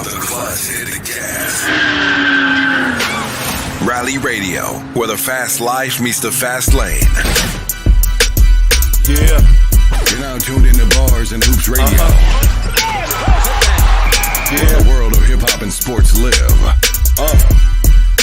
the clutch, hit the gas. Rally Radio, where the fast life meets the fast lane. Yeah. You're now tuned into Bars and Hoops Radio. Yeah. The world of hip-hop and sports live.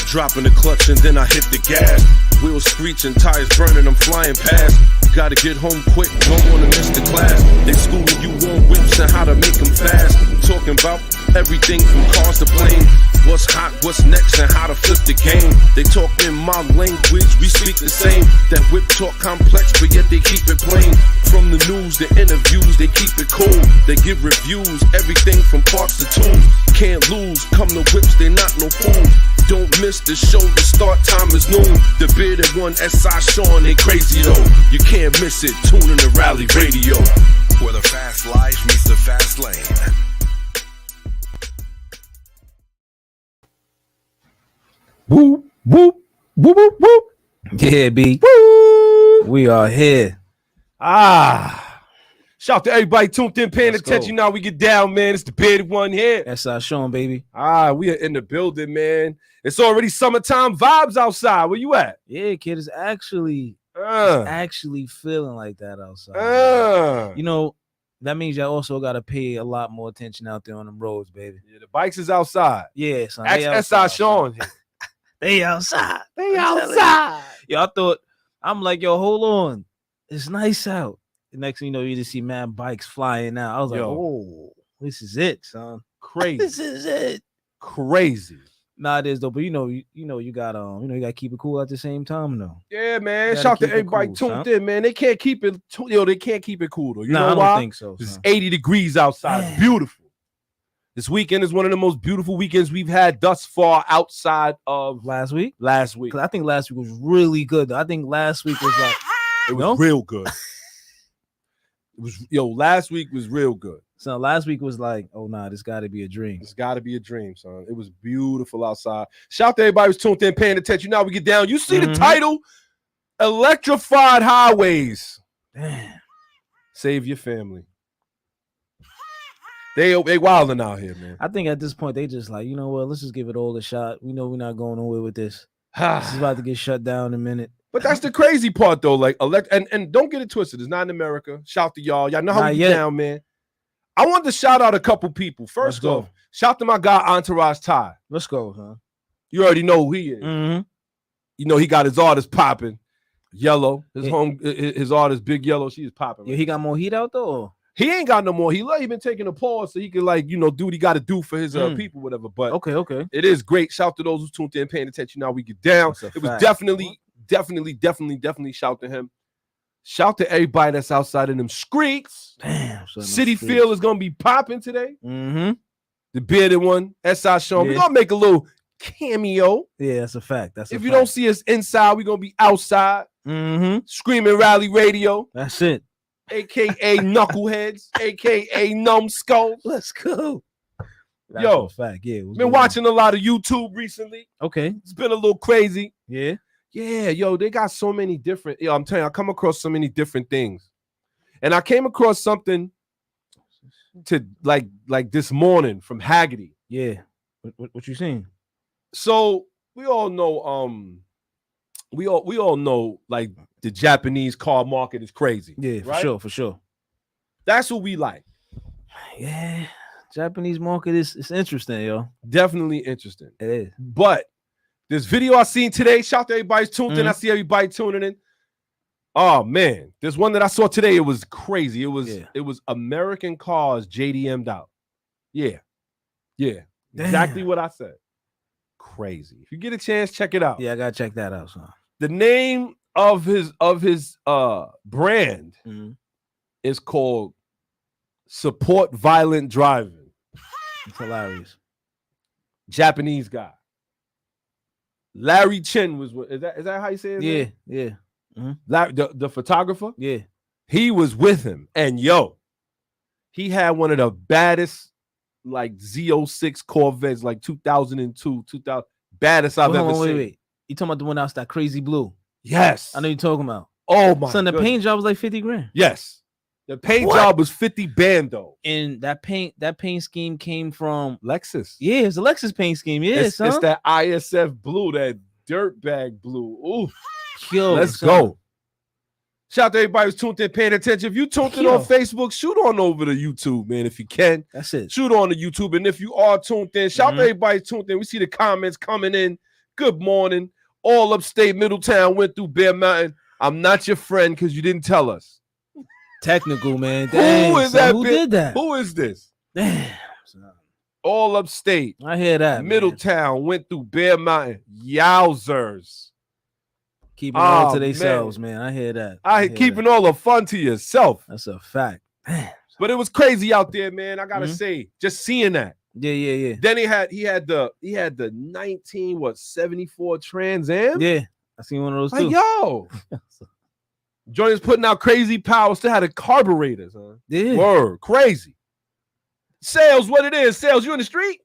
Dropping the clutch and then I hit the gas. Wheels screeching, tires burning, I'm flying past. Gotta get home quick, don't wanna miss the class. They schooling you on whips and how to make them fast. Talking about everything from cars to planes. What's hot, what's next, and how to flip the game. They talk in my language, we speak the same. That whip talk complex, but yet they keep it plain. From the news, the interviews, they keep it cool. They give reviews, everything from parts to tools. Can't lose, come to whips, they not no fools. Don't miss the show, the start time is noon. The bearded one, S.I. Sean, they crazy though. You can't miss it, tune in to Rally Radio. Where the fast life meets the fast lane. Whoop, whoop, whoop, whoop, whoop. Yeah, B. Woo. We are here. Shout out to everybody tuned in, paying attention. Now we get down, man. It's the bearded one here. That's our Sean, baby. We are in the building, man. It's already summertime vibes outside. Where you at? Yeah, kid, it's actually feeling like that outside. You know, that means y'all also got to pay a lot more attention out there on them roads, baby. Yeah, the bikes is outside. Yeah, son. S.I. Sean. They outside. They outside. Yo, I thought, I'm like, yo, hold on. It's nice out. The next thing you know, you just see mad bikes flying out. I was like, oh, this is it, son. Crazy. This is it. Crazy. Nah, it is though, but you gotta keep it cool at the same time, though. Yeah, man. Shout out to everybody tuned in, man. They can't keep it, they can't keep it cool though. You know I why? don't think so. It's 80 degrees outside. Man. Beautiful. This weekend is one of the most beautiful weekends we've had thus far outside of Last week? last week. I think last week was really good, though. I think last week was like It was real good. Last week was real good. so last week was like, oh nah, this gotta be a dream. It's got to be a dream, son. It was beautiful outside. Shout out to everybody who's tuned in, paying attention. Now we get down. You see the title? Electrified Highways. Damn. Save your family. They wilding out here, man. I think at this point they just like, you know what, let's just give it all a shot. We know we're not going nowhere with this. This is about to get shut down in a minute. But that's the crazy part, though. Like, and don't get it twisted. It's not in America. Shout to y'all. Y'all know how we get down, man. I want to shout out a couple people. First off, shout to my guy Entourage Ty. Let's go, huh? You already know who he is. Mm-hmm. You know he got his artist popping. Yellow, his artist Big Yellow. She's popping. Yeah, he got more heat out though. He ain't got no more. He been taking a pause so he can do what he got to do for his people, whatever. But okay, it is great. Shout to those who tuned in, paying attention. Now we get down. It was definitely shout to him. Shout to everybody that's outside in them streets. Damn, City Field is gonna be popping today. Mm-hmm. The bearded one, S.I. Sean. Yeah. We're gonna make a little cameo. Yeah, that's a fact. If you don't see us inside, we're gonna be outside. Screaming Rally Radio. That's it. AKA Knuckleheads, AKA Numbskulls. Let's go. That's Yo, a fact. Yeah, been watching a lot of YouTube recently. Okay. It's been a little crazy. Yeah. Yeah, yo, they got so many different. I'm telling you, I come across so many different things, and I came across something to like this morning from Haggerty. Yeah. What you seen? So we all know, we all know, like the Japanese car market is crazy. Yeah, right? for sure. That's what we like. Yeah, Japanese market is interesting, yo. Definitely interesting. It is. But this video I seen today, shout out to everybody tuned in. I see everybody tuning in. Oh man, there's one that I saw today. It was crazy. It was American cars JDM'd out. Yeah. Damn. Exactly what I said. Crazy. If you get a chance, check it out. Yeah, I gotta check that out, son. The name of his brand is called Support Violent Driving. It's hilarious. Japanese guy. Larry Chin was is that how you say it? Yeah. Larry, the photographer? Yeah. He was with him. And he had one of the baddest like Z06 Corvettes, like 2002, baddest I've ever seen. Wait. You talking about the one that's that crazy blue? Yes. I know you're talking about. Oh my son, the paint job was like 50 grand. Yes. The paint job was 50 bando. And that paint scheme came from Lexus. Yeah, it's a Lexus paint scheme. Yeah, it's that ISF blue, that dirtbag blue. Ooh, yo, let's go. Shout out to everybody who's tuned in, paying attention. If you tuned in on Facebook, shoot on over to YouTube, man. If you can, that's it. Shoot on to YouTube. And if you are tuned in, shout out to everybody tuned in. We see the comments coming in. Good morning. All upstate Middletown went through Bear Mountain. I'm not your friend because you didn't tell us. Technical, man. Dang, who is that? Who did that? Who is this? Damn. Son. All upstate. I hear that. Middletown went through Bear Mountain. Yowzers. Keeping it all to themselves, man. I hear that. I keeping all the fun to yourself. That's a fact. Damn. But it was crazy out there, man. I gotta say, just seeing that. Yeah. Then he had the 74 Trans Am. Yeah, I seen one of those too. Yo, Jordan's putting out crazy power. Still had a carburetors, huh? Yeah, word, crazy. Sales, what it is? Sales, you in the street?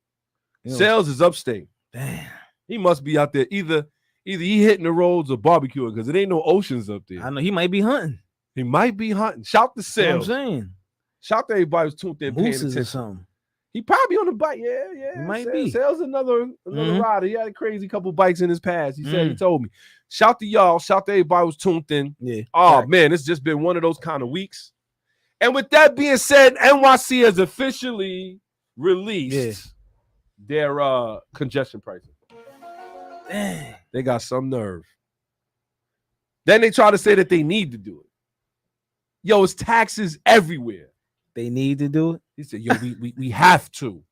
Yo. Sales is upstate. Damn, he must be out there either he hitting the roads or barbecuing because it ain't no oceans up there. I know he might be hunting. He might be hunting. Shout to Sales. What I'm saying. Shout to everybody who's tuned in, paying attention. Or something. He probably on the bike. Yeah. He might be. Sales another rider. He had a crazy couple bikes in his past. He said he told me. Shout to y'all. Shout to everybody who's tuned in. Yeah. Oh man, it's just been one of those kind of weeks. And with that being said, NYC has officially released their congestion pricing. Dang. They got some nerve. Then they try to say that they need to do it. Yo, it's taxes everywhere. They need to do it. He said, yo, we have to.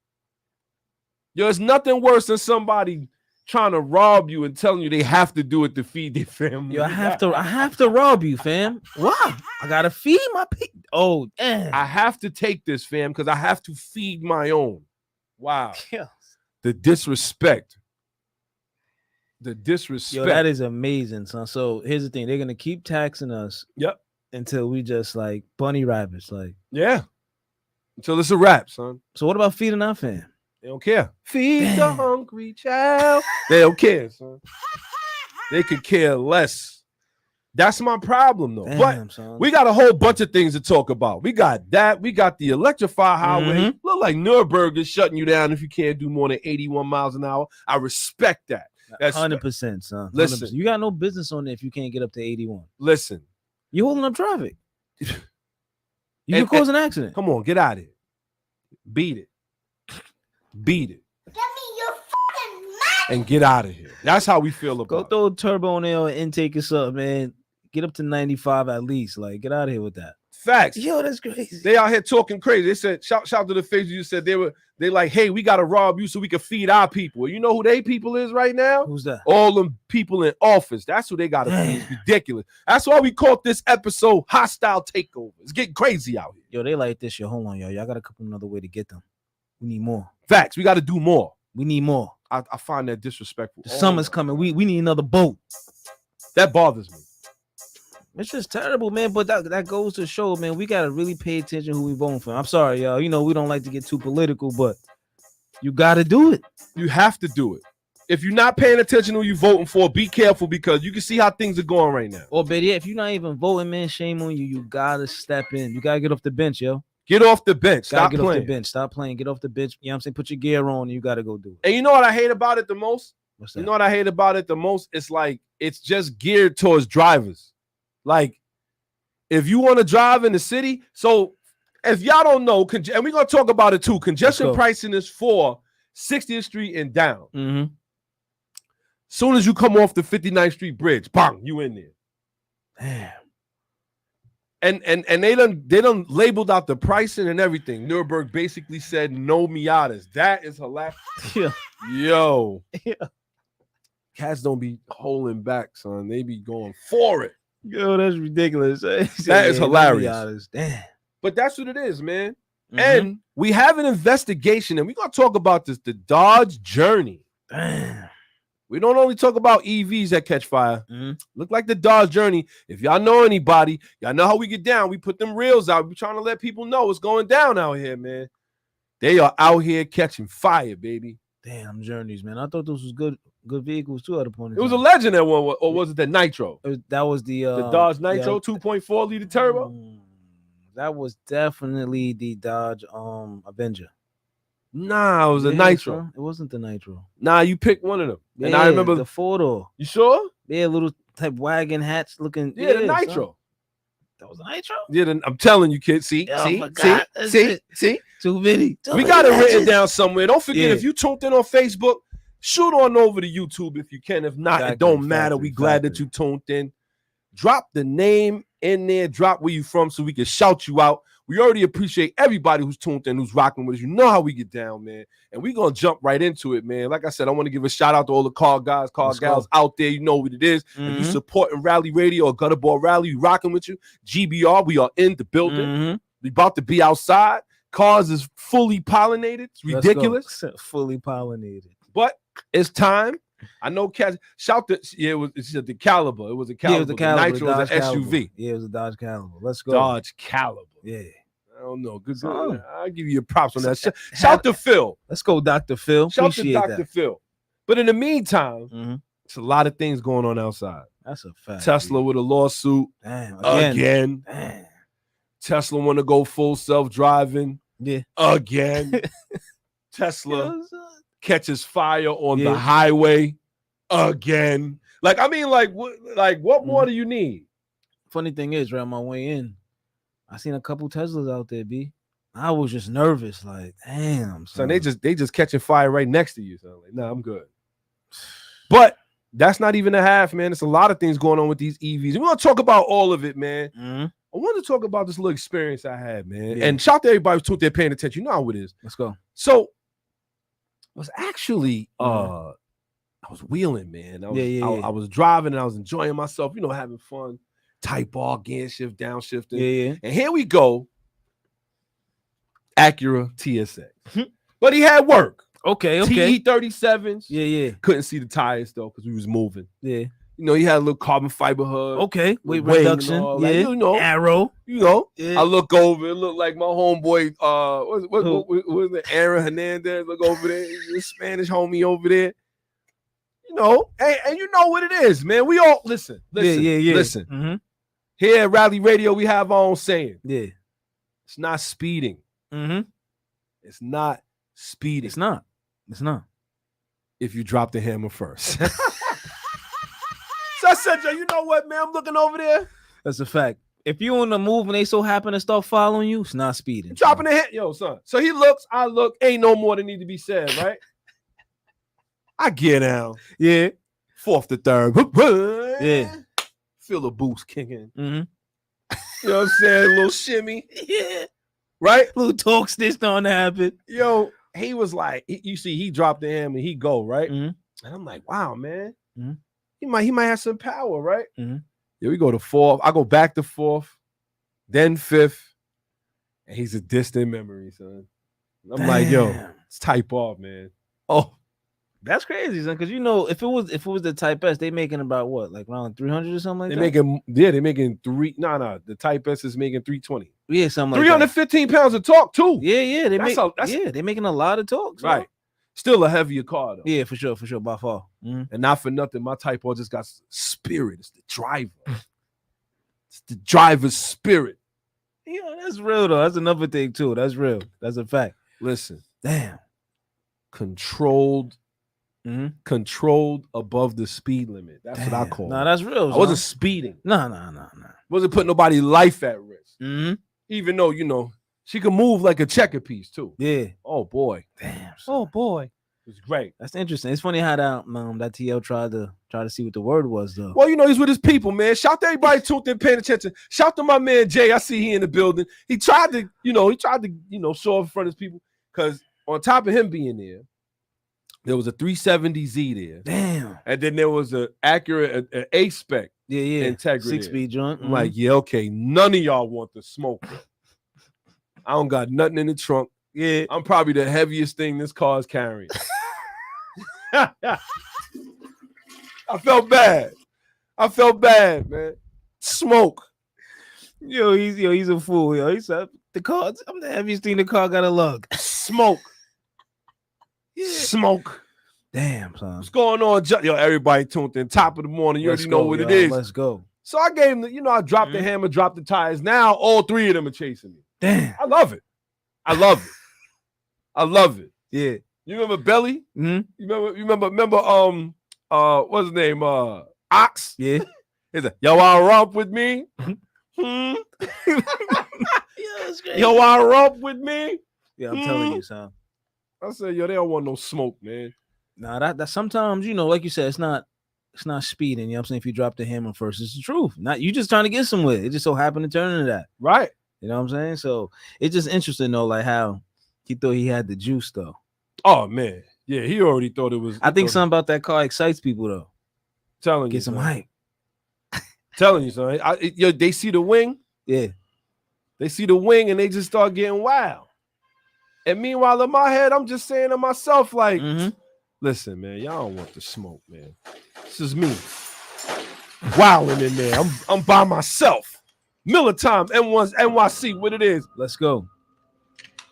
Yo, it's nothing worse than somebody trying to rob you and telling you they have to do it to feed their family. Yo, I have to rob you, fam. Why? I gotta feed my people. Oh, damn. I have to take this, fam, because I have to feed my own. Wow. Yeah. The disrespect. The disrespect. Yo, that is amazing, son. So here's the thing. They're gonna keep taxing us. Yep. Until we just like bunny rabbits. Like, yeah. Until it's a wrap, son. So what about feeding our fam? They don't care. Feed the hungry child. They don't care, son. They could care less. That's my problem, though. Damn, but son. We got a whole bunch of things to talk about. We got that. We got the Electrified highway. Look like Nürburgring shutting you down if you can't do more than 81 miles an hour. I respect that. That's 100%, son. 100%. Listen. You got no business on there if you can't get up to 81. Listen. You're holding up traffic. You can cause an accident. Come on, get out of here. Beat it. Beat it. Get me your fucking mouth. And get out of here. That's how we feel about it. Go throw a turbo on there or intake or something, man. Get up to 95 at least. Like, get out of here with that. Facts. Yo, that's crazy. They out here talking crazy. They said, shout to the Facebook. You said they like, hey, we gotta rob you so we can feed our people. You know who they people is right now? Who's that? All them people in office. That's who they gotta feed. It's ridiculous. That's why we called this episode Hostile Takeover. It's getting crazy out here. Yo, they like this. Yo, hold on, yo. Y'all got to come another way to get them. We need more. Facts. We got to do more. We need more. I find that disrespectful. The summer's coming. We need another boat. That bothers me. It's just terrible, man. But that goes to show, man, we gotta really pay attention who we voting for. I'm sorry, y'all. You know, we don't like to get too political, but you gotta do it. You have to do it. If you're not paying attention to who you're voting for, be careful because you can see how things are going right now. Or better yet, if you're not even voting, man, shame on you. You gotta step in. You gotta get off the bench, yo. Get off the bench. Stop playing. Off the bench. Stop playing. Get off the bench. You know what I'm saying? Put your gear on and you gotta go do it. And you know what I hate about it the most? What's that? You know what I hate about it the most? It's like it's just geared towards drivers. Like, if you want to drive in the city, so if y'all don't know, and we're gonna talk about it too, congestion pricing is for 60th Street and down. Mm-hmm. Soon as you come off the 59th Street bridge, bang, you in there. Damn. And they done labeled out the pricing and everything. Nürburgring basically said no Miatas. That is hilarious. Yeah. Yo. Yeah. Cats don't be holding back, son. They be going for it. Yo, that's ridiculous. That is hilarious. Damn. But that's what it is, man. Mm-hmm. And we have an investigation, and we're going to talk about this, the Dodge Journey. Damn. We don't only talk about EVs that catch fire. Mm-hmm. Look like the Dodge Journey. If y'all know anybody, y'all know how we get down. We put them reels out. We're trying to let people know what's going down out here, man. They are out here catching fire, baby. Damn, Journeys, man. I thought those was good vehicles too at a point in time. It was a Legend that one, or was it the Nitro? That was the Dodge Nitro 2.4 liter turbo. That was definitely the Dodge Avenger. Nah, it was a Yeah, Nitro. son. It wasn't the Nitro. Nah, you picked one of them. Yeah, And I remember the 4-door. You sure? Yeah, little type wagon hats looking. Yeah, the son. Nitro. That was a Nitro? Yeah, I'm telling you, kid. See, Yeah, I see, forgot. That's see, it. see. Too many. We got it written down somewhere. Don't forget, Yeah. if you tuned in on Facebook, shoot on over to YouTube if you can. If not, it don't matter. We glad that you tuned in. Drop the name in there. Drop where you from so we can shout you out. We already appreciate everybody who's tuned in, who's rocking with us. You know how we get down, man. And we're going to jump right into it, man. Like I said, I want to give a shout out to all the car guys, car gals out there. You know what it is. If you supporting Rally Radio or Gutterball Rally, we rocking with you. GBR, we are in the building. We about to be outside. Cars is fully pollinated. It's ridiculous. Fully pollinated. But it's time. I know cats shout the it's the Caliber. It was a Caliber. Yeah, it was a Caliber. The Nitro was an Caliber. SUV. Yeah, it was a Dodge Caliber. Let's go. Dodge Caliber. Yeah. I don't know. Good. Son. I'll give you props on that. Shout to Phil. Let's go, Dr. Phil. Shout Appreciate to Dr. that. Phil. But in the meantime, it's a lot of things going on outside. That's a fact. Tesla with a lawsuit. Damn. Again. Damn. Tesla want to go full self-driving. Yeah. Again. Tesla catches fire on the highway. Again. Like, I mean, what more do you need? Funny thing is, right on my way in, I seen a couple Teslas out there, B. I was just nervous, like, damn. Son, they just catching fire right next to you. So like, nah, I'm good. But that's not even a half, man. It's a lot of things going on with these EVs. We're gonna talk about all of it, man. I want to talk about this little experience I had, man. Yeah. And shout out to everybody who's there paying attention. You know how it is. Let's go. So I was actually I was wheeling, man. I was driving and I was enjoying myself, you know, having fun. Tight bar, gear shift, downshifting. Yeah. And here we go. Acura TSX. But he had work. Okay. TE37s. Yeah. Couldn't see the tires though, because we was moving. Yeah. You know, he had a little carbon fiber hood. Okay. Weight reduction. Yeah. Like, you know. Arrow. You know. Yeah. I look over. It looked like my homeboy, what was it? Aaron Hernandez. Look over there. The Spanish homie over there. You know, and you know what it is, man. We all listen. Yeah. Listen. Here at Rally Radio, we have our own saying. Yeah. It's not speeding. It's not speeding. It's not. If you drop the hammer first. So I said, Joe, you know what, man? I'm looking over there. That's a fact. If you on the move and they so happen to start following you, it's not speeding. Dropping the hammer. Yo, son. So he looks, I look. Ain't no more that need to be said, right? I get down. Yeah. Fourth to third. Yeah. Feel the boost kicking. Mm-hmm. You know what I'm saying? A little shimmy. Yeah. Right? Little talk stitch starting to happen. Yo, he was like, you see, he dropped the hammer and he go, right? Mm-hmm. And I'm like, wow, man. Mm-hmm. He might have some power, right? Mm-hmm. Yeah, we go to fourth. I go back to fourth, then fifth. And he's a distant memory, son. I'm like, yo, it's type off, man. Oh, that's crazy, son. Because you know, if it was the Type S, they making about what, like around 300 or something like that. They're making three. No, the Type S is making 320. Yeah, something like 315 pounds of torque too. Yeah, they're making a lot of torque, so. Right. Still a heavier car though. Yeah, for sure, by far. Mm-hmm. And not for nothing, my Type R just got spirit. It's the driver. It's the driver's spirit. Yeah, that's real though. That's another thing too. That's real. That's a fact. Listen, damn, controlled above the speed limit. That's what I call it. Nah, that's real. I wasn't speeding. No. Wasn't putting nobody's life at risk. Mm-hmm. Even though, you know, she could move like a checker piece too. Yeah. Oh boy. Damn. Son. Oh boy. It was great. That's interesting. It's funny how that TL tried to see what the word was though. Well, you know, he's with his people, man. Shout to everybody tuned in, paying attention. Shout to my man Jay. I see he in the building. He tried to show up in front of his people. Because on top of him being there was a 370Z there. Damn. And then there was an Acura, an A-Spec. Yeah. Integrity. 6-speed joint. I'm like, yeah, okay. None of y'all want the smoke. I don't got nothing in the trunk. Yeah. I'm probably the heaviest thing this car is carrying. I felt bad, man. Smoke. He's a fool. Yo, he said the car. I'm the heaviest thing the car got a lug. Smoke. Yeah. Smoke. Damn, son. What's going on? Yo, everybody tuned in. Top of the morning. You already know what it is. Let's go. So I gave him, I dropped the hammer, dropped the tires. Now all 3 of them are chasing me. Damn. I love it. I love it. I love it. Yeah. You remember Belly? Mm-hmm. You remember what's his name? Ox? Yeah. He's like, yo, wanna romp with me? Yeah, Yo, wanna romp with me? Yeah, I'm telling you, son. I said, yo, they don't want no smoke, man. Nah, that sometimes, like you said, it's not speeding. You know what I'm saying? If you drop the hammer first, it's the truth. Not you just trying to get somewhere. It just so happened to turn into that. Right. You know what I'm saying? So it's just interesting though, like how he thought he had the juice though. Oh man. Yeah, he already thought it was. I think something about that car excites people though. Telling Get you, some son. hype. Telling you, son. They see the wing. Yeah. They see the wing and they just start getting wild. And meanwhile, in my head, I'm just saying to myself, like, listen, man, y'all don't want the smoke, man. This is me. Wilding in there. I'm by myself. Miller time, M1's NYC, what it is. Let's go.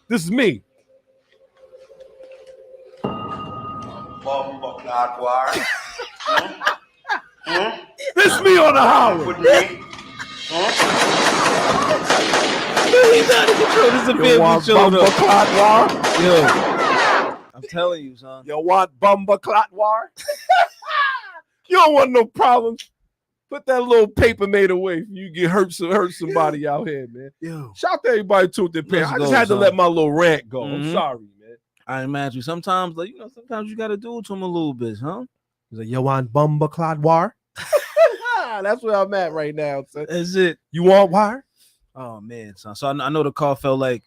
This is me. This is me on the highway. He's out of control. This is a family show, though. Yo, I'm telling you, son. You want bumba clot war? You don't want no problems. Put that little paper made away. You get hurt somebody out here, man. Yo, shout out to everybody tuned in. I just had to let my little rant go. I'm sorry, man. I imagine sometimes, like sometimes you gotta do it to him a little bit, huh? He's like, you want bumba clot war? That's where I'm at right now. Son. That's it. You want wire? Oh man, son. So I know the car felt like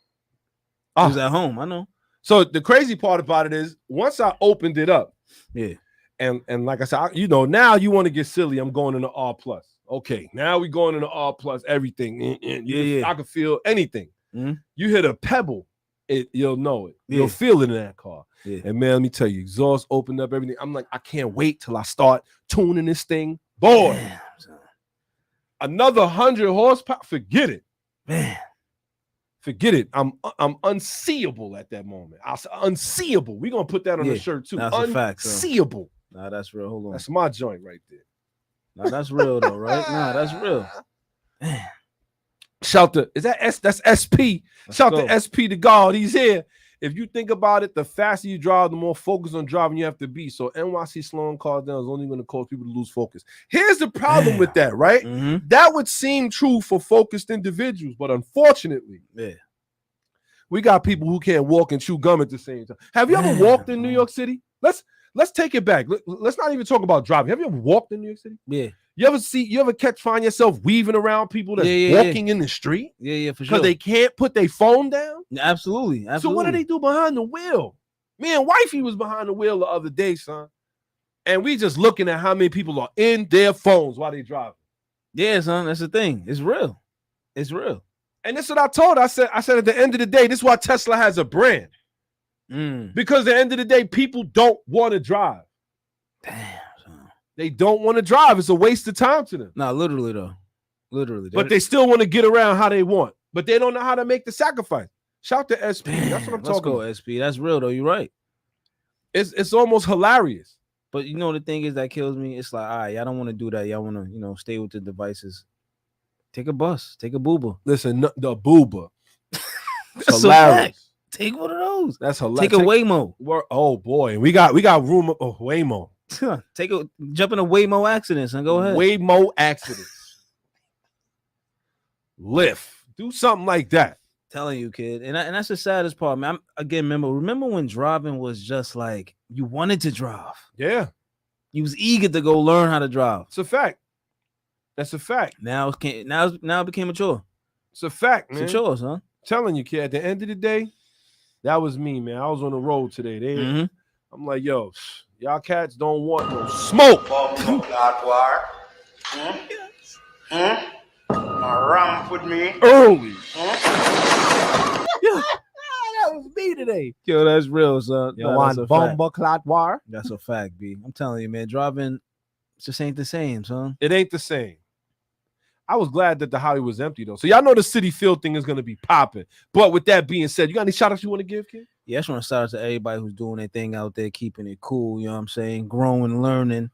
it was at home. I know. So the crazy part about it is once I opened it up, yeah. And like I said, now you want to get silly. I'm going into R plus. Okay, now we going into R plus. Everything. Yeah. I can feel anything. Mm-hmm. You hit a pebble, you'll know it. Yeah. You'll feel it in that car. Yeah. And man, let me tell you, exhaust opened up everything. I'm like, I can't wait till I start tuning this thing. Boy, another 100 horsepower. Forget it, man. Forget it. I'm unseeable at that moment. I was unseeable. We're gonna put that on the shirt too. That's a fact. Unseeable. Nah, that's real. Hold on. That's my joint right there. Nah, that's real though, right? Nah, that's real. Man. Shout to that's SP. Shout to SP to God. He's here. If you think about it, the faster you drive, the more focused on driving you have to be. So NYC slowing cars down is only going to cause people to lose focus. Here's the problem with that, right? Mm-hmm. That would seem true for focused individuals, but unfortunately, we got people who can't walk and chew gum at the same time. Have you ever walked in New York City? Let's take it back. Let's not even talk about driving. Have you ever walked in New York City? Yeah. You ever find yourself weaving around people that's walking in the street? Yeah, for sure. Because they can't put their phone down? Absolutely. So what do they do behind the wheel? Me and wifey was behind the wheel the other day, son. And we just looking at how many people are in their phones while they driving. Yeah, son, that's the thing. It's real. It's real. And this is what I told her. I said at the end of the day, this is why Tesla has a brand. Because at the end of the day, people don't want to drive. Damn, son. They don't want to drive. It's a waste of time to them. Nah, literally though. Literally. But they still want to get around how they want. But they don't know how to make the sacrifice. Shout to SP. That's what I'm talking about. Let's go, SP. That's real though. You're right. It's almost hilarious. But the thing is that kills me. It's like, all right, y'all don't want to do that. Y'all want to, stay with the devices. Take a bus. Take a booba. Listen, the booba. It's hilarious. Take one of those. That's hilarious. Take a Waymo. Oh boy, we got room of Waymo. Jump in a Waymo accidents and go ahead. Waymo accidents. Lyft. Do something like that. Telling you, kid. And that's the saddest part, man. Remember when driving was just like you wanted to drive. Yeah. You was eager to go learn how to drive. It's a fact. That's a fact. Now it became a chore. It's a fact, man. It's a chore, son. Telling you, kid, at the end of the day, that was me, man. I was on the road today. I'm like, yo, y'all cats don't want no smoke. Ramp with me early. Yeah. That was me today. Yo, that's real, son. You want bomba clot war? That's a fact, B. I'm telling you, man. Driving just ain't the same, son. It ain't the same. I was glad that the highway was empty, though. So y'all know the city field thing is going to be popping. But with that being said, you got any shout-outs you want to give, kid? Yeah, I just want to shout out to everybody who's doing their thing out there, keeping it cool, you know what I'm saying? Growing, learning.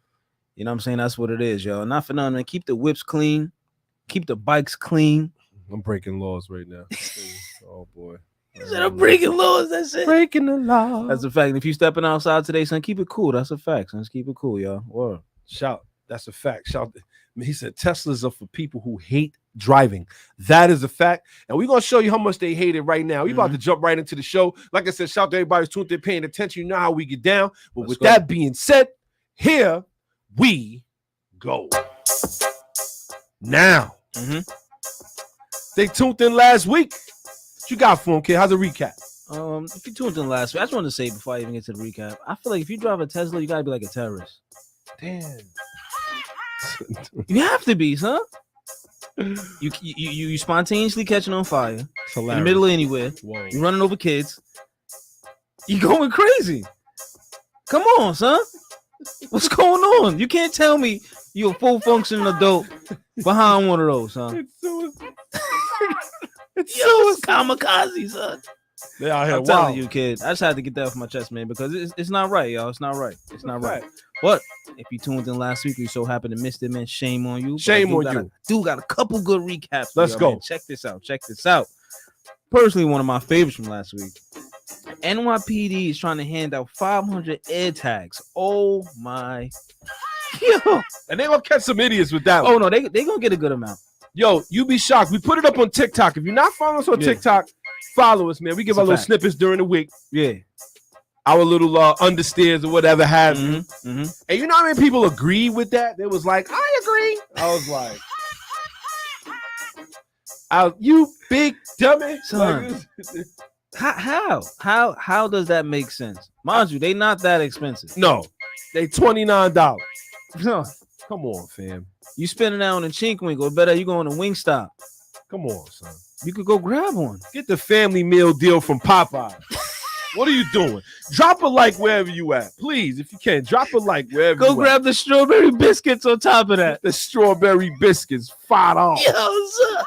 You know what I'm saying? That's what it is, yo. Not for nothing, man. Keep the whips clean. Keep the bikes clean. I'm breaking laws right now. Oh boy. You said I'm breaking laws. That's it. Breaking the law. That's a fact. If you stepping outside today, son, keep it cool. That's a fact, son. Just keep it cool, y'all. Word. Shout. That's a fact. Shout. He said Teslas are for people who hate driving. That is a fact. And we're going to show you how much they hate it right now. We about to jump right into the show. Like I said, shout out to everybody who's tuned in, paying attention. You know how we get down. But with that being said, here we go. Now, they tuned in last week. What you got for them, kid? How's a recap? If you tuned in last week, I just wanted to say before I even get to the recap, I feel like if you drive a Tesla, you gotta be like a terrorist. Damn. You have to be, son. You spontaneously catching on fire in the middle of anywhere. Whoa. You running over kids. You going crazy. Come on, son. What's going on? You can't tell me you a full functioning adult behind one of those, son. It's kamikaze, son. They out here. I'm telling you, kid. I just had to get that off my chest, man, because it's not right, y'all. It's not right. It's not right. But if you tuned in last week, you so happened to miss it, man. Shame on you. Shame on you. Dude got a couple good recaps. Let's go. Man. Check this out. Check this out. Personally, one of my favorites from last week. NYPD is trying to hand out 500 air tags. Oh my. Yo. And they gonna catch some idiots with that one. Oh no, they gonna get a good amount. Yo, you be shocked. We put it up on TikTok. If you're not following us on TikTok, follow us, man. We give our little snippets during the week. Yeah. Our little understeers or whatever have you. And you know how many people agree with that? They was like, I agree. I was like, you big dummy. Son. How does that make sense? Mind you, they not that expensive. No, they $29. No. Come on, fam. You spending that on a Chinkwink, or better, you going to Wingstop. Come on, son. You could go grab one. Get the family meal deal from Popeye. What are you doing? Drop a like wherever you at. Please, if you can, drop a like wherever go grab the strawberry biscuits on top of that. The strawberry biscuits, $5. Yo, son.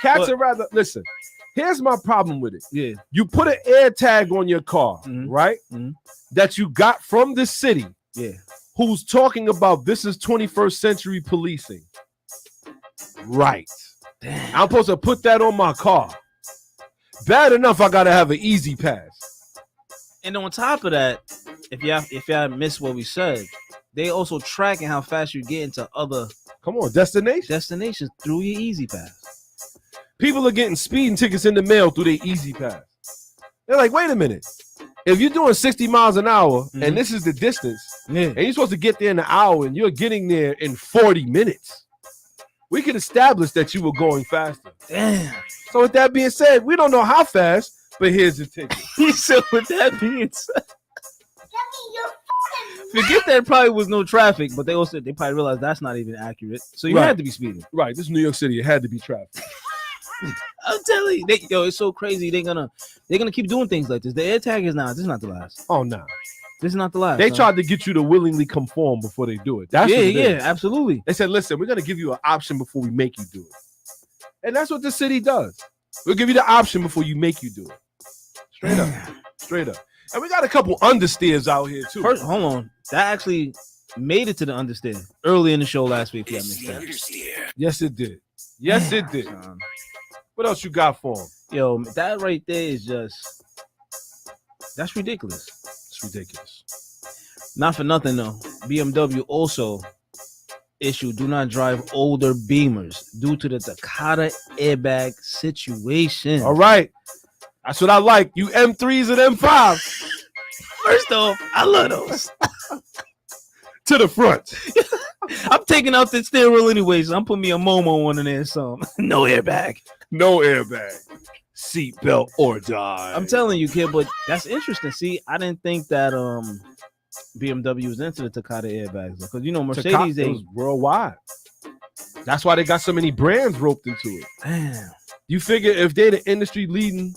Cats are rather, listen, here's my problem with it. Yeah. You put an air tag on your car, right? That you got from the city. Yeah. Who's talking about this is 21st century policing. Right. Damn. I'm supposed to put that on my car. Bad enough I gotta have an easy pass. And on top of that, if y'all missed what we said, they also tracking how fast you get into other destinations through your easy pass. People are getting speeding tickets in the mail through their easy pass. They're like, wait a minute. If you're doing 60 miles an hour and this is the distance, and you're supposed to get there in an hour and you're getting there in 40 minutes, we can establish that you were going faster. Damn. So with that being said, we don't know how fast, but here's the ticket. So with that being said, forget there probably was no traffic, but they probably realized that's not even accurate. So you had to be speeding. Right. This is New York City. It had to be traffic. I'm telling you, it's so crazy. They're gonna keep doing things like this. The air tag is this is not the last. Oh no. This is not the last. They tried to get you to willingly conform before they do it. That's what it is. Absolutely. They said, listen, we're gonna give you an option before we make you do it. And that's what the city does. We'll give you the option before you make you do it. Straight up. Straight up. And we got a couple understeers out here too. First, hold on. That actually made it to the understeer early in the show last week. Yes, it did. Yes, it did. What else you got for him? Yo, that right there is that's ridiculous. It's ridiculous. Not for nothing though. BMW also issued do not drive older Beamers due to the Takata airbag situation. All right. That's what I like. You M3s and M5s. First off, I love those. To the front. I'm taking out the steering wheel anyways. So I'm putting me a Momo on in there. So no airbag. No airbag. Seatbelt or die. I'm telling you, kid, but that's interesting. See, I didn't think that BMW was into the Takata airbags because Mercedes is worldwide. That's why they got so many brands roped into it. Damn. You figure if they're the industry leading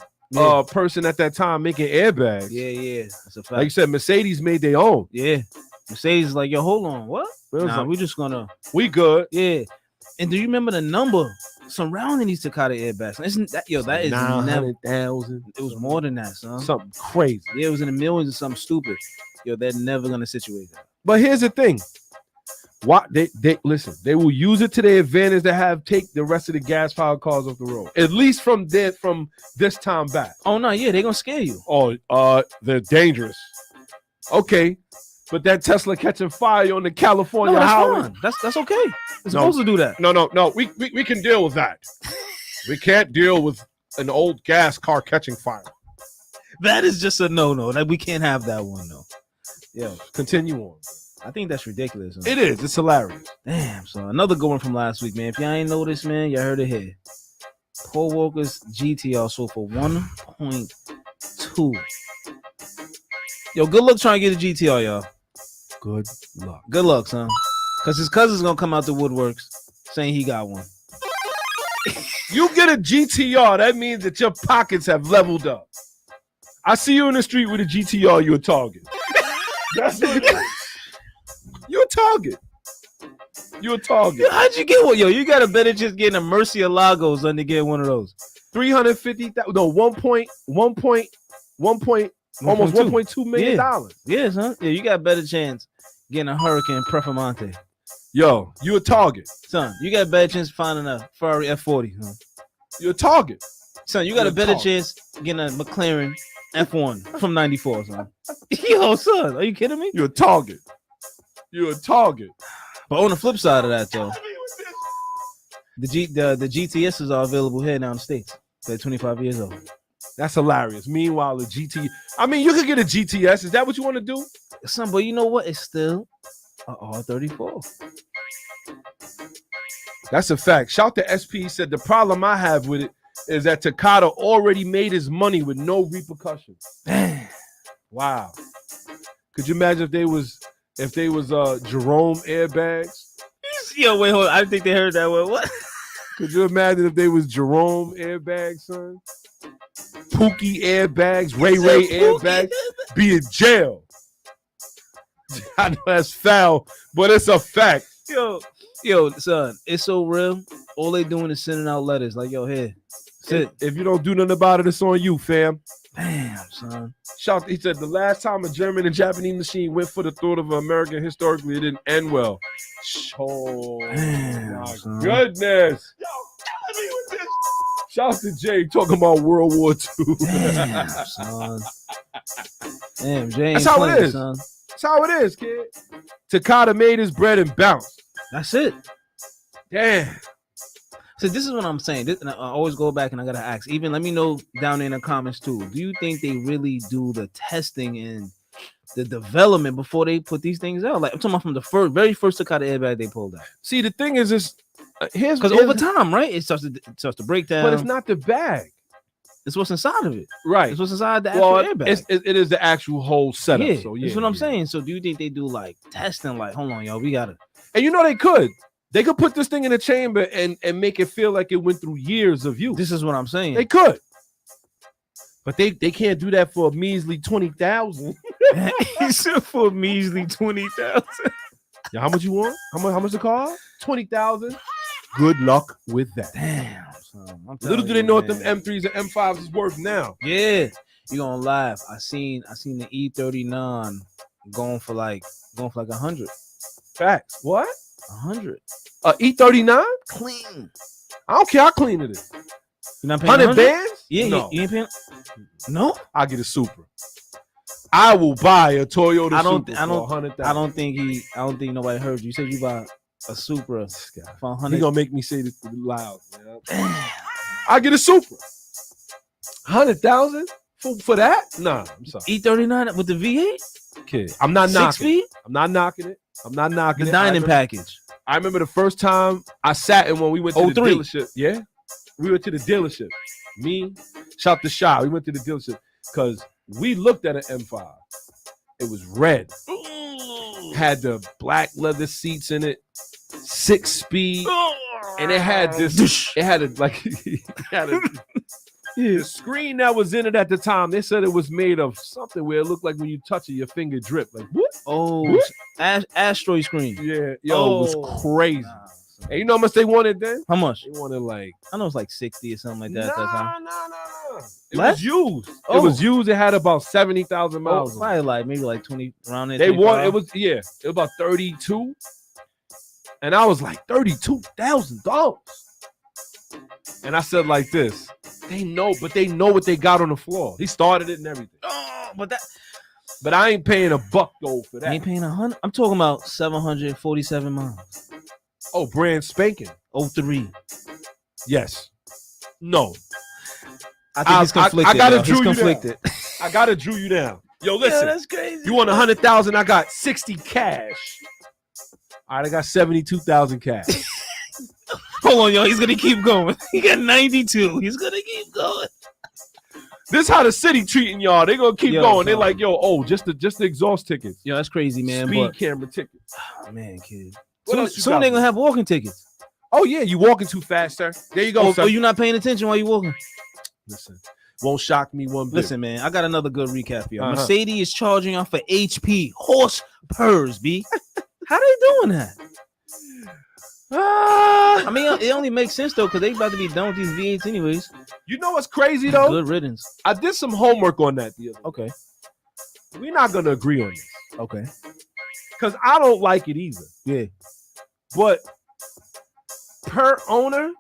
person at that time making airbags. Yeah. That's a fact. Like you said, Mercedes made their own. Yeah. Mercedes is like, yo, hold on, what? Nah, we just gonna. We good. Yeah. And do you remember the number surrounding these Takata airbags? Isn't that that is 900,000? It was more than that, son. Something crazy. Yeah, it was in the millions of something stupid. Yo, they're never gonna situate that. But here's the thing. Why they listen? They will use it to their advantage to take the rest of the gas-powered cars off the road. At least from this time back. Oh no, yeah, they're gonna scare you. Oh, they're dangerous. Okay, but that Tesla catching fire on the California highway. Fine. That's okay. It's supposed to do that. No. We can deal with that. We can't deal with an old gas car catching fire. That is just a no. Like we can't have that one though. Yeah, continue on. I think that's ridiculous. Huh? It is. It's hilarious. Damn. So another good one from last week, man. If y'all ain't noticed, man, y'all heard it here. Paul Walker's GTR sold for 1.2. Yo, good luck trying to get a GTR, y'all. Good luck. Good luck, son. Because his cousin's gonna come out the woodworks saying he got one. You get a GTR, that means that your pockets have leveled up. I see you in the street with a GTR, you're a target. That's what it is. You're a target. You're a target. Yo, how'd you get one? Yo, you got a better just getting a Murcielagos than to get one of those. 350,000. No, almost $1.2 million. Yeah, son. Yeah, you got a better chance getting a Hurricane Performante. Yo, you a target. Son, you got a better chance finding a Ferrari F40. Huh? You're a target. Son, you got a better chance getting a McLaren F1 from 94, son. Yo, son, are you kidding me? You're a target. You're a target. But on the flip side of that, though, the GTSs are available here now in the States. They're 25 years old. That's hilarious. Meanwhile, you could get a GTS. Is that what you want to do? Son, but you know what? It's still a R34. That's a fact. Shout to SP. Said the problem I have with it is that Takata already made his money with no repercussions. Wow. Could you imagine if they was Jerome airbags? Yo, wait, hold on. I think they heard that one. What? Could you imagine if they was Jerome airbags, son? Pookie airbags, Ray airbags, be in jail. I know that's foul, but it's a fact. Yo, son, it's so real. All they doing is sending out letters like, yo, here, sit. If you don't do nothing about it, it's on you, fam. Damn, son. He said the last time a German and Japanese machine went for the throat of an American historically, it didn't end well. Oh, damn, my son. goodness. Yo, killing me with this. Shout out to Jay talking about World War II. Damn, son. Damn, Jay. That's how it is. Son. That's how it is, kid. Takata made his bread and bounced. That's it. Damn. So this is what I'm saying. And I always go back and I gotta ask. Even let me know down in the comments too. Do you think they really do the testing and the development before they put these things out? Like I'm talking about from the very first Takata airbag they pulled out. See, the thing is here's because over time, right? It starts to break down. But it's not the bag. It's what's inside of it. Right. It's what's inside the actual airbag. It is the actual whole setup. Yeah, so that's what I'm saying. So do you think they do like testing? Like, hold on, y'all, we gotta. And you know they could. They could put this thing in a chamber and make it feel like it went through years of use. This is what I'm saying. They could. But they can't do that for a measly 20,000. For a measly 20,000. Yeah, how much you want? How much the car? 20,000. Good luck with that. Damn. Son, little do they know what them M3s and M5s is worth now. Yeah. You gonna laugh. I seen the E39 going for like 100. Facts. What? 100. E39? Clean. I don't care how clean it is. You're not paying 100 bands? Yeah, no. You ain't paying. No, I'll get a Supra. I will buy a Toyota Supra for 100,000. I don't think nobody heard you. You said you buy a Supra for 100. He gonna make me say this loud. I get a Supra. 100,000 for that? Nah, I'm sorry. E39 with the V8. Kid, I'm not knocking. 6 feet. I'm not knocking it. The dining package. I remember the first time I sat in when we went to the dealership. Yeah, we went to the dealership. Me, shout to Shy. We went to the dealership because we looked at an M5. It was red. Had the black leather seats in it, 6-speed, and it had this. It had the screen that was in it at the time. They said it was made of something where it looked like when you touch it, your finger drip. Like what? Oh, what? Asteroid screen. Yeah, it was crazy. And you know how much they wanted then? How much? They wanted like I know it's like 60 or something like that. At that time. No. It What? was used. Oh. It was used. It had about 70,000 miles. Probably like maybe like 20 around there. They 25. want it was about 32. And I was like, $32,000. And I said like this, they know what they got on the floor. He started it and everything. Oh, But I ain't paying a buck though for that. ain't paying 100. I'm talking about 747 miles. Oh, brand spanking. 03. Yes. No. I think he's conflicted. I gotta yo. drew He's you conflicted. down. I gotta drew you down. Yo, listen. Yo, that's crazy. You want 100,000? I got 60 cash. All right, I got 72,000 cash. Hold on, yo. He's gonna keep going. He got 92. He's gonna keep going. This how the city treating y'all. They gonna keep going. They like, yo, just the exhaust tickets. Yo, that's crazy, man. Speed But camera tickets. oh, man, kid. What else you Soon got, they gonna man? have walking tickets. Oh yeah, you walking too fast, sir. There you go, Oh, sir. you not paying attention while you walking? Listen, won't shock me one bit. Listen, man. I got another good recap for you. Uh-huh. Mercedes is charging y'all for HP horse purrs, B. How they doing that? I mean, it only makes sense though, because they about to be done with these V8s anyways. You know what's crazy though? Good riddance. I did some homework on that the other day. Okay. We're not gonna agree on this Okay. because I don't like it either. Yeah. But per owner,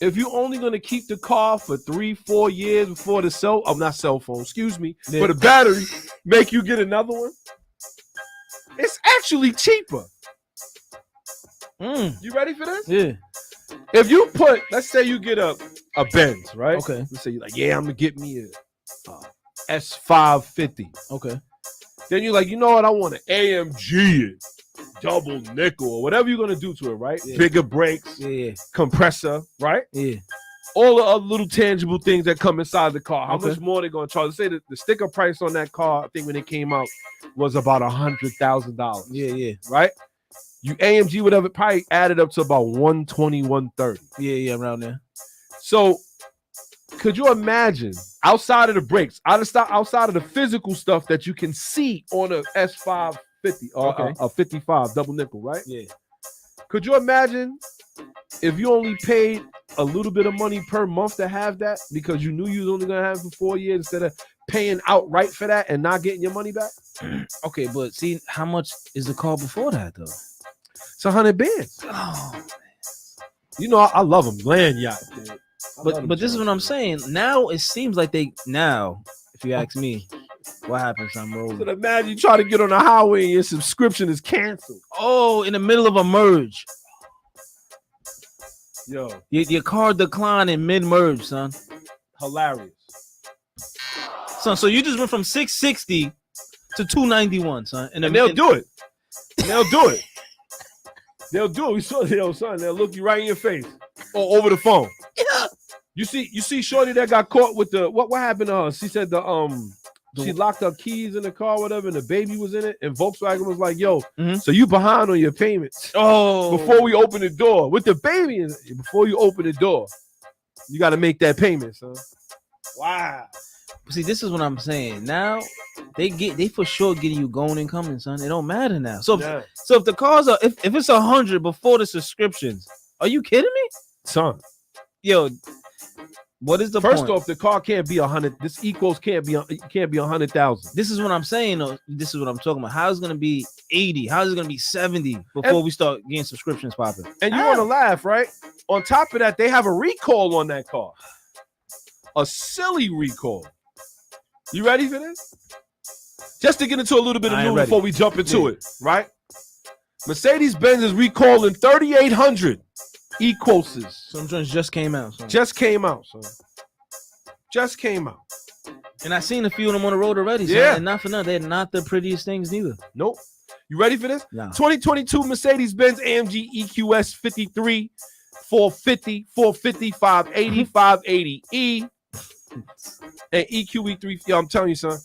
if you only gonna keep the car for 3-4 years before the for the battery make you get another one, it's actually cheaper. You ready for this? Yeah. If you put, let's say you get a Benz, right? Okay. Let's say you're like, yeah, I'm gonna get me a S550. Okay. Then you're like, you know what? I want an AMG it, double nickel or whatever you're gonna do to it, right? Yeah. Bigger brakes, Yeah. compressor, right? Yeah. All the other little tangible things that come inside the car. How Okay. much more they gonna charge? Let's say the sticker price on that car, I think when it came out, was about $100,000. Yeah. Yeah. Right? You AMG whatever, probably added up to about 120, 130. Yeah. Yeah. Around there. So could you imagine outside of the brakes, outside of the physical stuff that you can see on a S550 or Okay. a 55 double nickel, right? Yeah. Could you imagine if you only paid a little bit of money per month to have that because you knew you was only gonna have it for 4 years instead of paying outright for that and not getting your money back? Okay, but see, how much is the car before that though? It's 100 bands. Oh, You know, I love them. Land yacht. Dude. I love them but this is what joints. I'm saying. Now it seems like if you ask me, what happens? I'm So rolling. imagine you try to get on the highway and your subscription is canceled. Oh, in the middle of a merge, Yo, your car declined in mid merge, son. hilarious. Son, so you just went from 660 to 291, son. And they'll do it. They'll do it. They'll do it. We saw, yo, son. They'll look you right in your face or over the phone. Yeah. You see, Shorty that got caught with the what happened to her? She said she locked her keys in the car, whatever, and the baby was in it, and Volkswagen was like, "Yo, Mhm. so you behind on your payments Oh, before we open the door with the baby in it. Before you open the door, you got to make that payment, son." Wow. see, this is what I'm saying. Now they for sure getting you going and coming, son. It don't matter now. So Yeah. if the cars are if it's 100 before the subscriptions, are you kidding me? Son. Yo, what is the First point? off, the car can't be 100. This equals can't be 100,000. This is what I'm saying. Though. This is what I'm talking about. How is it gonna be 80? How is it gonna be 70 before we start getting subscriptions popping? And you want to laugh, right? On top of that, they have a recall on that car. A silly recall. You ready for this? Just to get into a little bit of I ain't news ready. before we jump into it, right? Mercedes-Benz is recalling 3,800 E-Quoses. Some joints just came out. Son. Just came out, son. Just came out. And I seen a few of them on the road already. Son. Yeah. And not for nothing, they're not the prettiest things neither. Nope. You ready for this? Nah. 2022 Mercedes-Benz AMG EQS 53, 450, 450, 580, 580E, and EQE3. Yo, I'm telling you, son,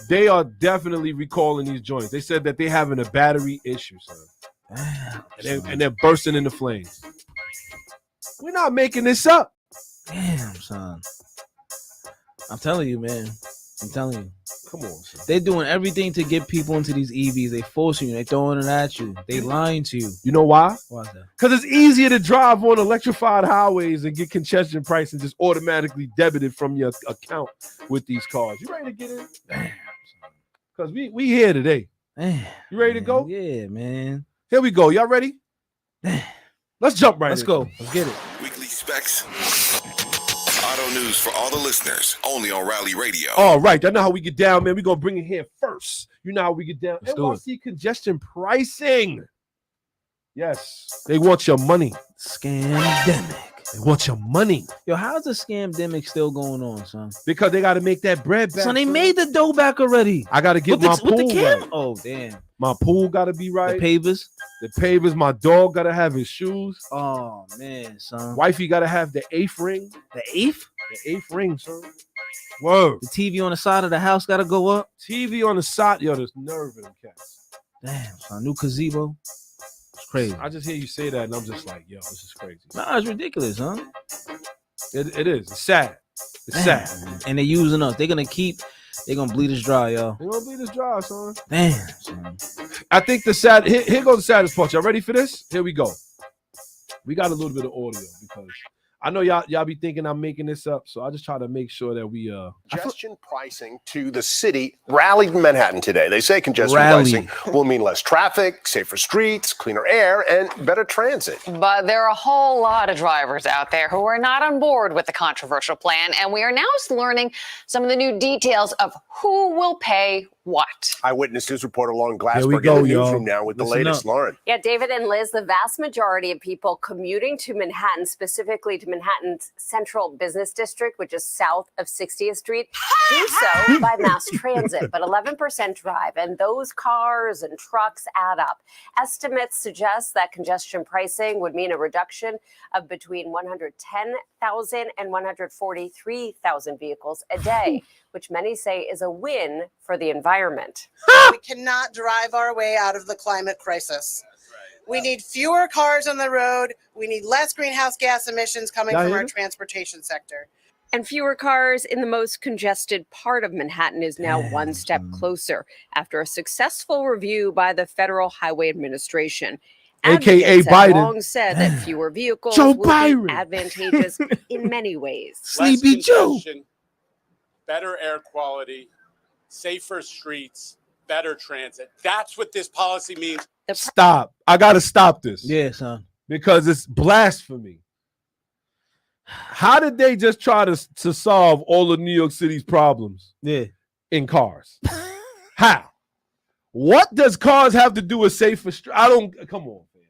they are definitely recalling these joints. They said that they're having a battery issue, son. And they're bursting into flames. We're not making this up. Damn, son. I'm telling you, man. I'm telling you. Come on, son. They're doing everything to get people into these EVs. They forcing you. They throwing it at you. They lying to you. You know why? Why is that? Because it's easier to drive on electrified highways and get congestion price and just automatically debited from your account with these cars. You ready to get in? Damn. Because we here today. Man, You ready to go? Yeah, man. Here we go. Y'all ready? Let's jump right Let's in. go. Let's get it. Weekly specs. Auto news for all the listeners. Only on Rally Radio. All right, that's not how we get down, man. We're going to bring it here first. You know how we get down. Let's do it. NYC congestion pricing. Yes, they want your money. Scamdemic. They want your money. Yo, how's the scamdemic still going on, son? Because they got to make that bread back. Son, they made the dough back already. I got to get my pool right. Oh, damn. My pool got to be right. The pavers. The pavers. My dog got to have his shoes. Oh, man, son. Wifey got to have the 8th ring. The 8th? The 8th ring, son. Whoa. The TV on the side of the house got to go up. TV on the side. Yo, there's nerve in the cats. Damn, son. New gazebo. It's crazy. I just hear you say that, and I'm just like, yo, this is crazy. Nah, it's ridiculous, huh? It is. It's sad. It's Damn, sad. man. And they're using us. They're going to bleed us dry, y'all. They're going to be this dry, son. Damn, son. I think here goes the saddest part. Y'all ready for this? Here we go. We got a little bit of audio because I know y'all be thinking I'm making this up, so I just try to make sure that we Congestion pricing to the city rallied in Manhattan today. They say congestion Rallied. pricing will mean less traffic, safer streets, cleaner air, and better transit. But there are a whole lot of drivers out there who are not on board with the controversial plan, and we are now learning some of the new details of who will pay what. Eyewitness News reporter Lauren Here we Glassberg go, in the y'all. newsroom now with the Listen latest. up. Lauren. Yeah, David and Liz, the vast majority of people commuting to Manhattan, specifically to Manhattan's central business district, which is south of 60th Street, do so by mass transit. But 11% drive, and those cars and trucks add up. Estimates suggest that congestion pricing would mean a reduction of between 110,000 and 143,000 vehicles a day, which many say is a win for the environment. We cannot drive our way out of the climate crisis. We need fewer cars on the road. We need less greenhouse gas emissions coming from our transportation sector. And fewer cars in the most congested part of Manhattan is now one step closer after a successful review by the Federal Highway Administration. AKA Advocates have Biden. long said that fewer vehicles Joe will Biden. be advantageous in many ways. Sleepy Joe. Better air quality, safer streets, better transit. That's what this policy means. Stop. I got to stop this. Yeah, son. Because it's blasphemy. How did they just try to solve all of New York City's problems? Yeah. In cars. How? What does cars have to do with safer streets? Come on, man.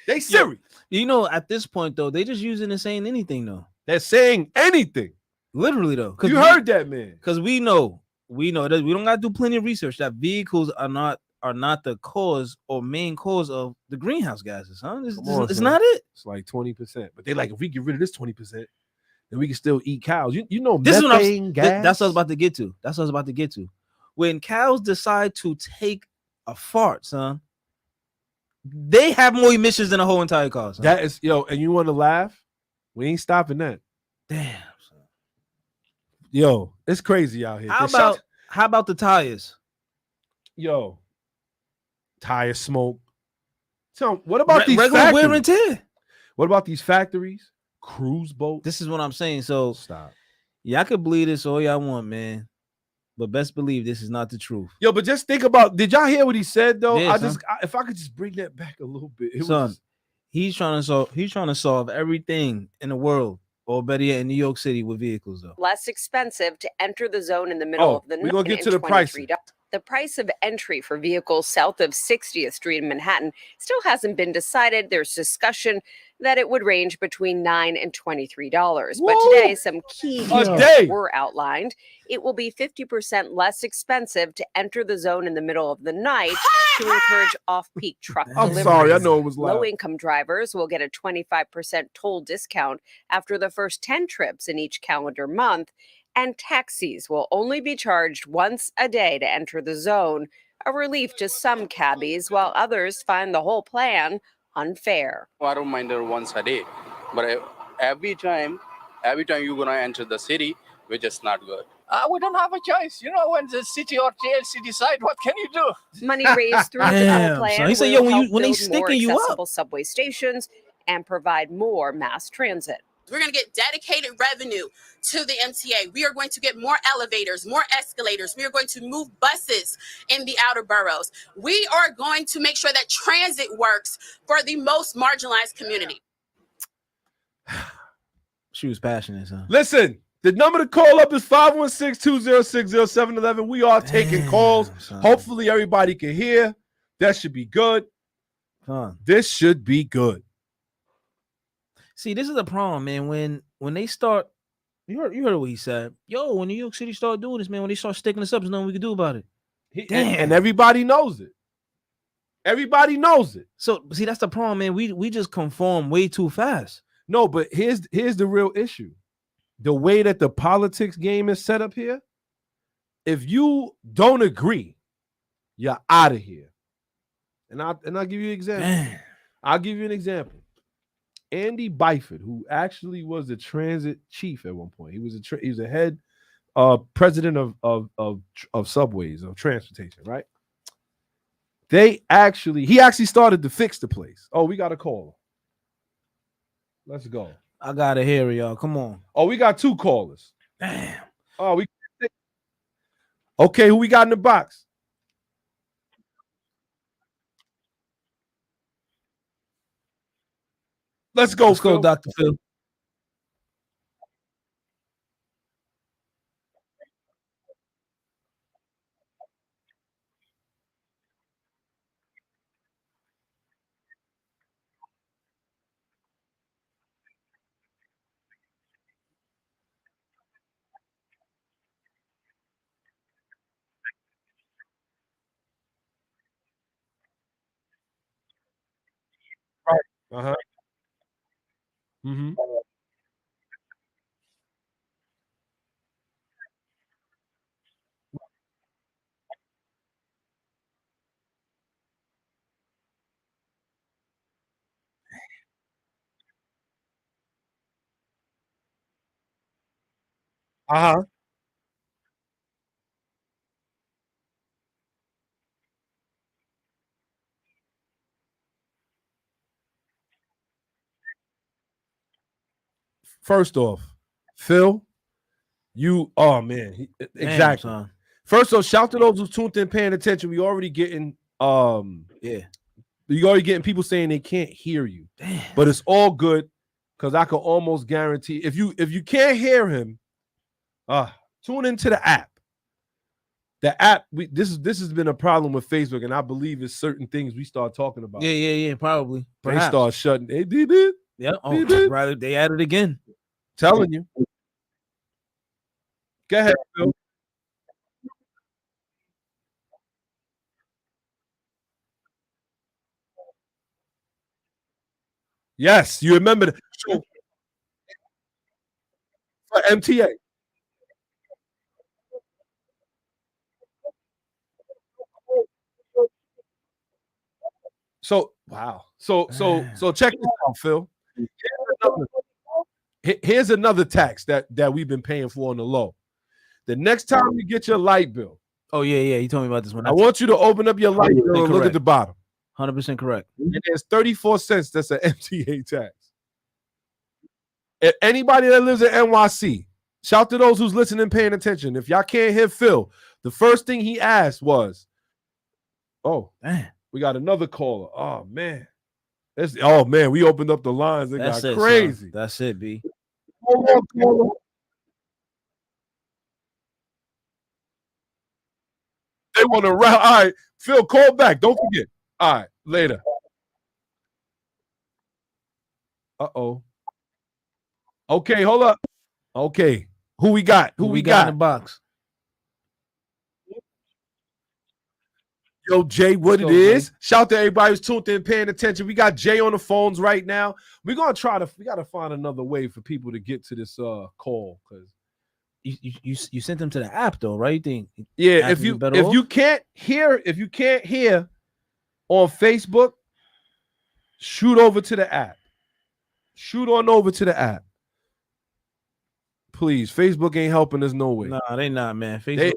They serious. You know, at this point, though, they just using and saying anything, though. They're saying anything. Literally, though. You heard that, man. Because we know that we don't got to do plenty of research that vehicles are not the cause or main cause of the greenhouse gases, huh? It's not it. It's like 20%. But they like, if we get rid of this 20%, then we can still eat cows. You know, This is what methane gas. that's what I was about to get to. When cows decide to take a fart, son, they have more emissions than a whole entire car, son. That is, and you want to laugh? We ain't stopping that. Damn. Yo, it's crazy out here. How about the tires? Tire smoke. So what about these regular factories? wear and tear? What about these factories? Cruise boats? This is what I'm saying. So Stop. Y'all could believe this all y'all want, man. But best believe this is not the truth. Yo, but just think about, did y'all hear what he said though? Yeah, if I could just bring that back a little bit. He's trying to solve everything in the world, or better yet, in New York City with vehicles, though. Less expensive to enter the zone in the middle of the night. We're gonna get to the price. The price of entry for vehicles south of 60th Street in Manhattan still hasn't been decided. There's discussion that it would range between $9 and $23. But today, some key details were outlined. It will be 50% less expensive to enter the zone in the middle of the night to encourage off-peak truck deliveries. I'm sorry, I know it was loud. Low-income drivers will get a 25% toll discount after the first 10 trips in each calendar month. And taxis will only be charged once a day to enter the zone, a relief to some cabbies, while others find the whole plan unfair. I don't mind once a day, but every time you're gonna enter the city, which is not good. We don't have a choice. When the city or TLC decide, what can you do? Money raised through the toll plan. So he said, will when help they build sticking more you accessible up, subway stations and provide more mass transit. We're going to get dedicated revenue to the MTA. We are going to get more elevators, more escalators. We are going to move buses in the outer boroughs. We are going to make sure that transit works for the most marginalized community. She was passionate, son. Listen, the number to call up is 516-206-0711. We are taking calls. Son. Hopefully everybody can hear. That should be good. Huh. This should be good. See, this is the problem, man. When they start, you heard what he said. Yo, when New York City start doing this, man, when they start sticking us up, there's nothing we can do about it. And everybody knows it. Everybody knows it. So see, that's the problem, man. We just conform way too fast. No, but here's the real issue. The way that the politics game is set up here, if you don't agree, you're out of here. And I'll give you an example. Man. I'll give you an example. Andy Byford, who actually was the transit chief at one point, he was a head president of subways, of transportation, right? He actually started to fix the place. Oh, we got a caller. Let's go. I gotta hear it, y'all. Come on. Oh, we got 2 callers. Damn. Oh, okay, who we got in the box? Let's go, Phil. Dr. Phil. Uh-huh. Mm-hmm. Uh-huh. First off, Phil, exactly. Son. First off, shout to those who tuned in paying attention. We already getting you already getting people saying they can't hear you. Damn. But it's all good because I can almost guarantee if you can't hear him, tune into the app. The app, this has been a problem with Facebook, and I believe it's certain things we start talking about. Yeah, probably. They start shutting. They did it. Yeah. Oh, right. They added again. Telling you. Go ahead, Phil. Yes, you remember the show for MTA. So wow. So check this out, Phil. Here's another tax that we've been paying for on the low. The next time you get your light bill. Oh, yeah. You told me about this one. I want you to open up your light bill and look at the bottom. 100% correct. And there's 34 cents. That's an MTA tax. If anybody that lives in NYC, shout to those who's listening and paying attention. If y'all can't hear Phil, the first thing he asked was, "Oh, man, we got another caller. Oh man, we opened up the lines. It got crazy. Son. That's it, B. Hold on, caller. They want to round. All right, Phil, call back. Don't forget. All right, later. Uh-oh. Okay, hold up. Okay, who we got? Who we got in the box? Yo, Jay, what it is? Shout to everybody who's tuned in, paying attention. We got Jay on the phones right now. We gotta find another way for people to get to this call because you sent them to the app though, right? If you can't hear on Facebook, shoot over to the app. Shoot on over to the app. Please, Facebook ain't helping us no way. Nah, they not, man. Facebook.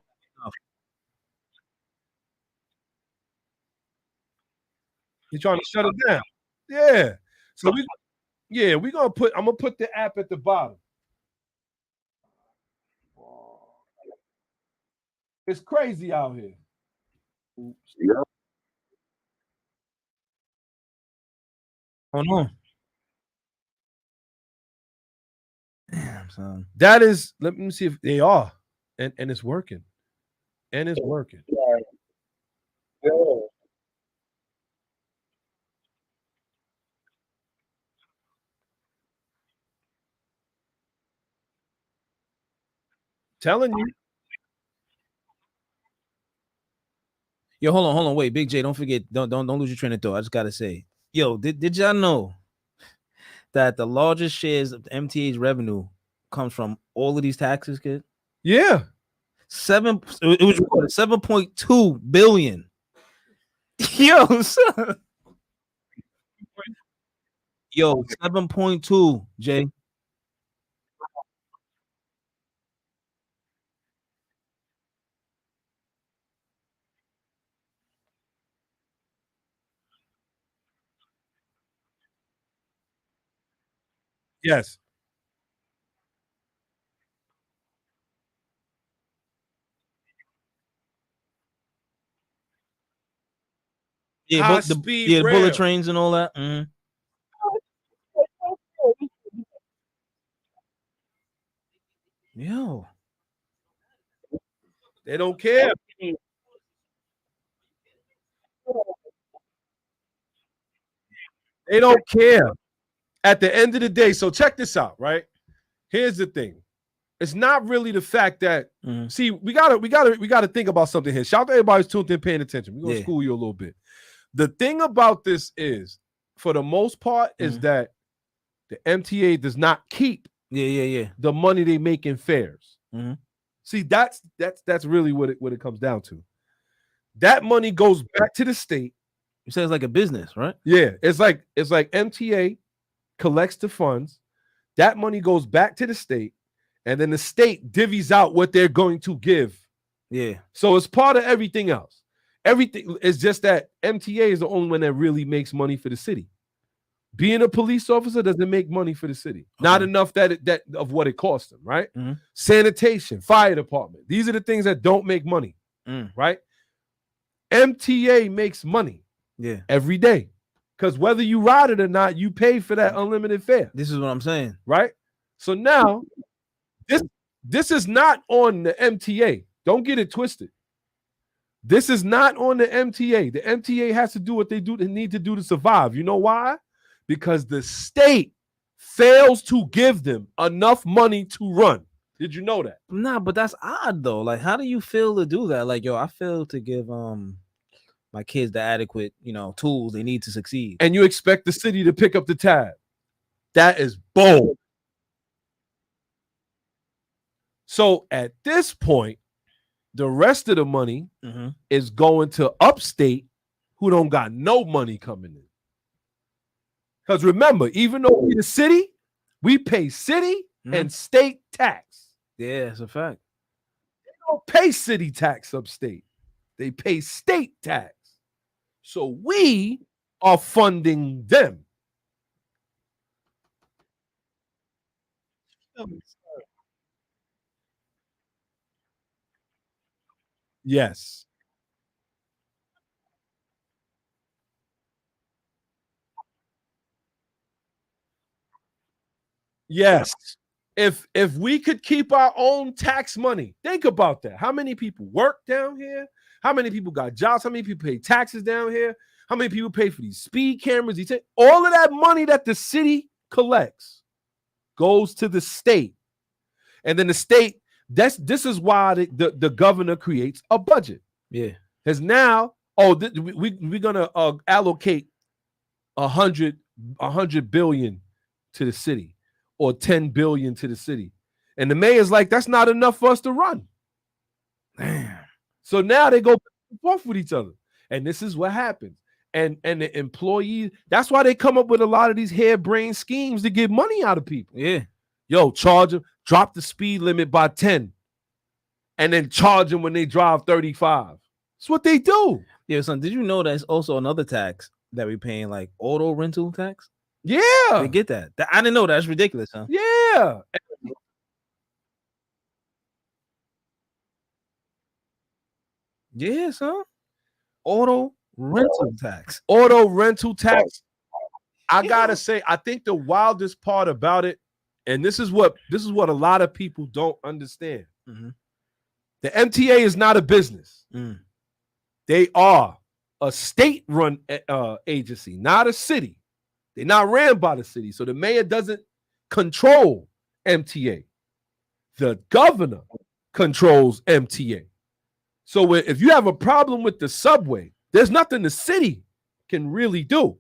He's trying to shut it down. Yeah. So Yeah, I'm gonna put the app at the bottom. It's crazy out here. Yeah. Hold on. Damn, son. That is, let me see if they are. And it's working. And it's working. Yeah. Telling you. Yo, hold on, wait, Big J, don't forget, don't lose your train of thought. I just gotta say, yo, did y'all know that the largest shares of MTA's revenue comes from all of these taxes, kid? Yeah. It was reported 7.2 billion. Yo, son. Yo, 7.2, Jay. Yes. Yeah, High but speed the bullet rail. trains and all that. Mhm. Yo. They don't care. They don't care. At the end of the day, so check this out, right? Here's the thing. It's not really the fact that see, we gotta think about something here. Shout out to everybody who's tuned in, paying attention. We're gonna school you a little bit. The thing about this is, for the most part, is that the MTA does not keep the money they make in fares. See, that's really what it comes down to. That money goes back to the state. You said it's like a business, right? Yeah, it's like MTA collects the funds. That money goes back to the state, and then the state divvies out what they're going to give. Yeah. So it's part of everything else. Everything is just that MTA is the only one that really makes money for the city. Being a police officer doesn't make money for the city. Not enough that of what it costs them, right? Sanitation, fire department. These are the things that don't make money, right? MTA makes money every day. Because whether you ride it or not, you pay for that unlimited fare. This is what I'm saying. Right? So now, this is not on the MTA. Don't get it twisted. This is not on the MTA. The MTA has to do what they need to do to survive. You know why? Because the state fails to give them enough money to run. Did you know that? Nah, but that's odd though. Like, how do you feel to do that? Like, yo, I fail to give my kids the adequate, tools they need to succeed. And you expect the city to pick up the tab. That is bold. So at this point, the rest of the money is going to upstate who don't got no money coming in. Because remember, even though we're the city, we pay city and state tax. Yeah, it's a fact. They don't pay city tax upstate. They pay state tax. So we are funding them. Yes. Yes. If we could keep our own tax money, think about that. How many people work down here? How many people got jobs? How many people pay taxes down here? How many people pay for these speed cameras? All of that money that the city collects goes to the state. And then the state, this is why the governor creates a budget. Yeah. Because now, we're gonna allocate 100 billion to the city, or 10 billion to the city. And the mayor's like, that's not enough for us to run. Damn. So now they go back and forth with each other. And this is what happens. And the employees, that's why they come up with a lot of these harebrained schemes to get money out of people. Yeah. Yo, charge them, drop the speed limit by 10, and then charge them when they drive 35. That's what they do. Yeah, son, did you know there's also another tax that we're paying, like auto rental tax? Yeah. They get that. I didn't know that. That's ridiculous, huh? Yeah. Yes, huh? Auto rental tax. Auto rental tax. I gotta say, I think the wildest part about it, and this is what a lot of people don't understand. Mm-hmm. The MTA is not a business. They are a state-run agency, not a city. They're not ran by the city. So the mayor doesn't control MTA. The governor controls MTA. So if you have a problem with the subway, there's nothing the city can really do.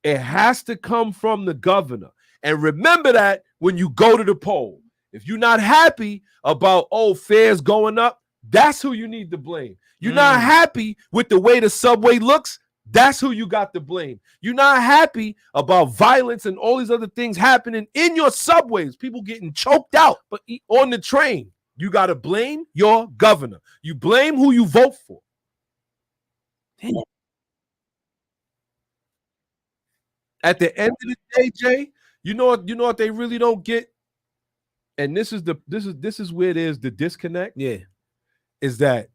It has to come from the governor. And remember that when you go to the poll. If you're not happy about, fares going up, that's who you need to blame. You're not happy with the way the subway looks, that's who you got to blame. You're not happy about violence and all these other things happening in your subways, people getting choked out on the train. You got to blame your governor. You blame who you vote for. At the end of the day, Jay, you know what they really don't get, and this is where there's the disconnect. Yeah, is that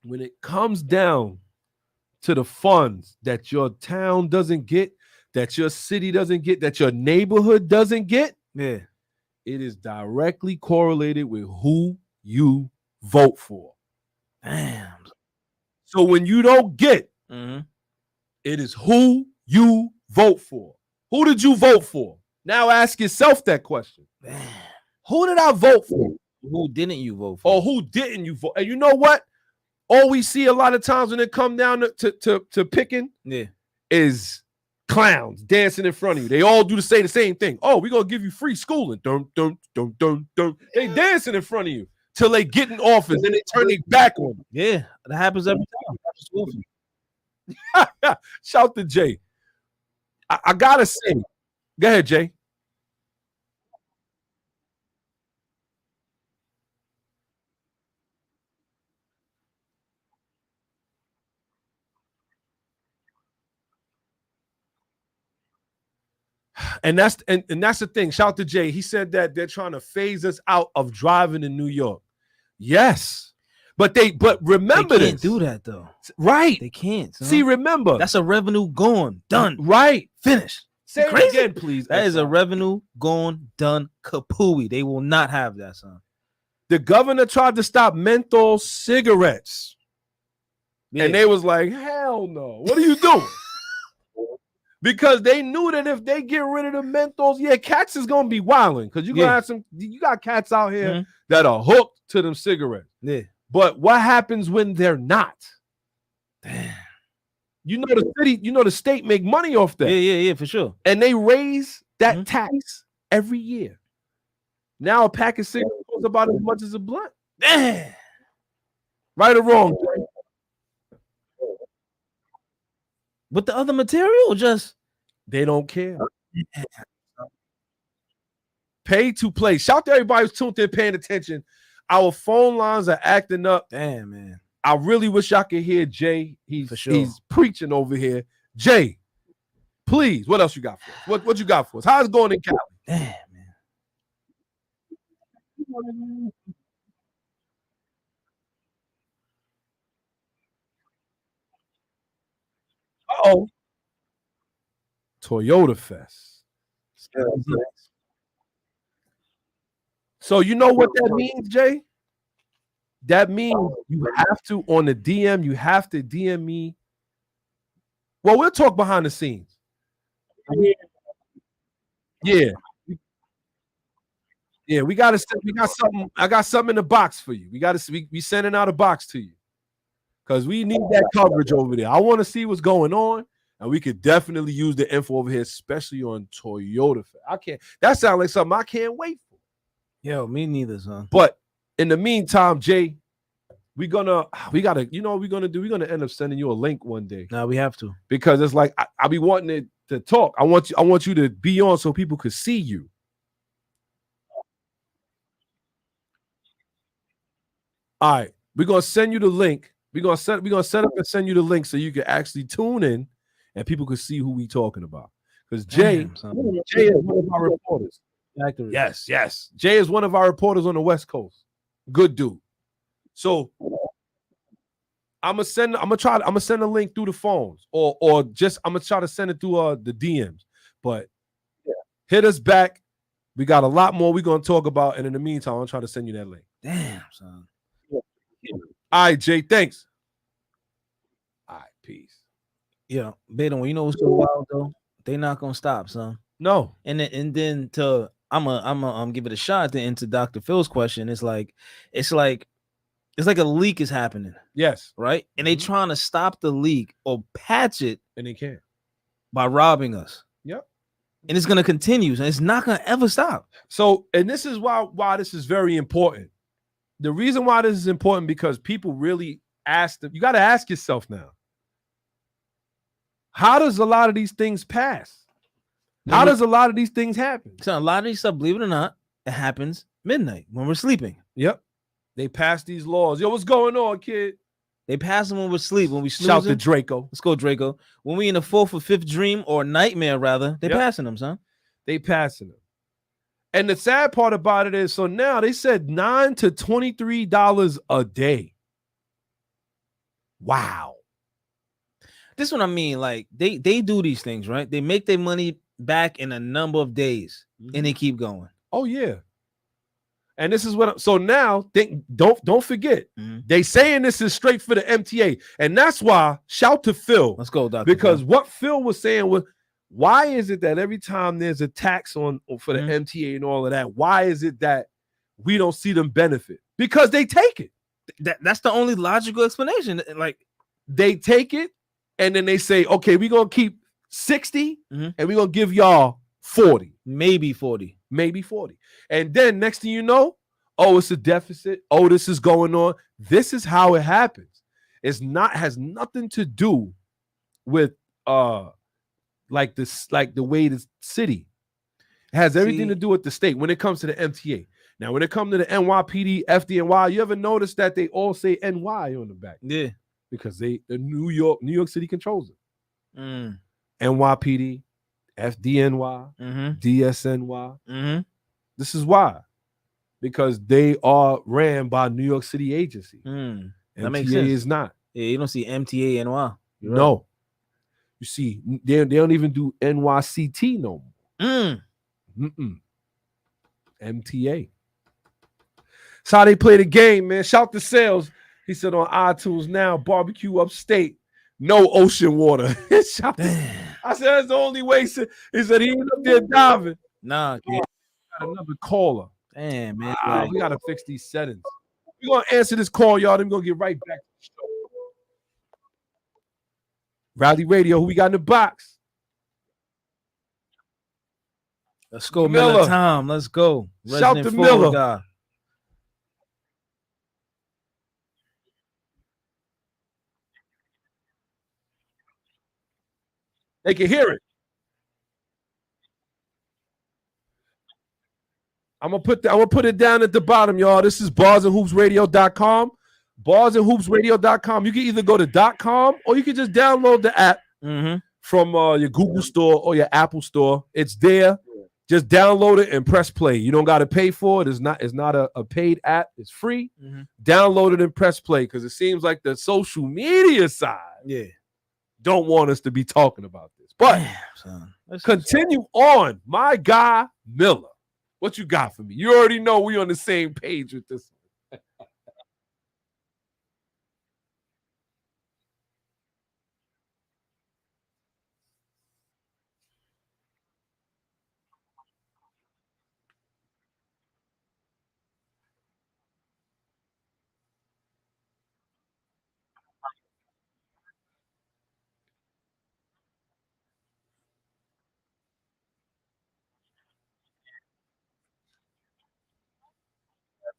when it comes down to the funds that your town doesn't get, that your city doesn't get, that your neighborhood doesn't get, yeah, it is directly correlated with who you vote for. Damn. So when you don't get, it is who you vote for. Who did you vote for? Now ask yourself that question. Damn. Who did I vote for? Who didn't you vote for? Or who didn't you vote? And you know what? All we see a lot of times when it come down to picking is clowns dancing in front of you. They all do the same thing. Oh, we're going to give you free schooling. Dun, dun, dun, dun, dun. They dancing in front of you till they get in office and they turn their back on you. Yeah, that happens every time. Shout to Jay. I got to say, go ahead, Jay. And that's the thing. Shout to Jay. He said that they're trying to phase us out of driving in New York. Yes. But remember they can't do that though. Right. They can't. Son. See, remember. That's a revenue gone. Done. Right. Finished. Say it again, please. That is a revenue gone, done, kapooey. They will not have that, son. The governor tried to stop menthol cigarettes. Yeah. And they was like, hell no. What are you doing? Because they knew that if they get rid of the menthols, cats is gonna be wilding. Because you gonna have you got cats out here that are hooked to them cigarettes. Yeah. But what happens when they're not? Damn. You know the city, the state make money off that. Yeah, for sure. And they raise that tax every year. Now a pack of cigarettes costs about as much as a blunt. Damn. Right or wrong? With the other material, just they don't care. Pay to play. Shout to everybody who's tuned in, paying attention. Our phone lines are acting up. Damn, man. I really wish I could hear Jay. For sure. He's preaching over here. Jay, please, what else you got for us? What you got for us? How's it going in Cali? Damn, man. Uh-oh. Toyota Fest. So you know what that means, Jay? That means you have to, on the DM, you have to DM me. Well, we'll talk behind the scenes. Yeah. Yeah, we got something. I got something in the box for you. We sending out a box to you. Because we need that coverage over there. I want to see what's going on. And we could definitely use the info over here, especially on Toyota. That sounds like something I can't wait for. Yo, me neither, son. But in the meantime, Jay, we gotta, you know what we're gonna do? We're gonna end up sending you a link one day. No, we have to. Because it's like I be wanting it to talk. I want you to be on so people could see you. All right, we're gonna send you the link. We're gonna set up and send you the link so you can actually tune in and people can see who we talking about. Because Jay is one of our reporters. Accurate. Yes. Jay is one of our reporters on the West Coast. Good dude. So I'm gonna send a link through the phones, or just I'm gonna try to send it through the DMs. But hit us back. We got a lot more we're gonna talk about, and in the meantime, I'll try to send you that link. Damn, son. All right, Jay. Thanks. All right, peace. Yeah, Beto, you know what's so wild though? They not gonna stop, son. No. And then to I'm give it a shot to answer Dr. Phil's question. It's like a leak is happening. Yes. Right? And they trying to stop the leak or patch it, and they can't by robbing us. Yep. And it's gonna continue, and it's not gonna ever stop. So, and this is why this is very important. The reason why this is important, because people really ask them, you got to ask yourself now, how does a lot of these things pass? How does a lot of these things happen? So a lot of these stuff, believe it or not, it happens midnight when we're sleeping. Yep. They pass these laws. Yo, what's going on, kid? They pass them when we're asleep, when we snoozing. Shout to Draco. Let's go, Draco. When we in the fourth or fifth dream or nightmare, rather, they passing them, son. They passing them. And the sad part about it is, so now they said $9 to $23 a day. Wow. This is what I mean. Like they do these things, right? They make their money back in a number of days, and they keep going. Oh yeah. And this is what. So now, don't forget, they saying this is straight for the MTA, and that's why shout to Phil. Let's go, Doctor. Because what Phil was saying was, why is it that every time there's a tax for the MTA and all of that, why is it that we don't see them benefit? Because they take it. That's the only logical explanation. Like they take it, and then they say, okay, we're gonna keep 60, and we're gonna give y'all 40, maybe 40. And then next thing you know, oh, it's a deficit. Oh, this is going on. This is how it happens. Has nothing to do with like the way the city. It has everything to do with the state when it comes to the MTA. Now, when it comes to the NYPD, FDNY, you ever notice that they all say NY on the back? Yeah. Because the New York City controls it. NYPD, FDNY, DSNY. This is why. Because they are ran by New York City agency. That makes MTA sense. is not. Yeah, you don't see MTA NY. No. Right. You see, they don't even do NYCT no more. MTA. That's how they play the game, man. Shout to Sales. He said on iTunes now, barbecue upstate, no ocean water. I said that's the only way. He said he went up there diving. Nah, kid. Got another caller. Damn, man. We gotta fix these settings. We're gonna answer this call, y'all. Then we're gonna get right back to the show. Rally Radio, who we got in the box? Let's go, Miller Tom. Let's go. Shout to Miller. Guy. They can hear it. I'm gonna put it down at the bottom, y'all. This is barsandhoopsradio.com. Barsandhoopsradio.com. You can either go to .com or you can just download the app from your Google store or your Apple store. It's there. Just download it and press play. You don't got to pay for it. It's not a paid app. It's free. Download it and press play, because it seems like the social media side don't want us to be talking about this. But continue on. My guy, Miller. What you got for me? You already know we on the same page with this.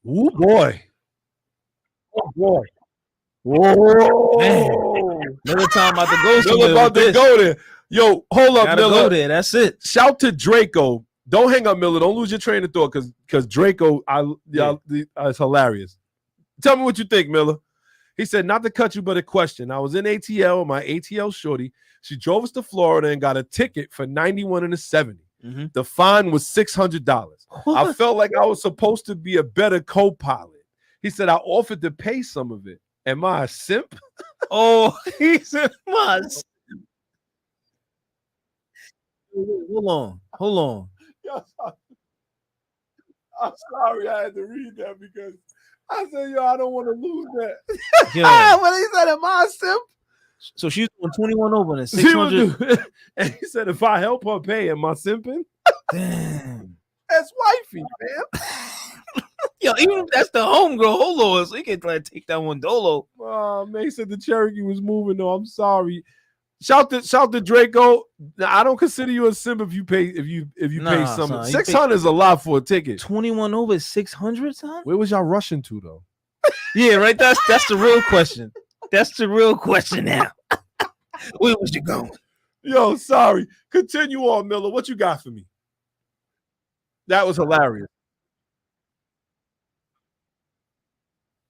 Oh boy. Oh boy. Whoa. Miller Tom about to go Miller about to go there. Yo, hold up, Gotta Miller. go there. That's it. Shout to Draco. Don't hang up, Miller. Don't lose your train of thought, because Draco, it's hilarious. Tell me what you think, Miller. He said, not to cut you, but a question. I was in ATL, my ATL shorty. She drove us to Florida and got a ticket for 91 and a 70. Mm-hmm. The fine was $600. I felt like I was supposed to be a better co-pilot. He said, I offered to pay some of it. Am I a simp? Oh, he said, "Must." Hold on. I'm sorry I had to read that because I said, yo, I don't want to lose that. Yeah. When he said, am I a simp? So she's doing 21 over and 600. And he said, if I help her pay, am I simping? Damn. That's wifey, man. Yo, even if that's the homegirl, hold on. So you can like take that one dolo. Oh, man, he said the Cherokee was moving, though. I'm sorry. Shout to Draco. Now, I don't consider you a simp if you pay pay something. 600 is a lot for a ticket. 21 over is 600, son. Where was y'all rushing to though? Yeah, right. That's the real question. That's the real question now. Where was you going? Yo, sorry. Continue on, Miller. What you got for me? That was hilarious.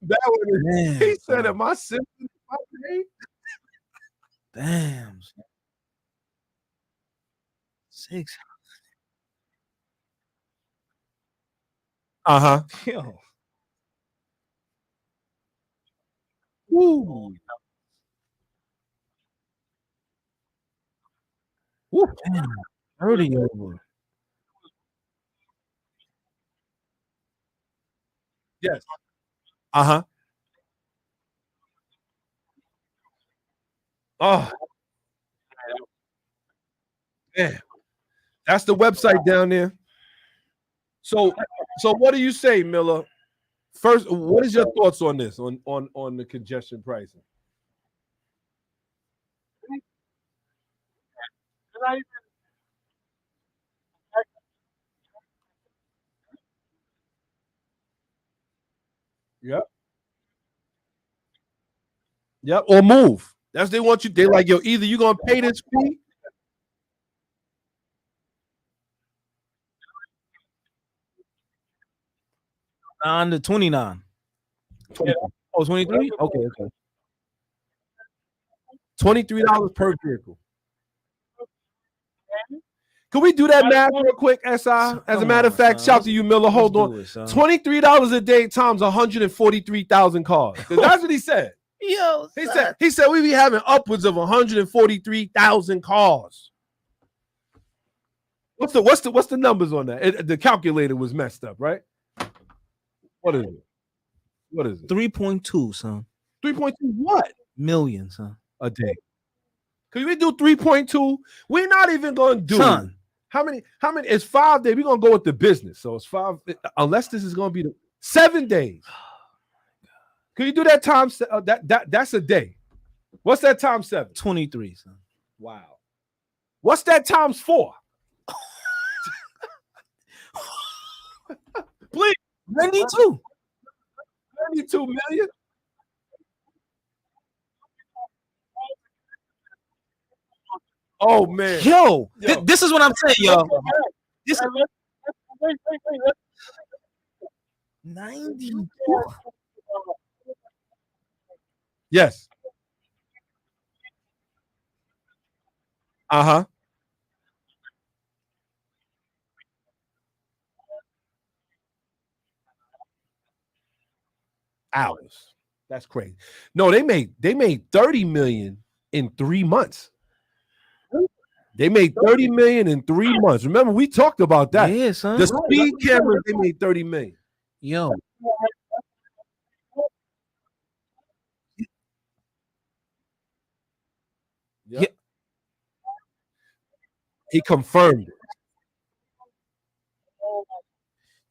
That one, Man, he said, "Am I simping if I pay?" Damn. 6. Uh-huh. Yo. Woo. Woo. Damn. 30 over. Yes. Uh-huh. Oh. Man. That's the website down there. So what do you say, Miller? First, what is your thoughts on this? On the congestion pricing? Yep. Yep. Or move. That's they want you. They like, yo, either you're gonna pay this fee. On the 29. Oh, 23? Okay. $23 per vehicle. Can we do that math real quick, SI? As a matter of fact, shout to you, Miller. Hold on. $23 a day times 143,000 cars. That's what he said. Yo, he said we be having upwards of 143,000 cars. What's the numbers on that? The calculator was messed up, right? What is it? 3.2, son. 3.2 what? Million, son. A day. Could we do 3.2? We're not even going to do son. How many? It's 5 days. We're going to go with the business. So it's 5, unless this is going to be 7 days. Can you do that times? That's a day. What's that times 7? 23, son. Wow. What's that times 4? Please. 92. 92 million? Oh, man. Yo. This is what I'm saying, yo. This is 90. Yes. Uh-huh. Hours. That's crazy. No, they made 30 million in 3 months. They made 30 million in 3 months. Remember, we talked about that. Yeah, son. The speed cameras, they made 30 million. Yo. Yep. He confirmed it.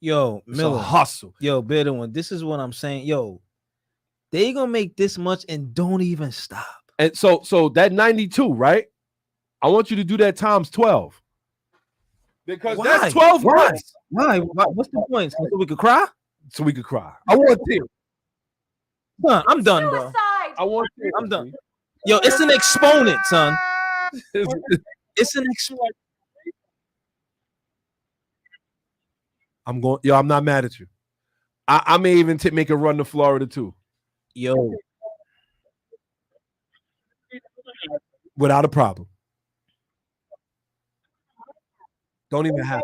Yo, Miller. It's a hustle. Yo, better one. This is what I'm saying. Yo, they gonna make this much and don't even stop. And so that 92, right? I want you to do that times 12. Because that's 12 months. Why? What's the point? So we could cry? So we could cry. I want to. Son, I'm done, bro. I want to. I'm done. Yo, it's an exponent, son. It's an exponent. I'm not mad at you. I may even make a run to Florida too. Yo, without a problem. Don't even have.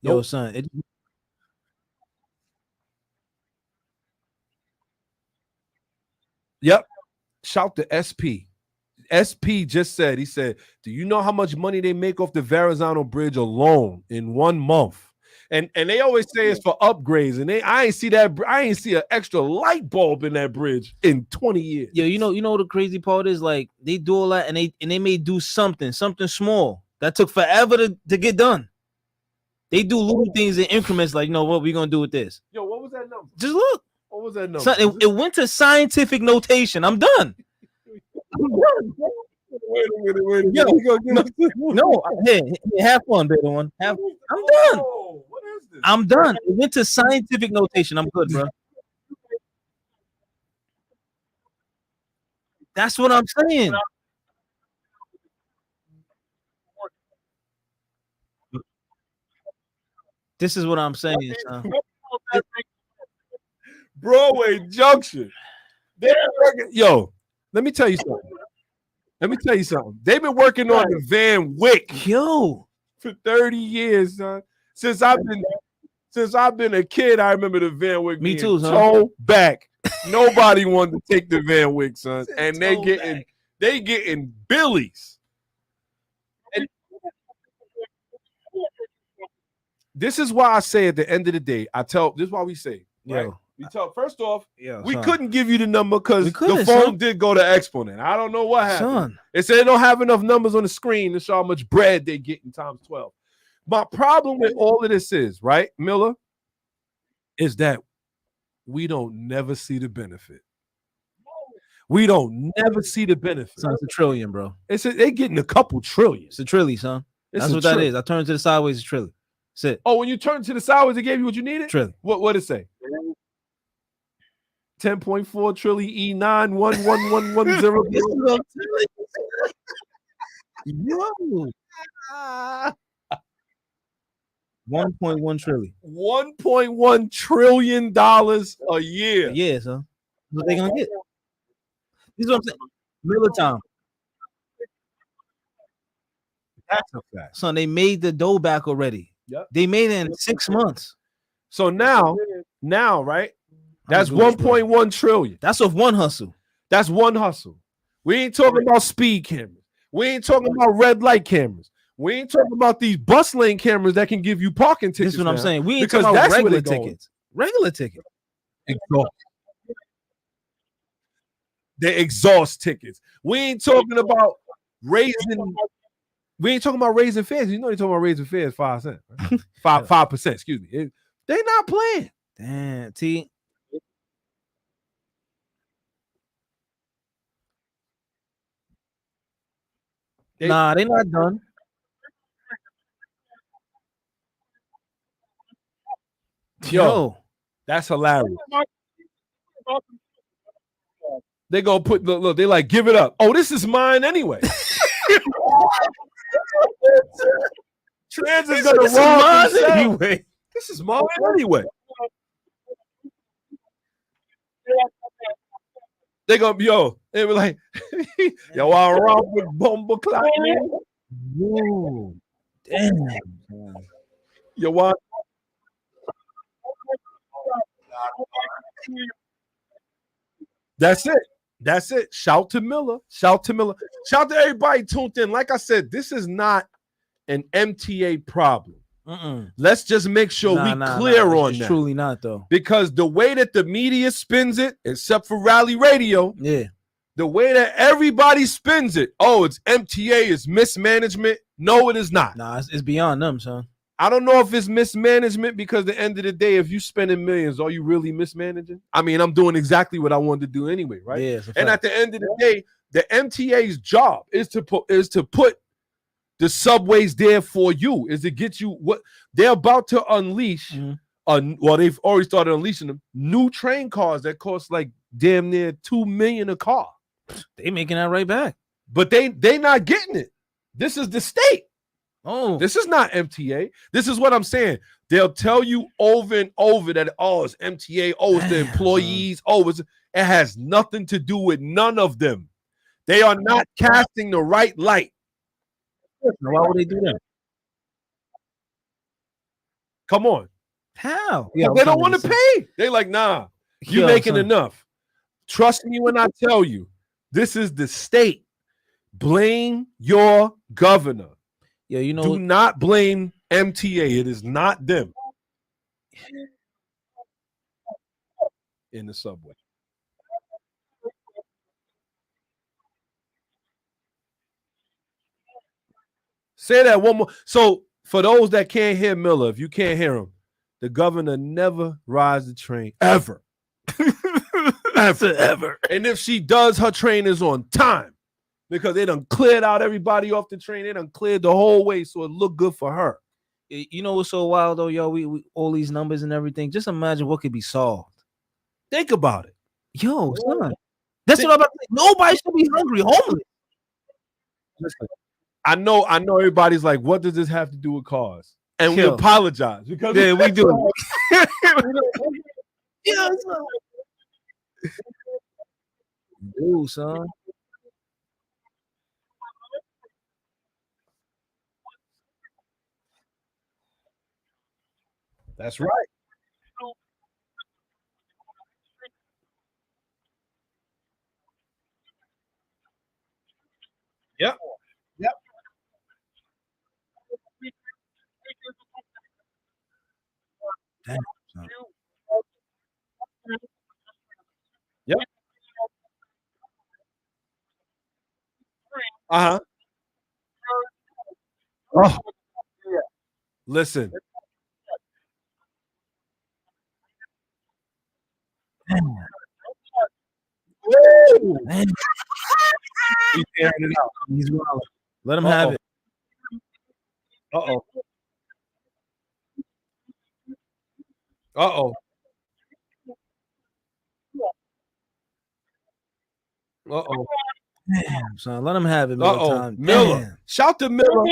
Yo, Nope. son. Yep. Shout to SP. SP just said, he said, do you know how much money they make off the Verrazano Bridge alone in 1 month? And they always say it's for upgrades, and I ain't see an extra light bulb in that bridge in 20 years. Yo, you know what the crazy part is? Like, they do all that, and they may do something small that took forever to get done. They do little things in increments, like, you know what we gonna do with this? Yo, what was that number? Just look. What was that number? Son, it went to scientific notation. I'm done. Wait a minute. Yo, no, hey, have fun, baby one. I'm done. What is this? I'm done. It went to scientific notation. I'm good, bro. That's what I'm saying. This is what I'm saying, son. Broadway Junction. Yo, let me tell you something. They've been working on the Van Wyck, for 30 years, son. Since I've been a kid, I remember the Van Wyck. Me too, son. Toe back. Nobody wanted to take the Van Wyck, son, and they getting billies. And this is why I say at the end of the day, this is why we say, right? We tell first off, we couldn't give you the number because the phone did go to Exponent. I don't know what happened. It said they don't have enough numbers on the screen to show how much bread they get in times 12. My problem with all of this is, right, Miller, is that we don't never see the benefit. We don't never see the benefit. Son, it's $1 trillion, bro. They're getting a couple trillion. It's $1 trillion, son. That's what that is. I turned to the sideways, $1 trillion. That's it. Oh, when you turned to the sideways, they gave you what you needed? Trillion. What did it say? 10.4 trillion E9111110. Yo. 1.1 trillion. $1.1 trillion a year. Yeah, son. What they gonna get? This is what I'm saying. Miller time. That's a fact. Son, they made the dough back already. Yep. They made it in 6 months. So now, right? That's 1.1 trillion. That's off one hustle. That's one hustle. We ain't talking about speed cameras. We ain't talking about red light cameras. We ain't talking about these bus lane cameras that can give you parking tickets. This is what I'm saying. We ain't because talking about that's regular tickets. Regular tickets. The exhaust tickets. We ain't talking about raising. We ain't talking about raising fares. You know they're talking about raising fares 5 cents. Right? 5%. Excuse me. They're not playing. Damn. T. Nah, they're not done. Yo, that's hilarious. They gonna put look. They like give it up. Oh, this is mine anyway. Transit's gonna rob anyway. This is mine anyway. They gonna they were like, yo, I rob with bomba clock. Damn. Yo, what? That's it. Shout to Miller. Shout to everybody tuned in. Like I said, this is not an MTA problem. Let's just make sure we clear on it's that. Truly not, though. Because the way that the media spins it, except for Rally Radio, the way that everybody spins it, oh, it's MTA, it's mismanagement. No, it is not. Nah, it's beyond them, son. I don't know if it's mismanagement because at the end of the day, if you spending millions, are you really mismanaging? I mean, I'm doing exactly what I wanted to do anyway, right? Yeah, and at the end of the day, the MTA's job is to put the subways there for you, is to get you what they're about to unleash. Well, they've already started unleashing them new train cars that cost like damn near $2 million a car. They making that right back, but they not getting it. This is the state. Oh, this is not MTA. This is what I'm saying. They'll tell you over and over that it's MTA. Oh, it's the employees. Oh, it has nothing to do with none of them. They are not casting the right light. Why would they do that? Come on. How? Yeah, they don't want to pay. They like, nah, you making enough. Trust me when I tell you, this is the state. Blame your governor. Yeah, you know, do not blame MTA. It is not them. In the subway. Say that one more. So for those that can't hear Miller, if you can't hear him, the governor never rides the train ever. ever. And if she does, her train is on time because they done cleared out everybody off the train. They done cleared the whole way, so it looked good for her. You know what's so wild though, yo? We all these numbers and everything. Just imagine what could be solved. Think about it. Yo, son. That's what I'm about to say. Nobody should be hungry, homeless. Listen, I know everybody's like, what does this have to do with cars? And we apologize because yeah, we do. Yeah, dude, son. That's right. Yep. Yep. Damn, son. Yep. Uh-huh. Oh. Listen. Man. He's tearing it out. He's wild. Let him have it. Uh-oh. Uh-oh. Uh-oh. Damn, son. Let him have it, Miller. Uh-oh. Time. Miller. Damn. Shout to Miller.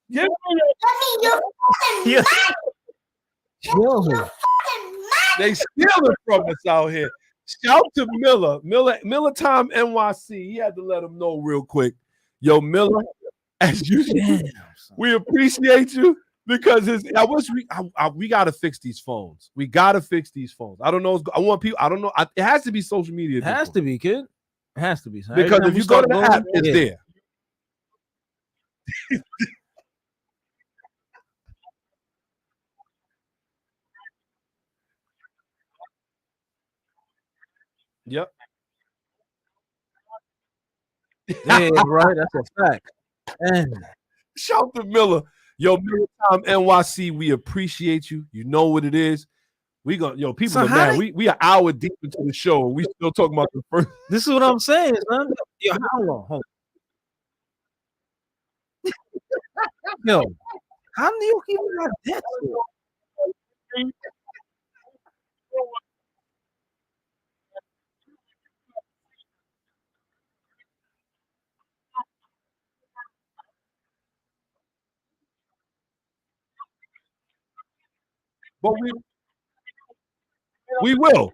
Yeah. Yeah. Yo. They stealing from us out here. Shout to Miller. Miller Time NYC. He had to let him know real quick. Yo, Miller, as usual, we appreciate you because we gotta fix these phones. We gotta fix these phones. I don't know. I want people. I don't know. It has to be social media. It has to be, kid. It has to be. Son. Because if you go to the app, it's there. Yep. Yeah, right. That's a fact. And shout to Miller. Yo, Miller Time NYC, we appreciate you. You know what it is. We gonna people So are mad. We are an hour deep into the show and we still talking about the first. This is what I'm saying, son. Yo, hold on. Yo, how do you keep got that? But we will.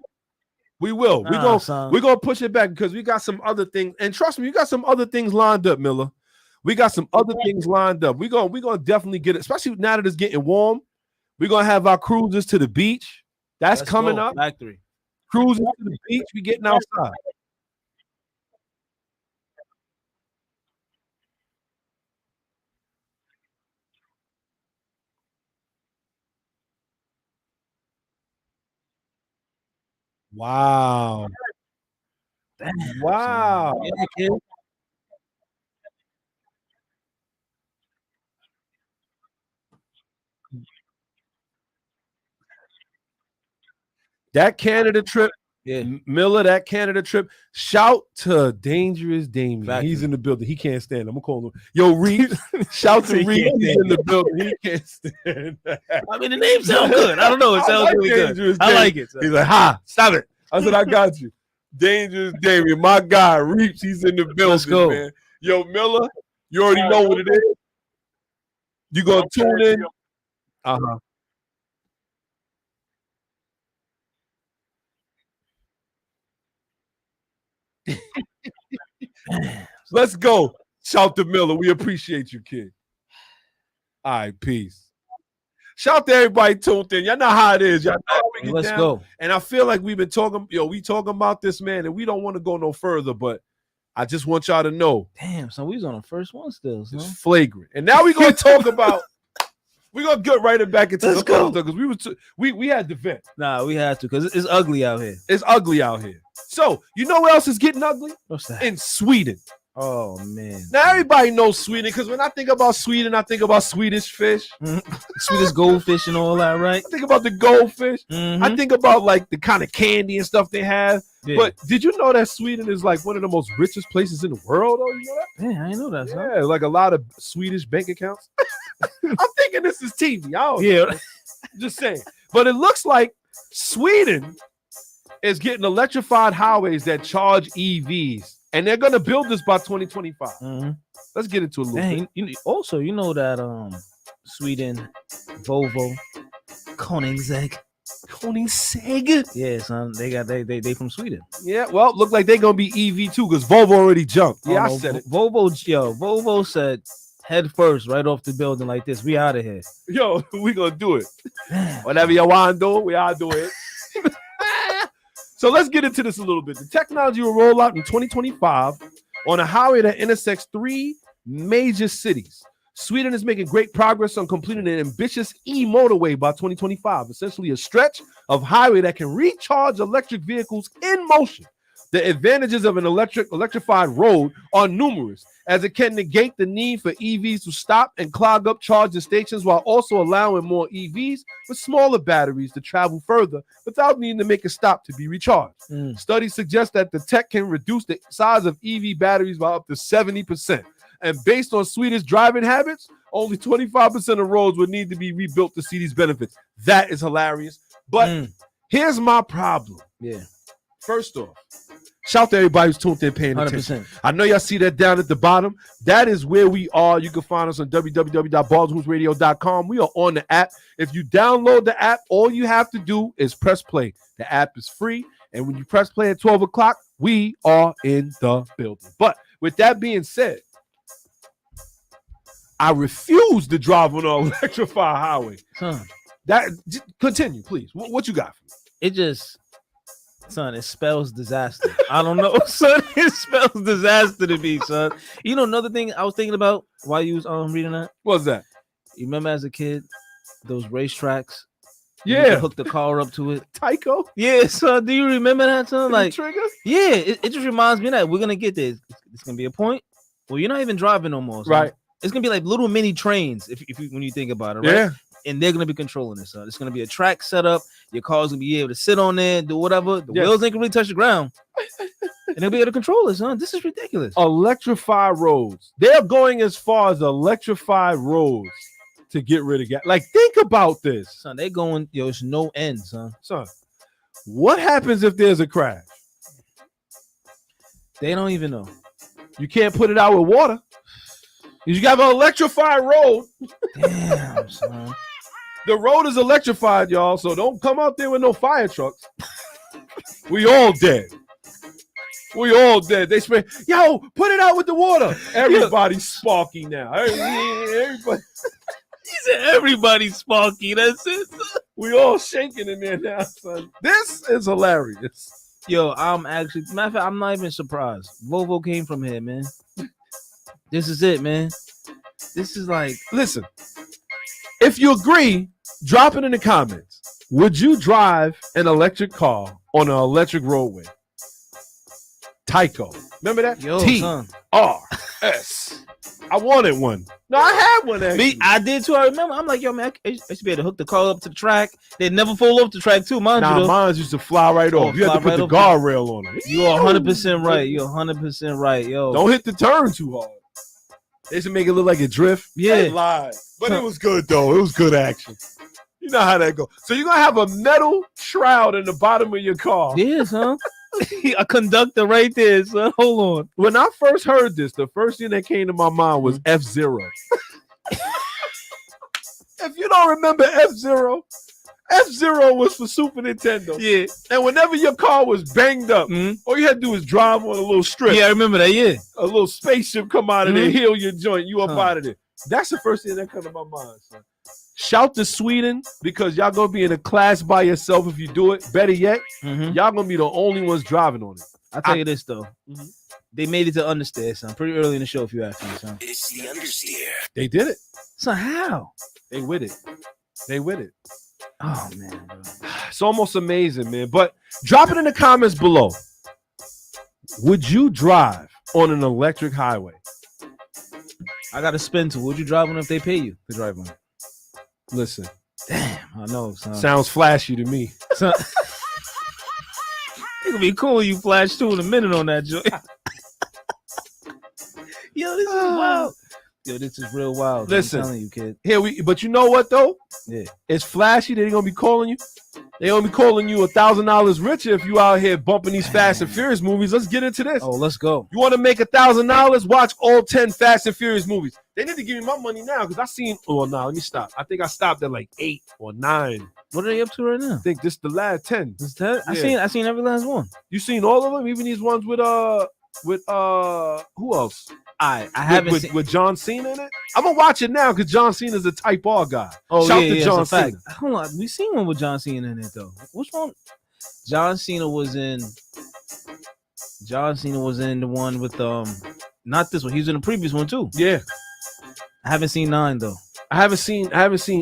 We're gonna push it back because we got some other things. And trust me, you got some other things lined up, Miller. We got some other things lined up. We're gonna definitely get it, especially now that it's getting warm. We're gonna have our cruises to the beach. That's coming up. Factory. Cruises to the beach. We getting outside. Wow. Damn, wow. Yeah, kid. That Canada trip, yeah. Miller, that Canada trip. Shout to Dangerous Damien. He's in the building. He can't stand. I'm gonna call him. Yo, Reeves. Shout to Reeves. He's in the building. He can't stand. I mean, the name sounds good. I don't know. It sounds really good. I like it. He's like, ha, stop it. I said, I got you. Dangerous Damien, my guy, Reeves. He's in the building. Let's go. Man. Yo, Miller, you already know what it is. You gonna tune in? Uh-huh. Let's go. Shout to Miller. We appreciate you, kid. All right, peace. Shout to everybody tuned in. Y'all know how it is. Y'all know how we get Let's down. go. And I feel like we've been talking, we talking about this, man, and we don't want to go no further, but I just want y'all to know. Damn, so we was on the first one still. So. It's flagrant. And now we're going to talk about, we're going to get right back into Let's go. Because we had to vent. Nah, we had to because it's ugly out here. It's ugly out here. So, you know where else is getting ugly? What's that? In Sweden. Oh, man. Now, everybody knows Sweden because when I think about Sweden, I think about Swedish fish. Swedish goldfish and all that, right? I think about the goldfish. Mm-hmm. I think about like the kind of candy and stuff they have. Yeah. But did you know that Sweden is like one of the most richest places in the world? Oh, you know that? Yeah, I didn't know that. Son. Yeah, like a lot of Swedish bank accounts. I'm thinking this is TV. I don't know. Just saying. But it looks like Sweden is getting electrified highways that charge EVs. And they're gonna build this by 2025. Mm-hmm. Let's get into a little bit. Also, you know that Sweden, Volvo, Koenigsegg. Yeah, son. They from Sweden. Yeah, well, look like they're gonna be EV too, because Volvo already jumped. Yeah, I said it. Volvo said head first, right off the building like this. We out of here. Yo, we gonna do it. Whatever you want to do, we all do it. So let's get into this a little bit. The technology will roll out in 2025 on a highway that intersects 3 major cities. Sweden is making great progress on completing an ambitious e-motorway by 2025, essentially a stretch of highway that can recharge electric vehicles in motion. The advantages of an electrified road are numerous, as it can negate the need for EVs to stop and clog up charging stations while also allowing more EVs with smaller batteries to travel further without needing to make a stop to be recharged. Studies suggest that the tech can reduce the size of EV batteries by up to 70%. And based on Swedish driving habits, only 25% of roads would need to be rebuilt to see these benefits. That is hilarious. But here's my problem. Yeah. First off, shout to everybody who's tuned in paying attention. 100%. I know y'all see that down at the bottom. That is where we are. You can find us on www.ballshoosradio.com. We are on the app. If you download the app, all you have to do is press play. The app is free. And when you press play at 12 o'clock, we are in the building. But with that being said, I refuse to drive on an electrified highway. Continue, please. What you got for me? It just... Son, it spells disaster. I don't know, son. It spells disaster to me, son. You know, another thing I was thinking about while you was reading that. What's that? You remember as a kid, those racetracks? Yeah. You could hook the car up to it. Tyco? Yeah, son. Do you remember that, son? Like trigger? Yeah, it just reminds me that we're gonna get there. It's gonna be a point where you're not even driving no more, son. Right. It's gonna be like little mini trains if you when you think about it, right? Yeah. And they're gonna be controlling it, son. It's gonna be a track set up. Your car's gonna be able to sit on there, do whatever. The wheels ain't gonna really touch the ground, and they'll be able to control it, son. This is ridiculous. Electrified roads. They're going as far as electrified roads to get rid of gas. Like, think about this, son. They going, it's no end, son. Son, what happens if there's a crash? They don't even know. You can't put it out with water. You got an electrified road. Damn, son. The road is electrified, y'all, so don't come out there with no fire trucks. We all dead. We all dead. They spray, yo, put it out with the water. Everybody's sparky now. Everybody. He said everybody's sparky. That's it, son. We all shaking in there now, son. This is hilarious. Yo, matter of fact, I'm not even surprised. Volvo came from here, man. This is it, man. This is like, listen, if you agree, drop it in the comments. Would you drive an electric car on an electric roadway? Tyco. Remember that? Yo, T-R-S. I wanted one. No, I had one. Actually. Me, I did too. I remember. I'm like, yo, man, I used to be able to hook the car up to the track. They'd never fall off the track too, mind you. Mine used to fly right off. You had to put the guardrail on it. You're 100% right. You're 100% right, yo. Don't hit the turn too hard. They should make it look like a drift. Yeah. Lied. But it was good, though. It was good action. You know how that goes. So you're going to have a metal shroud in the bottom of your car. Yes, huh? A conductor right there, son. Hold on. When I first heard this, the first thing that came to my mind was F-Zero. If you don't remember F-Zero, F-Zero was for Super Nintendo. Yeah. And whenever your car was banged up, all you had to do was drive on a little strip. Yeah, I remember that. Yeah. A little spaceship come out of there, heal your joint, you up Huh. out of there. That's the first thing that comes to my mind, son. Shout to Sweden because y'all gonna be in a class by yourself if you do it. Better yet, y'all gonna be the only ones driving on it. I'll tell you this though. They made it to understeer, son. Pretty early in the show, if you ask me, son. It's the understeer. They did it. So how? They with it. They with it. Oh man, bro. It's almost amazing, man. But drop it in the comments below. Would you drive on an electric highway? I got to spin to. Would you drive one if they pay you to drive one? Listen. Damn, I know, son. Sounds flashy to me. Son, it could be cool. You flash 2 in a minute on that joint. Yo, this is wild. Yo, this is real wild. Listen, I'm telling you, kid. But you know what though? Yeah. It's flashy. They ain't gonna be calling you. They gonna be calling you $1,000 richer if you out here bumping these Fast and Furious movies. Let's get into this. Oh, let's go. You want to make $1,000? Watch all 10 Fast and Furious movies. They need to give me my money now because I seen. Oh, no, let me stop. I think I stopped at like 8 or 9. What are they up to right now? I think this the last 10. Is that? Yeah. I seen every last one. You seen all of them? Even these ones with who else? I haven't with, seen. with John Cena in it. I'm gonna watch it now because John Cena's a Type R guy. Oh Shout yeah, to yeah, John it's a fact. Cena. Hold on, we seen one with John Cena in it though. Which one? John Cena was in the one with not this one. He was in the previous one too. Yeah, I haven't seen 9 though. I haven't seen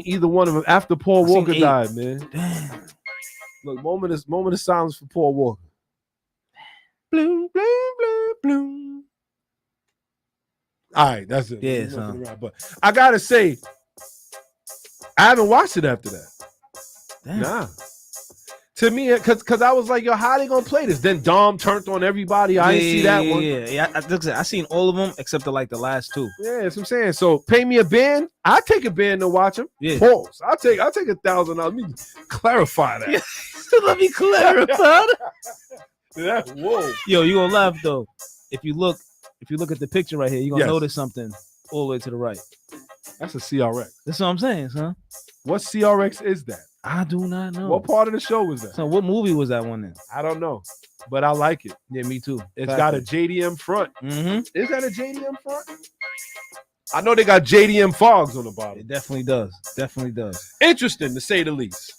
either one of them after Paul I've seen Walker 8. died, man. Damn. Look, moment of silence for Paul Walker. Bloom, bloom, bloom, bloom. All right, that's it. Yeah, We're son. looking around, but I gotta say, I haven't watched it after that. Damn. Nah. To me, because I was like, yo, how they gonna play this? Then Dom turned on everybody. I didn't see that one. Yeah. I seen all of them except the last 2. Yeah, that's what I'm saying. So pay me a band. I take a band to watch them. Yeah. Pause. I'll take $1,000. Let me clarify that. Let me clarify. Yeah, whoa. Yo, you gonna laugh though. If you look at the picture right here, you're gonna Yes. notice something all the way to the right. That's a CRX. That's what I'm saying, son. What CRX is that? I do not know. What part of the show was that? So what movie was that one in? I don't know, but I like it. Yeah, me too. It's got a JDM front. Mm-hmm. Is that a JDM front? I know they got JDM fogs on the bottom. It definitely does. Definitely does. Interesting to say the least.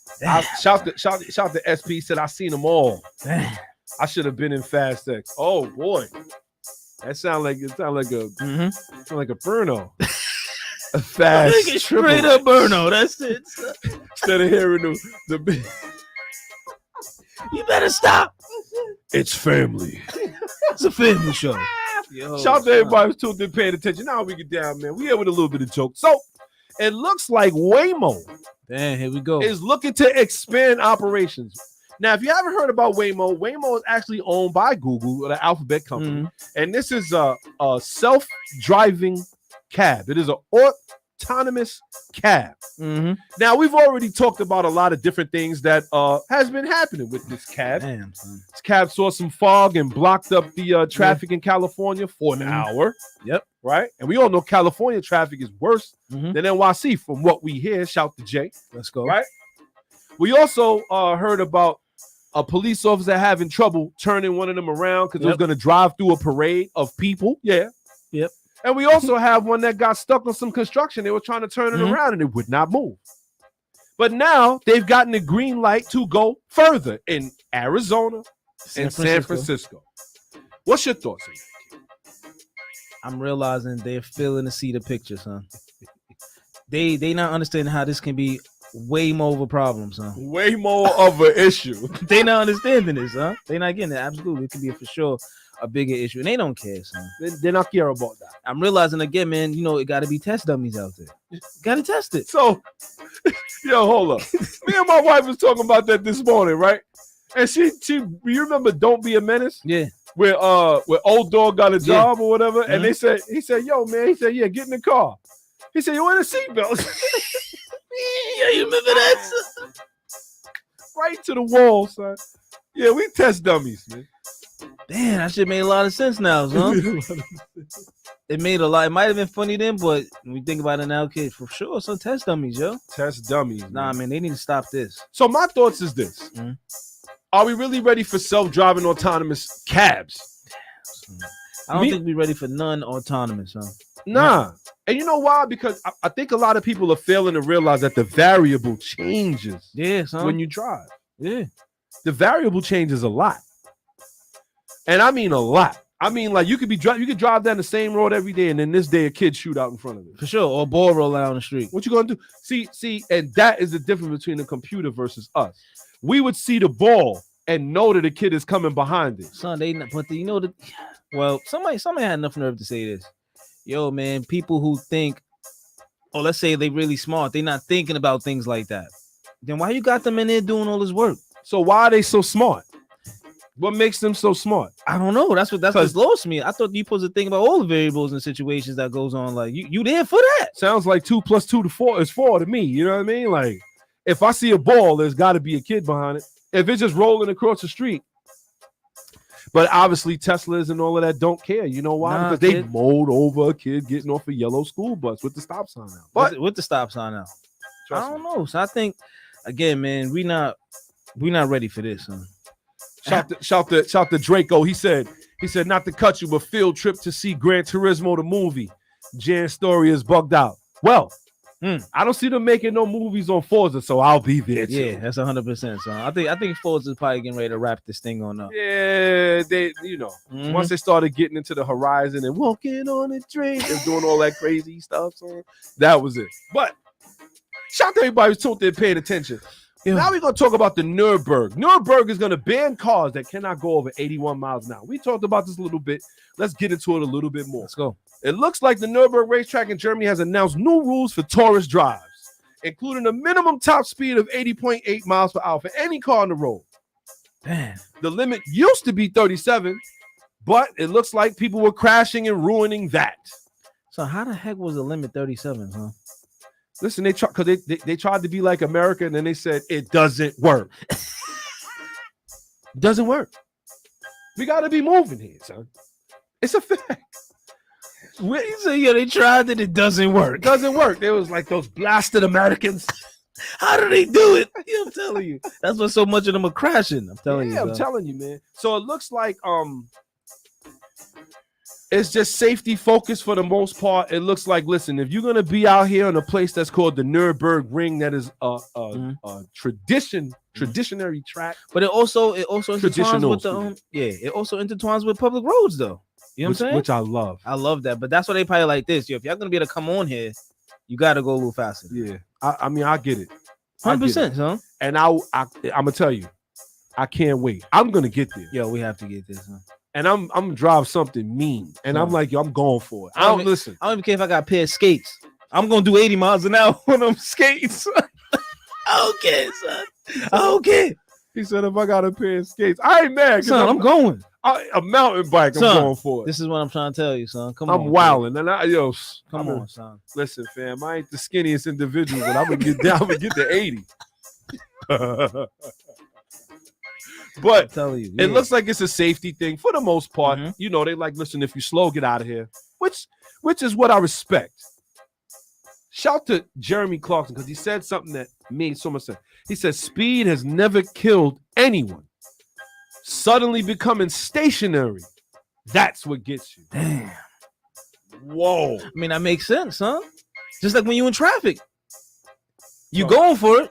Shout to SP, said I seen them all. Damn. I should have been in Fast X. Oh boy, that sound like a sound like a Burno. A fast Straight up Burno. That's it. Instead of hearing the You better stop. it's family. It's a family show. Yo, Shout out to everybody who's tuned in, paying attention. Now we get down, man. We here with a little bit of joke. So it looks like Waymo Damn, here we go. is looking to expand operations. Now, if you haven't heard about Waymo, Waymo is actually owned by Google, the Alphabet company, and this is a self-driving cab. It is an autonomous cab. Now, we've already talked about a lot of different things that has been happening with this cab. Damn, son. This cab saw some fog and blocked up the traffic in California for an hour. Yep. Right? And we all know California traffic is worse than NYC from what we hear. Shout to Jay. Let's go. Right? We also heard about a police officer having trouble turning one of them around because it was going to drive through a parade of people. Yeah. Yep. And we also have one that got stuck on some construction. They were trying to turn it around and it would not move. But now they've gotten a green light to go further in Arizona and San Francisco. What's your thoughts on that? I'm realizing they're failing to see the picture, son. They not understanding how this can be way more of a problem, son. Way more of an issue. They not understanding this, huh? They not getting it. Absolutely, it could be for sure a bigger issue, and they don't care, son. They not care about that. I'm realizing again, man. You know, it got to be test dummies out there. Got to test it. So, yo, hold up. Me and my wife was talking about that this morning, right? And she, you remember "Don't Be a Menace"? Yeah. Where Old Dog got a job or whatever, and he said, "Yo, man," he said, "Yeah, get in the car." He said, "You wear a seatbelt." Yeah, you remember that? Right to the wall, son. Yeah, we test dummies, man. Damn, that shit made a lot of sense now, son. It made a lot. It might have been funny then, but when we think about it now, kid, for sure, some test dummies, yo. Test dummies. Nah, man, they need to stop this. So my thoughts is this. Are we really ready for self-driving autonomous cabs? I don't think we're ready for none autonomous, huh? Nah. And you know why? Because I think a lot of people are failing to realize that the variable changes when you drive. Yeah. The variable changes a lot. And I mean a lot. I mean, like you could drive down the same road every day, and then this day a kid shoot out in front of it. For sure. Or a ball roll out on the street. What you gonna do? See, and that is the difference between the computer versus us. We would see the ball and know that the kid is coming behind it. Son, well, somebody had enough nerve to say this. Yo, man, people who think, let's say they really smart, they're not thinking about things like that. Then why you got them in there doing all this work? So why are they so smart? What makes them so smart? I don't know. That's what lost me. I thought you supposed to think about all the variables and situations that goes on. Like you there for that? Sounds like 2 + 2 is 4 to me. You know what I mean? Like if I see a ball, there's got to be a kid behind it. If it's just rolling across the street. But obviously Teslas and all of that don't care. You know why? Because they mowed over a kid getting off a yellow school bus with the stop sign out. But with the stop sign out. I don't know. So I think again, man, we not ready for this, huh? Shout to Draco. He said not to cut you, but field trip to see Gran Turismo the movie. Jan's story is bugged out. Well, I don't see them making no movies on Forza, so I'll be there too. Yeah, that's 100%. So I think Forza is probably getting ready to wrap this thing on up. Yeah, they once they started getting into the horizon and walking on a train and doing all that crazy stuff, so that was it. But shout to everybody who's tuned in paying attention. Yeah. Now we're going to talk about the Nürburgring. Nürburgring is going to ban cars that cannot go over 81 miles an hour. We talked about this a little bit. Let's get into it a little bit more. Let's go. It looks like the Nürburgring racetrack in Germany has announced new rules for tourist drives, including a minimum top speed of 80.8 miles per hour for any car on the road. Man. The limit used to be 37, but it looks like people were crashing and ruining that. So how the heck was the limit 37, huh? Listen, they tried to be like America, and then they said it doesn't work. Doesn't work. We got to be moving here, son. It's a fact. They tried it. It doesn't work. It doesn't work. There was like those blasted Americans. How do they do it? I'm telling you. That's why so much of them are crashing. I'm telling you. Yeah, I'm telling you, man. So it looks like it's just safety focused for the most part. It looks like, listen, if you're gonna be out here on a place that's called the Nürburgring, that is a traditionary track, but it also intertwines with the it also intertwines with public roads, though. You know what I'm saying? Which I love. I love that, but that's why they probably like this. Yo, if y'all gonna be able to come on here, you got to go a little faster. Yeah, I mean, I get it, 100%, huh? And I'm gonna tell you, I can't wait. I'm gonna get there. Yo, we have to get this, huh? And I'm gonna drive something mean, and I'm like, yo, I'm going for it. I don't even care if I got a pair of skates. I'm gonna do 80 miles an hour on them skates. I don't care, son. I don't care. He said, if I got a pair of skates, I ain't mad. Son, I'm going. A mountain bike, son, I'm going for it. This is what I'm trying to tell you, son. Come on. I'm wilding, and come on, son. Listen, fam, I ain't the skinniest individual, but I'm gonna get down. I'm gonna get to 80. But I'm telling you, it looks like it's a safety thing for the most part. You know, they like, listen, if you slow, get out of here, which is what I respect. Shout to Jeremy Clarkson, because he said something that made so much sense. He said, speed has never killed anyone. Suddenly becoming stationary, that's what gets you. Damn. Whoa. I mean, that makes sense, huh? Just like when you in traffic. You going for it,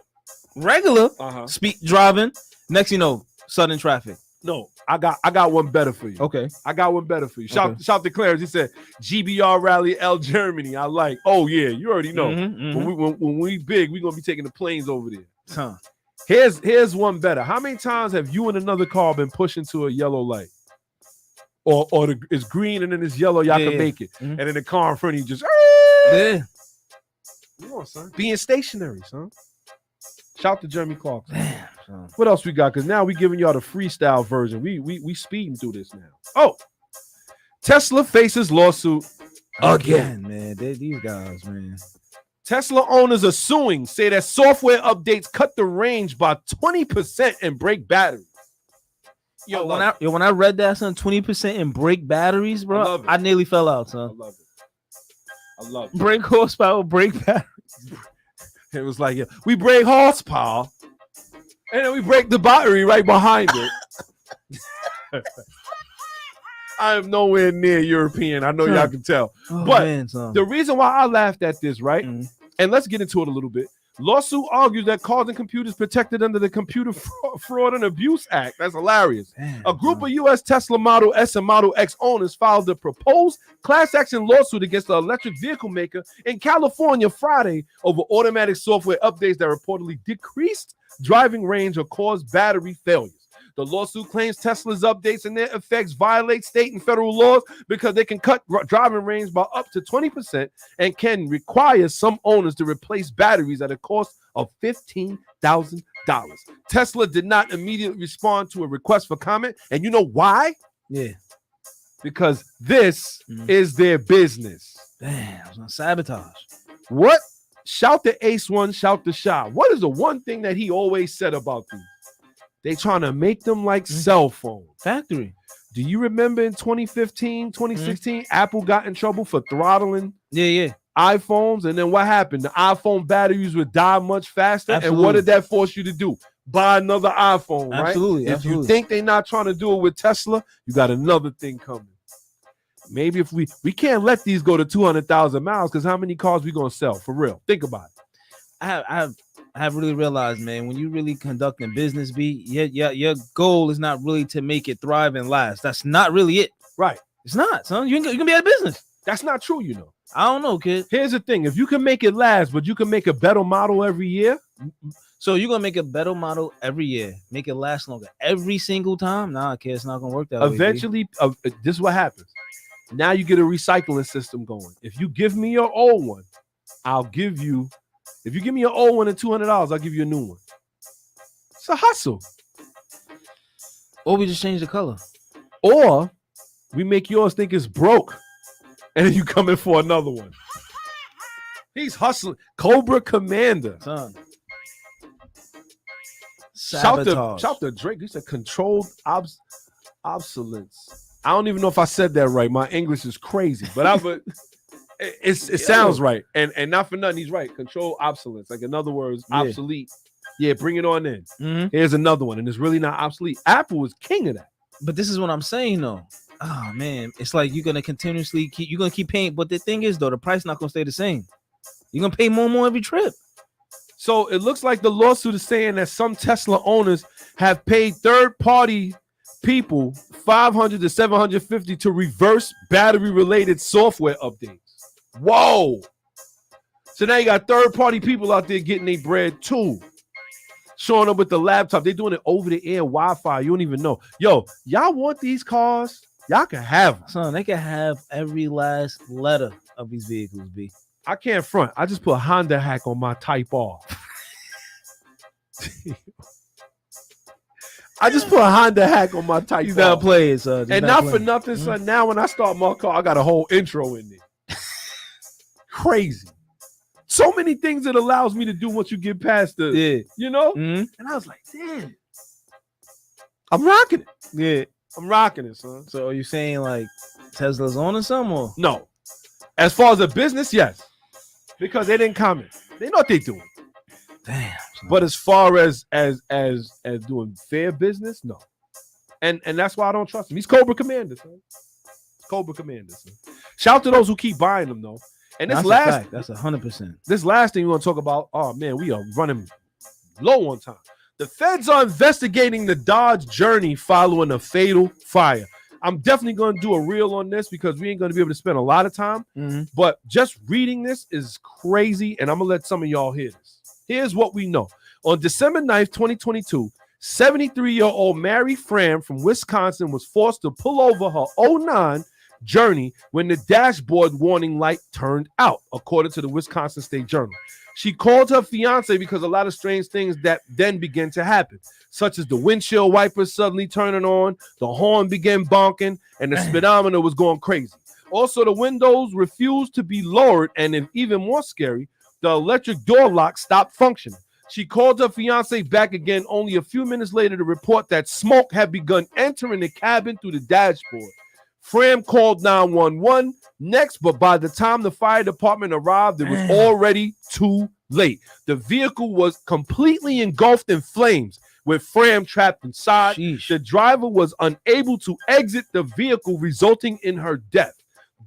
regular speed driving, next you know, sudden traffic. No, I got one better for you. Okay. I got one better for you. Shout to Clarence. He said GBR Rally L Germany. I like. Oh yeah, you already know. When we big, we're gonna be taking the planes over there. Huh. Here's one better. How many times have you and another car been pushing to a yellow light? Or it's green and then it's yellow, y'all can make it. And then the car in front of you just Come on, son. Being stationary, son. Shout to Jeremy Clarkson. Damn, son. What else we got? Because now we giving y'all the freestyle version. We speeding through this now. Oh, Tesla faces lawsuit again. Man. These guys, man. Tesla owners are suing, say that software updates cut the range by 20% and break batteries. When I read that, son, 20% and break batteries, bro, I nearly fell out, son. I love it. I love it. Break horsepower, break battery. It was like, yeah, we break horsepower, and then we break the battery right behind it. I am nowhere near European. I know y'all can tell. But the reason why I laughed at this, right? And let's get into it a little bit. Lawsuit argues that cars and computers protected under the Computer Fraud and Abuse Act. That's hilarious. A group of U.S. Tesla Model S and Model X owners filed a proposed class action lawsuit against the electric vehicle maker in California Friday over automatic software updates that reportedly decreased driving range or caused battery failures. The lawsuit claims Tesla's updates and their effects violate state and federal laws because they can cut driving range by up to 20% and can require some owners to replace batteries at a cost of $15,000. Tesla did not immediately respond to a request for comment. And you know why? Yeah. Because this is their business. Damn, it's on sabotage. What? Shout the Ace One, shout the Shy. What is the one thing that he always said about these? They trying to make them like cell phones. Factory. Do you remember in 2015, 2016, Apple got in trouble for throttling iPhones? And then what happened? The iPhone batteries would die much faster. Absolutely. And what did that force you to do? Buy another iPhone, right? Absolutely. If you think they're not trying to do it with Tesla, you got another thing coming. Maybe if we can't let these go to 200,000 miles, because how many cars we going to sell? For real. Think about it. I have really realized, man, when you really conducting business, your goal is not really to make it thrive and last. That's not really it. Right. It's not, son. You're going to be out of business. That's not true, you know. I don't know, kid. Here's the thing. If you can make it last, but you can make a better model every year. So you're going to make a better model every year. Make it last longer. Every single time? Nah, kid, it's not going to work that way. Eventually, this is what happens. Now you get a recycling system going. If you give me your old one, I'll give you. If you give me an old one at $200, I'll give you a new one. It's a hustle. Or we just change the color. Or we make yours think it's broke. And then you come in for another one. He's hustling. Cobra Commander. Son. Shout to Drake. He said controlled obsolescence. I don't even know if I said that right. My English is crazy. But it sounds right, and not for nothing, he's right. Control obsolescence, like in other words, obsolete. Yeah, bring it on in. Here's another one, and it's really not obsolete. Apple is king of that. But this is what I'm saying, though. Oh man, it's like you're gonna continuously keep paying. But the thing is, though, the price not gonna stay the same. You're gonna pay more and more every trip. So it looks like the lawsuit is saying that some Tesla owners have paid third-party people $500 to $750 to reverse battery-related software updates. Whoa. So now you got third-party people out there getting their bread too. Showing up with the laptop. They're doing it over the air Wi-Fi. You don't even know. Yo, y'all want these cars? Y'all can have them. Son, they can have every last letter of these vehicles, B. I can't front. I just put Honda hack on my Type R. I just put a Honda hack on my Type R. You gotta play it, son. And not for nothing, son. Now when I start my car, I got a whole intro in there. Crazy. So many things that allows me to do once you get past the, you know? And I was like, damn. I'm rocking it. Yeah. I'm rocking it, son. So are you saying like Tesla's on or something? Or? No. As far as a business, yes. Because they didn't comment. They know what they're doing. Damn. Son. But as far as doing fair business, no. And that's why I don't trust him. He's Cobra Commander, son. Cobra Commander, son. Shout to those who keep buying them, though. And this that's 100%. This last thing we want to talk about. Oh man, we are running low on time. The feds are investigating the Dodge Journey following a fatal fire. I'm definitely going to do a reel on this because we ain't going to be able to spend a lot of time. But just reading this is crazy, and I'm going to let some of y'all hear this. Here's what we know. On December 9th, 2022, 73-year-old Mary Fram from Wisconsin was forced to pull over her 09 Journey when the dashboard warning light turned out, according to the Wisconsin State Journal. She called her fiance because a lot of strange things that then began to happen, such as the windshield wipers suddenly turning on, the horn began bonking, and the speedometer was going crazy. Also, the windows refused to be lowered, and even more scary, the electric door lock stopped functioning. She called her fiance back again only a few minutes later to report that smoke had begun entering the cabin through the dashboard. Fram called 911 next, but by the time the fire department arrived, it was already too late. The vehicle was completely engulfed in flames, with Fram trapped inside. Sheesh. The driver was unable to exit the vehicle, resulting in her death.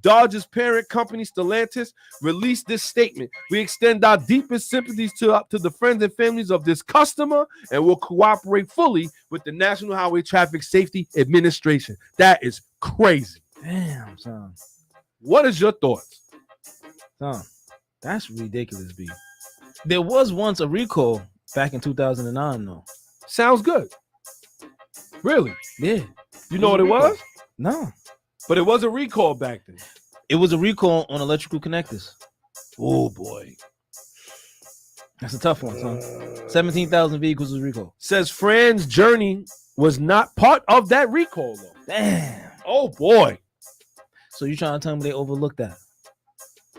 Dodge's parent company, Stellantis, released this statement. We extend our deepest sympathies to the friends and families of this customer and will cooperate fully with the National Highway Traffic Safety Administration. That is crazy. Damn, son. What is your thoughts? Son, that's ridiculous, B. There was once a recall back in 2009, though. Sounds good. Really? Yeah. You know what it was? No. But it was a recall back then. It was a recall on electrical connectors. Oh, boy. That's a tough one, son. 17,000 vehicles was recalled. Says Fran's journey was not part of that recall, though. Damn. Oh, boy. So you trying to tell me they overlooked that?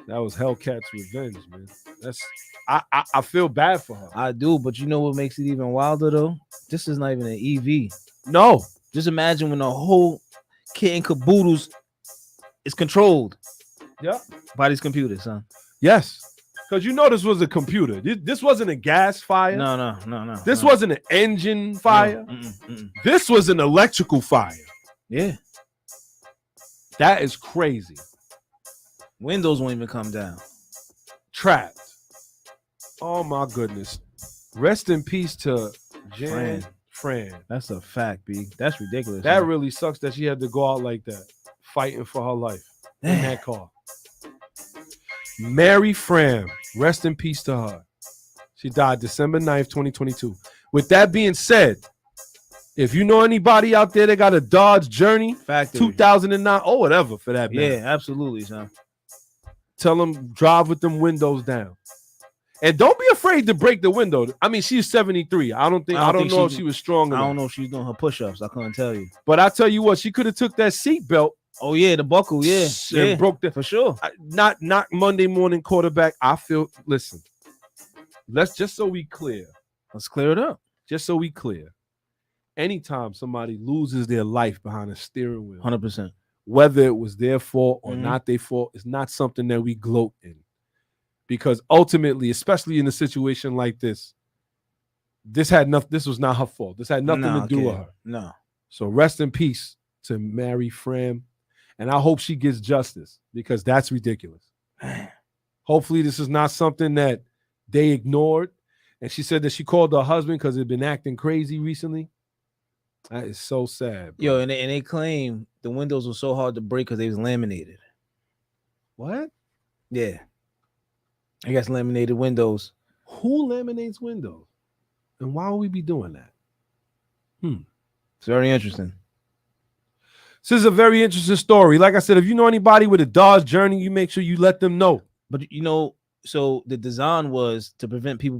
That was Hellcat's revenge, man. That's I feel bad for her. I do, but you know what makes it even wilder, though? This is not even an EV. No. Just imagine when the whole kit and caboodles is controlled by these computers, son. Yes. Because you know this was a computer. This wasn't a gas fire. No. This wasn't an engine fire. No. This was an electrical fire. Yeah. That is crazy. Windows won't even come down. Trapped. Oh, my goodness. Rest in peace to Fran. That's a fact, B. That's ridiculous. That man. really sucks that she had to go out like that, fighting for her life in that car. Mary Fram, rest in peace to her. She died December 9th, 2022. With that being said, if you know anybody out there that got a Dodge Journey, Factory. 2009, or whatever for that matter. Yeah, absolutely, son. Tell them drive with them windows down. And don't be afraid to break the window. I mean, she's 73. I don't know if she was strong enough. I don't know if she's doing her push-ups. I couldn't tell you. But I tell you what, she could have took that seat belt. Oh yeah, the buckle, yeah. And broke the for sure. Not Monday morning quarterback. Listen. Let's just so we clear. Let's clear it up. Just so we clear. Anytime somebody loses their life behind a steering wheel, 100%. Whether it was their fault or not their fault, it's not something that we gloat in. Because ultimately, especially in a situation like this, this was not her fault. This had nothing to do with her. No. So rest in peace to Mary Fram. And I hope she gets justice because that's ridiculous. Hopefully this is not something that they ignored. And she said that she called her husband because he'd been acting crazy recently. That is so sad, bro. Yo, and they claim the windows were so hard to break because they was laminated. What? Yeah. I guess laminated windows. Who laminates windows? And why would we be doing that? It's very interesting. This is a very interesting story. Like I said, if you know anybody with a Dodge Journey, you make sure you let them know. But you know, so the design was to prevent people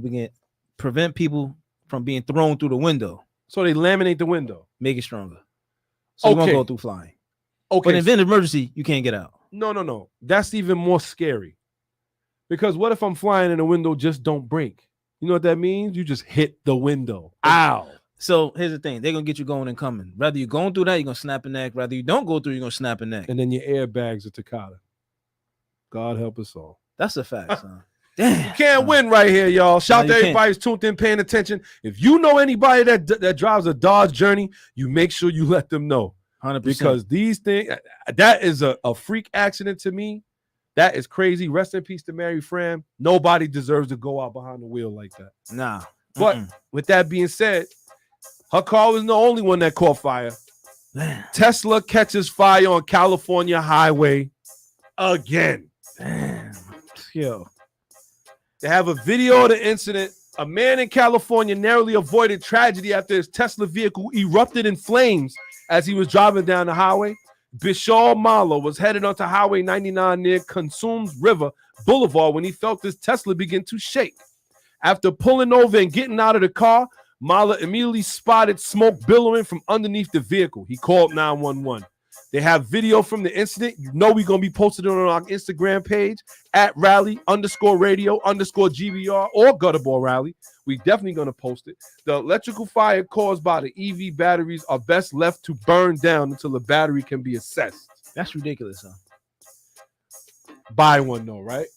from being thrown through the window. So they laminate the window. Make it stronger. So you won't go through flying. Okay. But in event of emergency, you can't get out. No. That's even more scary. Because what if I'm flying and the window just don't break? You know what that means? You just hit the window. Ow. So here's the thing. They're going to get you going and coming. Rather you going through that, you're going to snap a neck. Rather you don't go through, you're going to snap a neck. And then your airbags are Takata. God help us all. That's a fact, son. Damn. You can't win right here, y'all. Shout to everybody who's tuned in, paying attention. If you know anybody that drives a Dodge Journey, you make sure you let them know. 100%. Because these things, that is a freak accident to me. That is crazy. Rest in peace to Mary Fram. Nobody deserves to go out behind the wheel like that. Nah. But with that being said, her car wasn't the only one that caught fire. Man. Tesla catches fire on California highway again. Damn. Yo. They have a video of the incident. A man in California narrowly avoided tragedy after his Tesla vehicle erupted in flames as he was driving down the highway. Bishal Malo was headed onto Highway 99 near Consumes River Boulevard when he felt his Tesla begin to shake. After pulling over and getting out of the car, Malo immediately spotted smoke billowing from underneath the vehicle. He called 911. They have video from the incident. You know we're going to be posted on our Instagram page at rally_radio_GBR or Gutterball Rally. We definitely going to post it. The electrical fire caused by the EV batteries are best left to burn down until the battery can be assessed. That's ridiculous, son. Buy one though, right?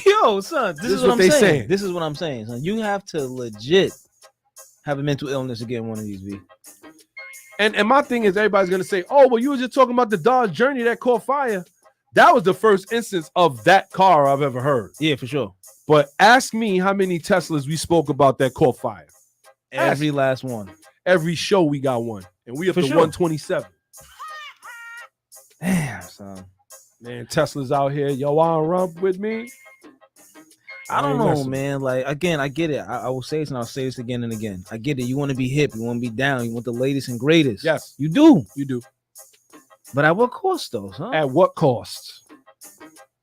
Yo, son, this is what I'm they saying. saying. This is what I'm saying, son. You have to legit have a mental illness to get one of these, B. And my thing is, everybody's gonna say, "Oh, well, you were just talking about the Dodge Journey that caught fire." That was the first instance of that car I've ever heard. Yeah, for sure. But ask me how many Teslas we spoke about that caught fire. Every last one. Every show we got one, and we up For to sure. 127. Damn, son. Man, Tesla's out here. Yo, wanna rump with me? I don't ain't know, messing. man. Like, again, I get it. I will say this and I'll say this again and again. I get it. You want to be hip. You want to be down. You want the latest and greatest. Yes, you do. you do. But at what cost, though, son? At what cost?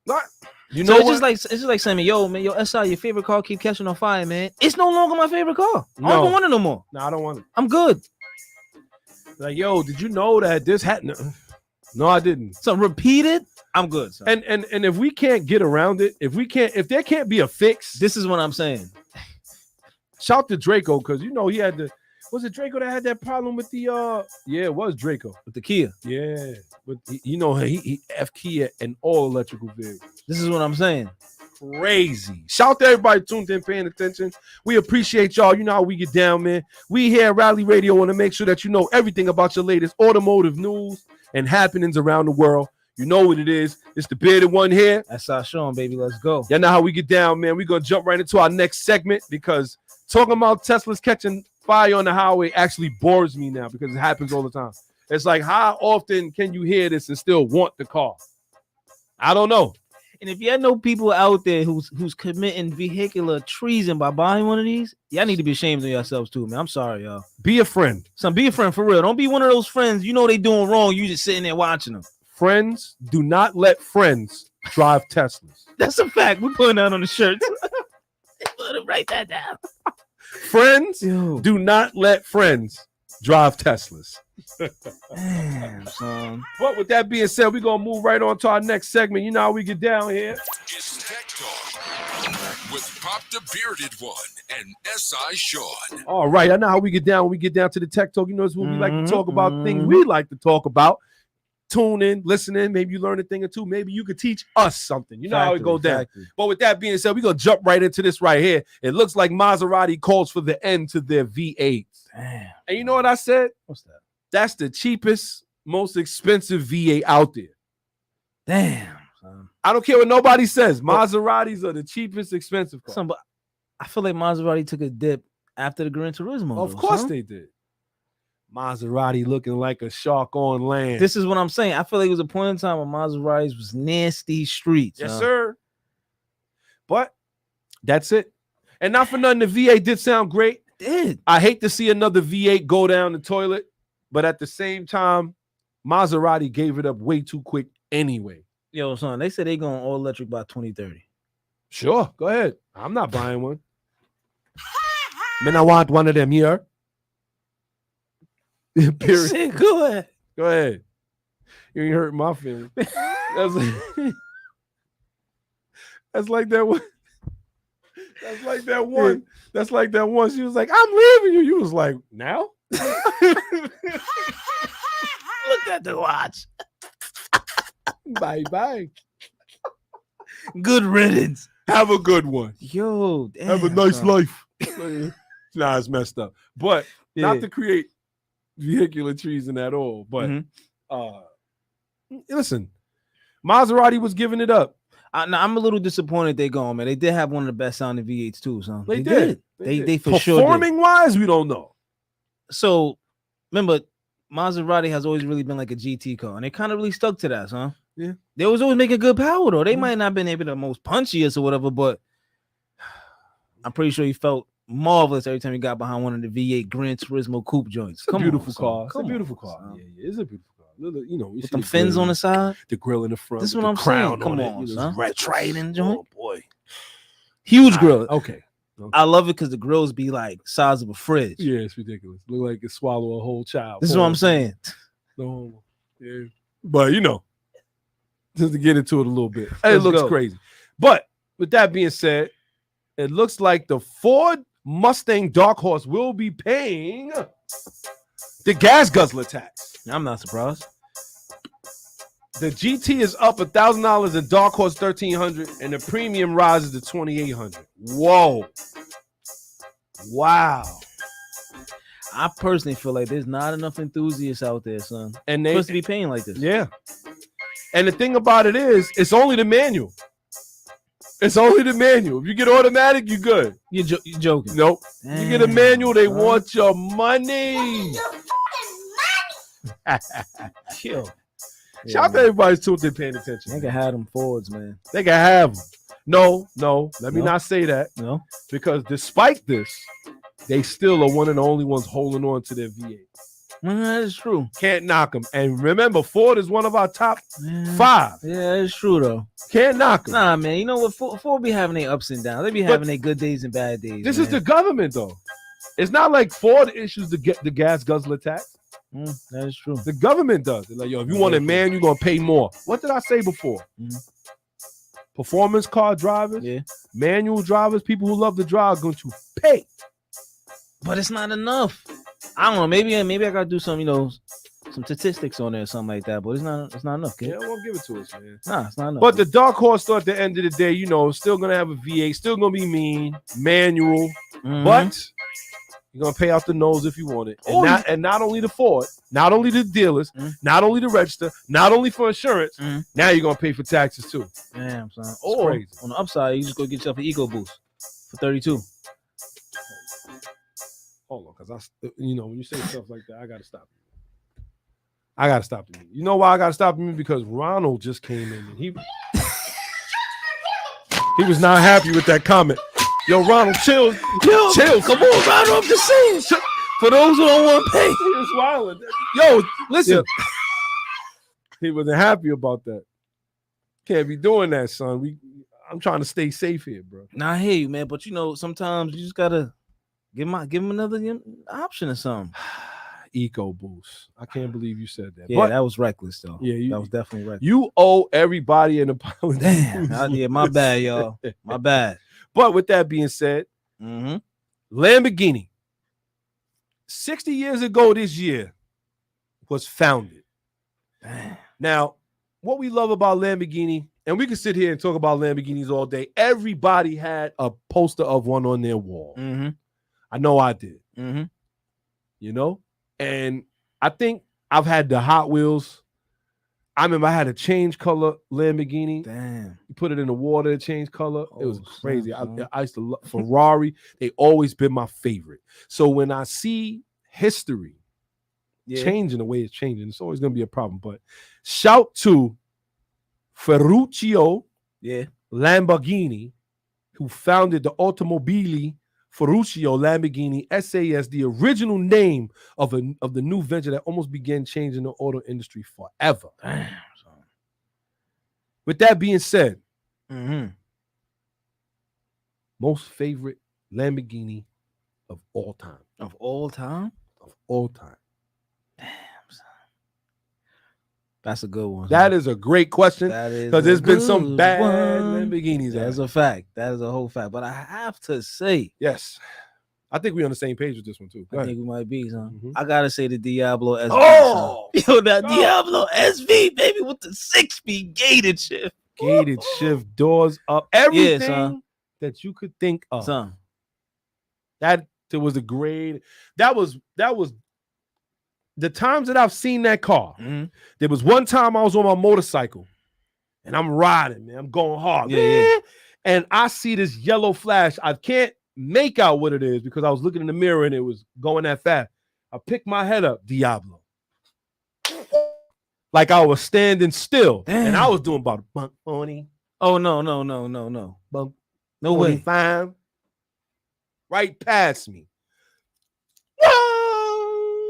What? You So know it's what? just like saying, yo, man, yo, SI, your favorite car keep catching on fire, man. It's no longer my favorite car. I No. don't even want it no more. No, I don't want it. I'm good. Like, yo, did you know that this happened? No, I didn't. So repeat it. I'm good, son. And if we can't get around it, if there can't be a fix, this is what I'm saying. Shout to Draco, because you know he had the. Was it Draco that had that problem with the yeah, it was Draco with the Kia. Yeah, but you know he F Kia and all electrical vehicles. This is what I'm saying. Crazy. Shout to everybody tuned in, paying attention. We appreciate y'all. You know how we get down, man. We here at Rally Radio want to make sure that you know everything about your latest automotive news and happenings around the world. You know what it is. It's the bearded one here. That's our show, baby. Let's go. Y'all know how we get down, man. We're gonna jump right into our next segment because talking about Tesla's catching fire on the highway actually bores me now because it happens all the time. It's like, how often can you hear this and still want the car? I don't know. And if you know people out there who's committing vehicular treason by buying one of these, y'all need to be ashamed of yourselves too, man. I'm sorry, y'all. Be a friend. Son, be a friend for real. Don't be one of those friends. You know they doing wrong. You just sitting there watching them. Friends, do not let friends drive Teslas. That's a fact. We're putting that on the shirt. Write that down. Friends, do not let friends drive Teslas. Damn, son. But with that being said, we're gonna move right on to our next segment. You know how we get down here. It's Tech Talk with Pop the Bearded One and S.I. Sean. All right, I know how we get down. When we get down to the tech talk, you know, it's when we like to talk about things we like to talk about. Tune in, listen in. Maybe you learn a thing or two. Maybe you could teach us something. You know how it goes down. But with that being said, we're going to jump right into this right here. It looks like Maserati calls for the end to their V8. Damn. And you know what I said? What's that? That's the cheapest, most expensive V8 out there. Damn, son. I don't care what nobody says. Maseratis are the cheapest, expensive cars. Son, but I feel like Maserati took a dip after the Gran Turismo. Of course they did. Maserati looking like a shark on land. This is what I'm saying. I feel like it was a point in time when Maseratis was nasty streets. Yes, sir. But that's it. And not for nothing, the V8 did sound great. It did. I hate to see another V8 go down the toilet, but at the same time, Maserati gave it up way too quick anyway. Yo, son, they said they going all electric by 2030. Sure, go ahead. I'm not buying one. Man, I want one of them here. Period. Go ahead. Go ahead. You ain't hurt my feelings. That's like that one. That's like that one. That's like that one. She was like, I'm leaving you. You was like, now? Look at the watch. Bye-bye. Good riddance. Have a good one. Yo, damn, have a nice son. life. Nah, it's messed up. But not to create vehicular treason at all. But listen, Maserati was giving it up. I'm a little disappointed they gone, man. They did have one of the best sounding V8s too, son. They did. They for sure did. Performing wise, we don't know. So remember, Maserati has always really been like a GT car, and they kind of really stuck to that, huh? Yeah. They was always making good power though. They might not have been able the most punchiest or whatever, but I'm pretty sure he felt marvelous every time he got behind one of the V8 Gran Turismo coupe joints. It's a beautiful car. It's a beautiful car. Yeah, it's a beautiful car. You know, with them fins on the side, the grill in the front. This is what I'm saying. Come on, son. Trident joint. Oh boy, huge grill. Okay. I love it because the grills be like size of a fridge. Yeah, it's ridiculous. Look like it swallow a whole child. This is what I'm saying. No, yeah, but you know, just to get into it a little bit, it looks crazy. But with that being said, it looks like the Ford Mustang Dark Horse will be paying the gas guzzler tax. I'm not surprised. The GT is up $1,000 and Dark Horse $1,300, and the premium rises to $2,800. Whoa. Wow. I personally feel like there's not enough enthusiasts out there, son. And they supposed to be paying like this. Yeah. And the thing about it is, it's only the manual. It's only the manual. If you get automatic, you're good. You're joking. Nope. You get a manual, they want your money. Yo. Shout out to everybody's tuned in, paying attention. They can have them Fords, man. They can have them. No. Let me not say that. No. Because despite this, they still are one of the only ones holding on to their V8. That is true. Can't knock them. And remember, Ford is one of our top 5. Yeah, it's true, though. Can't knock them. Nah, man. You know what? Ford be having their ups and downs. They be having their good days and bad days. This is the government, though. It's not like Ford issues the gas guzzler tax. That is true. The government does. They're like, yo, if you want a man, you're going to pay more. What did I say before? Performance car drivers, manual drivers, people who love to drive are going to pay. But it's not enough. I don't know. Maybe I gotta do some, some statistics on there or something like that. But it's not enough, kid. Yeah, I won't give it to us, man. Nah, it's not enough. But the Dark Horse, at the end of the day, still gonna have a V8, still gonna be mean, manual, but you're gonna pay out the nose if you want it. And not only the Ford, not only the dealers, not only the register, not only for insurance. Now you're gonna pay for taxes too. Damn, son. It's Or crazy. on the upside, you just go get yourself an EcoBoost for $32. Hold on, because when you say stuff like that, I gotta stop you. I gotta stop you. You know why I gotta stop you? Because Ronald just came in and he was not happy with that comment. Yo, Ronald, chill. Chill. Come on, Ronald. I'm just saying. For those who don't want to pay. He was wilding. Yo, listen. He wasn't happy about that. Can't be doing that, son. I'm trying to stay safe here, bro. Nah, I hear you, man. But sometimes you just gotta give him another option or something. EcoBoost. I can't believe you said that. Yeah, but that was reckless, though. Yeah, that was definitely reckless. You owe everybody an apology. Damn. Yeah, my bad, y'all. My bad. But with that being said, Lamborghini, 60 years ago this year, was founded. Damn. Now, what we love about Lamborghini, and we can sit here and talk about Lamborghinis all day. Everybody had a poster of one on their wall. I know I did. And I think I've had the Hot Wheels. I remember I had a change color Lamborghini. Damn. You put it in the water, it changed color. It was crazy. I used to love Ferrari. They always been my favorite. So when I see history changing the way it's changing, it's always going to be a problem. But shout to Ferruccio Lamborghini, who founded the Automobili Ferruccio Lamborghini SAS, the original name of the new venture that almost began changing the auto industry forever. Damn. With that being said, most favorite Lamborghini of all time. Of all time? Of all time. Damn, son. That's a good one. That is a great question because there's been some bad Lamborghinis. That's a fact. That is a whole fact. But I have to say, yes, I think we're on the same page with this one too. I think we might be, son. I gotta say the Diablo SV. Oh, yo, that Diablo SV, baby, with the 6-speed gated shift. Gated shift, doors up, everything that you could think of. Son. That was a grade. That was the times that I've seen that car. There was one time I was on my motorcycle and I'm riding, man. I'm going hard. And I see this yellow flash. I can't make out what it is because I was looking in the mirror and it was going that fast. I picked my head up, Diablo. Like I was standing still. Damn. And I was doing about bump 40. Oh, no. Bump no way. 45. Right past me.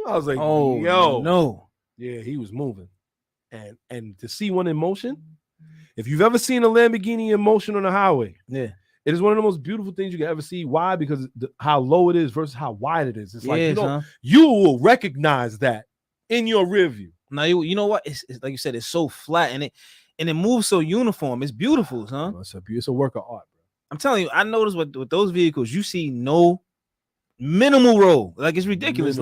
I was like, yo. No. Yeah, he was moving. And to see one in motion, if you've ever seen a Lamborghini in motion on the highway, it is one of the most beautiful things you can ever see. Why? Because how low it is versus how wide it is. It's like, you will recognize that in your rear view. Now, you know what? It's like you said, it's so flat and it moves so uniform. It's beautiful, huh? It's a work of art, bro. I'm telling you, I noticed with those vehicles, you see no minimal roll. Like it's ridiculous.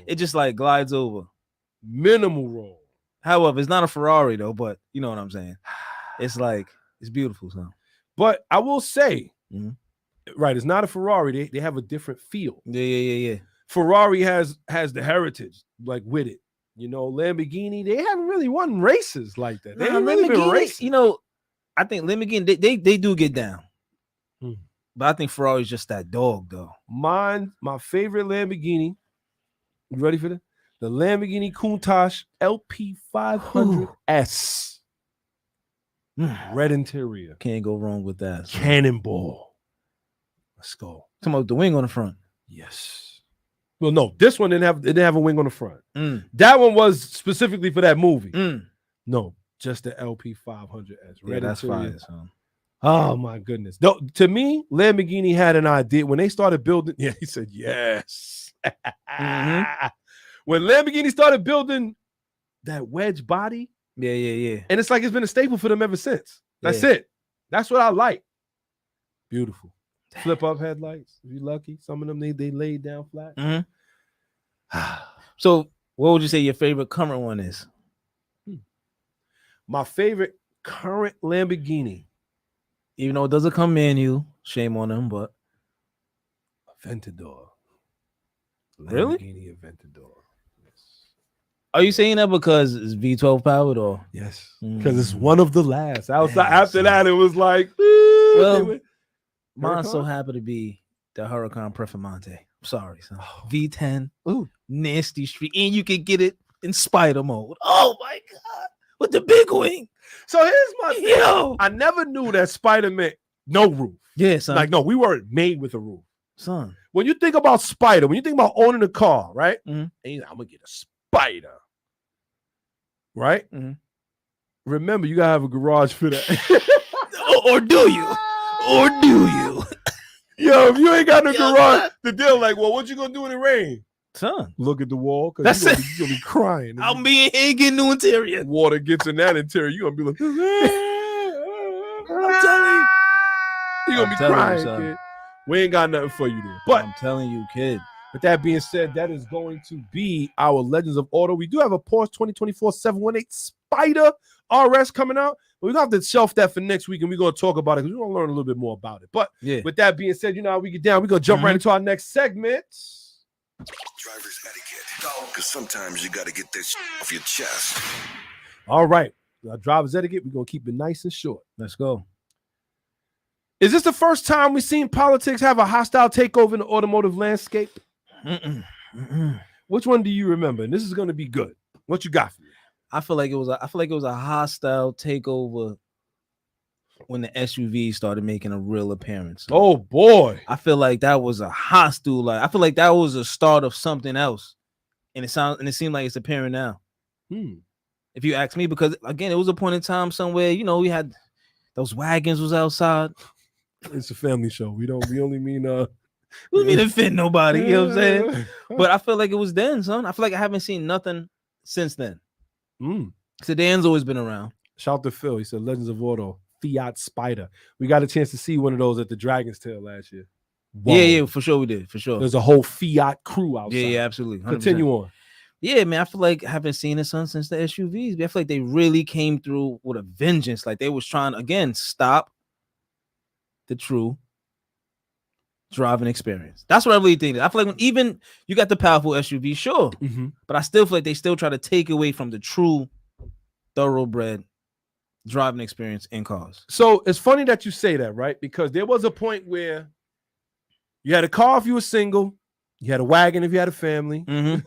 It just like glides over. Minimal roll. However, it's not a Ferrari though, but you know what I'm saying. It's like it's beautiful, son. But I will say, Mhm. right, it's not a Ferrari. They have a different feel. Yeah. Ferrari has the heritage like with it. You know, Lamborghini, they haven't really won races like that. They haven't really been racing. You know, I think Lamborghini they do get down. Hmm. But I think Ferrari's just that dog though. My favorite Lamborghini. You ready for this? The Lamborghini Countach LP500S. Red interior. Can't go wrong with that. So. Cannonball. Let's go. Talking about the wing on the front. Yes. Well, no, this one didn't have a wing on the front. That one was specifically for that movie. No, just the LP500S. Yeah, that's fire, son. Oh my goodness. Though, to me, Lamborghini had an idea when they started building. Yeah, he said yes. When Lamborghini started building that wedge body. Yeah. And it's like it's been a staple for them ever since. That's it. That's what I like. Beautiful. Flip up headlights. If you're lucky. Some of them they laid down flat. So what would you say your favorite current one is? My favorite current Lamborghini. Even though it doesn't come manual, shame on them, but Aventador. Really? Lamborghini Aventador. Are you saying that because it's V12 powered or? Yes, because it's one of the last. After that, it was like, well, mine's so happy to be the Huracan Performante. I'm sorry, son. V10, nasty street, and you can get it in spider mode. Oh my god, with the big wing. So here's my thing. Yo, I never knew that Spider meant no roof. Yeah, son. Like, no, we weren't made with a roof. Son. When you think about Spider, when you think about owning a car, right? And I'm gonna get a Spider. Right? Remember, you gotta have a garage for that. or do you? Or do you? Yo, if you ain't got no garage, the deal like, well, what you gonna do in the rain? Son. Look at the wall, That's because you're gonna be crying. I'll be in here getting new interior. Water gets in that interior, you're gonna be like, I'm telling you. You're gonna be crying, kid. We ain't got nothing for you there. But I'm telling you, kid. With that being said, that is going to be our Legends of Auto. We do have a Porsche 2024 718 Spider RS coming out, but we're going to have to shelf that for next week, and we're going to talk about it because we're going to learn a little bit more about it. But with that being said, you know how we get down. We're going to jump right into our next segment. Driver's etiquette. Because sometimes you got to get this off your chest. All right. Our driver's etiquette, we're going to keep it nice and short. Let's go. Is this the first time we've seen politics have a hostile takeover in the automotive landscape? Which one do you remember? And this is going to be good. What you got for me? I feel like it was a hostile takeover when the SUV started making a real appearance. Oh boy. I feel like that was a hostile, like I feel like that was a start of something else. And it seemed like it's appearing now. If you ask me, because again, it was a point in time somewhere, you know, we had those wagons was outside. It's a family show. We only mean we don't mean to offend nobody, you know what I'm saying? But I feel like it was then, son. I feel like I haven't seen nothing since then. Sedan's always been around. Shout out to Phil. He said Legends of Auto, Fiat Spider. We got a chance to see one of those at the Dragon's Tail last year. Whoa. Yeah, for sure we did. For sure. There's a whole Fiat crew outside. Yeah, absolutely. 100%. Continue on. Yeah, man. I feel like I haven't seen it, son, since the SUVs. I feel like they really came through with a vengeance. Like they was trying to, again, stop the true driving experience. That's what I really think. I feel like when even you got the powerful SUV, sure, but I still feel like they still try to take away from the true thoroughbred driving experience in cars. So it's funny that you say that, right? Because there was a point where you had a car if you were single, you had a wagon if you had a family. You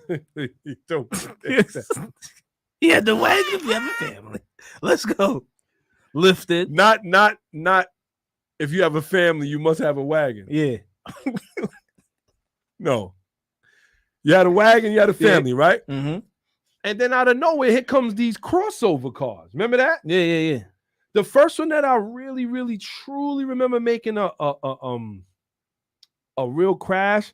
had the wagon if you have a family. Let's go. Lifted. Not if you have a family, you must have a wagon. Yeah. No. You had a wagon, you had a family, right? Mm-hmm. And then out of nowhere, here comes these crossover cars. Remember that? Yeah. The first one that I really, really, truly remember making a real crash,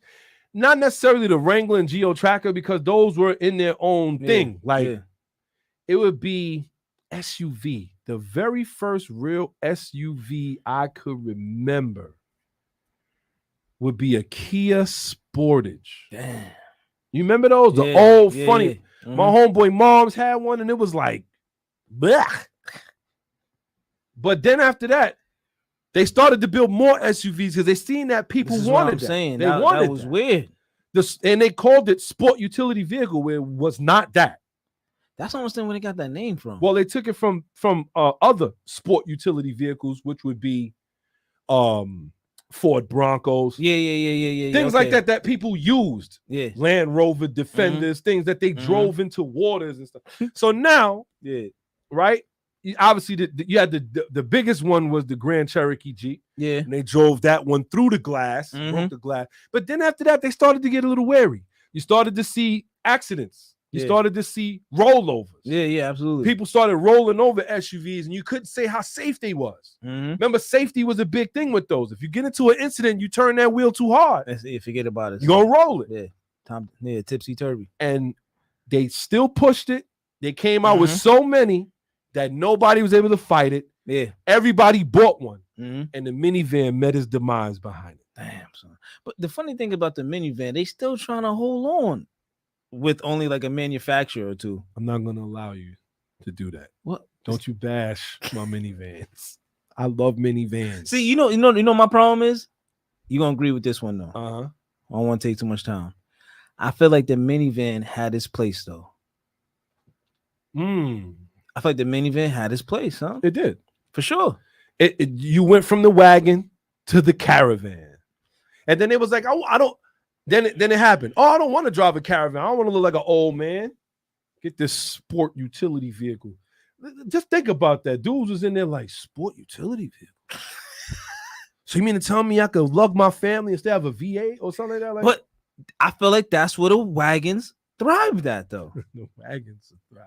not necessarily the Wrangler and Geo Tracker, because those were in their own thing. It would be SUV. The very first real SUV I could remember would be a Kia Sportage. Damn. You remember those? The old funny. My homeboy moms had one, and it was like, blech. But then after that, they started to build more SUVs because they seen that people wanted that. Saying. They wanted that was weird. And they called it sport utility vehicle, where it was not that. That's not understand where they got that name from. Well, they took it from other sport utility vehicles, which would be Ford Broncos. Yeah. Things like that people used. Yeah. Land Rover Defenders, things that they drove into waters and stuff. So now, right? Obviously, you had the biggest one was the Grand Cherokee Jeep. Yeah. And they drove that one through the glass, broke the glass. But then after that, they started to get a little wary. You started to see accidents. You started to see rollovers. Yeah, absolutely. People started rolling over SUVs, and you couldn't say how safe they was. Remember, safety was a big thing with those. If you get into an incident, you turn that wheel too hard. Forget about it. You're going to roll it. Yeah, tipsy-turvy. And they still pushed it. They came out with so many that nobody was able to fight it. Yeah. Everybody bought one. And the minivan met his demise behind it. Damn, son. But the funny thing about the minivan, they still trying to hold on with only like a manufacturer or two. I'm not going to allow you to do that. What? Don't you bash my minivans. I love minivans. See, you know my problem is? You're going to agree with this one, though. Uh-huh. I don't want to take too much time. I feel like the minivan had its place, though. I feel like the minivan had its place, huh? It did. For sure. You went from the wagon to the caravan. And then it was like, I don't. Then it happened. Oh, I don't want to drive a caravan. I don't want to look like an old man. Get this sport utility vehicle. Just think about that. Dudes was in there like, sport utility vehicle. So you mean to tell me I could lug my family instead of a V8 or something like that? But I feel like that's where the wagons thrived at, though. The wagons thrive.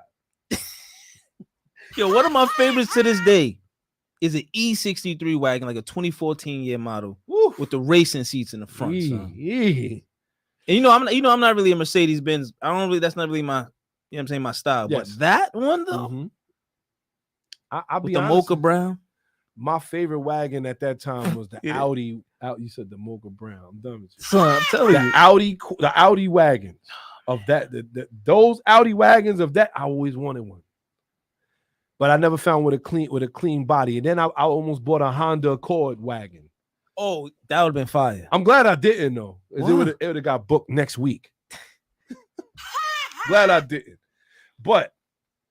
Yo, one of my favorites to this day is an E63 wagon, like a 2014 year model. Woo. With the racing seats in the front. Son. And I'm not really a Mercedes Benz. That's not really my, my style. Yes. But that one though, I'll be the honest, mocha brown. My favorite wagon at that time was the Audi. You said the mocha brown. I'm done with you. Son, I'm telling you, the Audi wagons of that. Those Audi wagons of that. I always wanted one, but I never found with a clean body. And then I almost bought a Honda Accord wagon. Oh, that would have been fire. I'm glad I didn't though. It would have got booked next week. Glad I didn't. But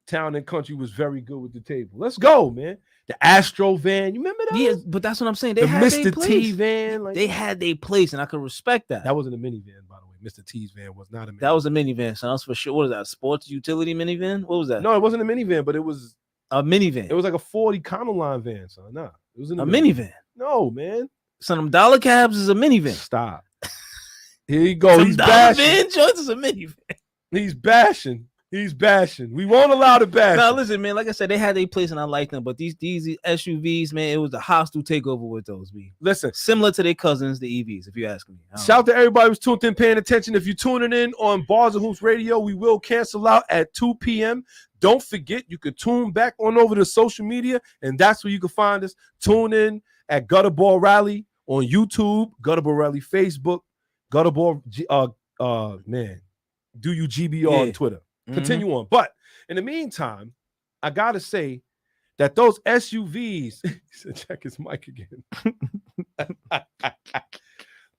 Town and Country was very good with the table. Let's go, man. The Astro van, you remember that? Yeah, but that's what I'm saying. They the had Mr. T van. They had their place, and I could respect that. That wasn't a minivan, by the way. Mr. T's van was not a minivan. That was a minivan, so that's for sure. What is that? A sports utility minivan? What was that? No, it wasn't a minivan, but it was a minivan. It was like a 40 Econoline van, son. Nah, it was a minivan. No, man. Some them dollar cabs is a minivan. Stop. Here you go. He's bashing. Van choice is a minivan. He's bashing. We won't allow the bash. Now listen, man. Like I said, they had their place and I liked them, but these SUVs, man, it was a hostile takeover with those. Listen, similar to their cousins, the EVs. If you ask me. Shout to everybody who's tuned in, paying attention. If you're tuning in on Bars and Hoops Radio, we will cancel out at 2 p.m. Don't forget, you could tune back on over to social media, and that's where you can find us. Tune in at Gutterball Rally on YouTube, Gutterball Rally Facebook, Gutterball do you GBR on Twitter. Continue on. But in the meantime, I gotta say that those SUVs, check his mic again.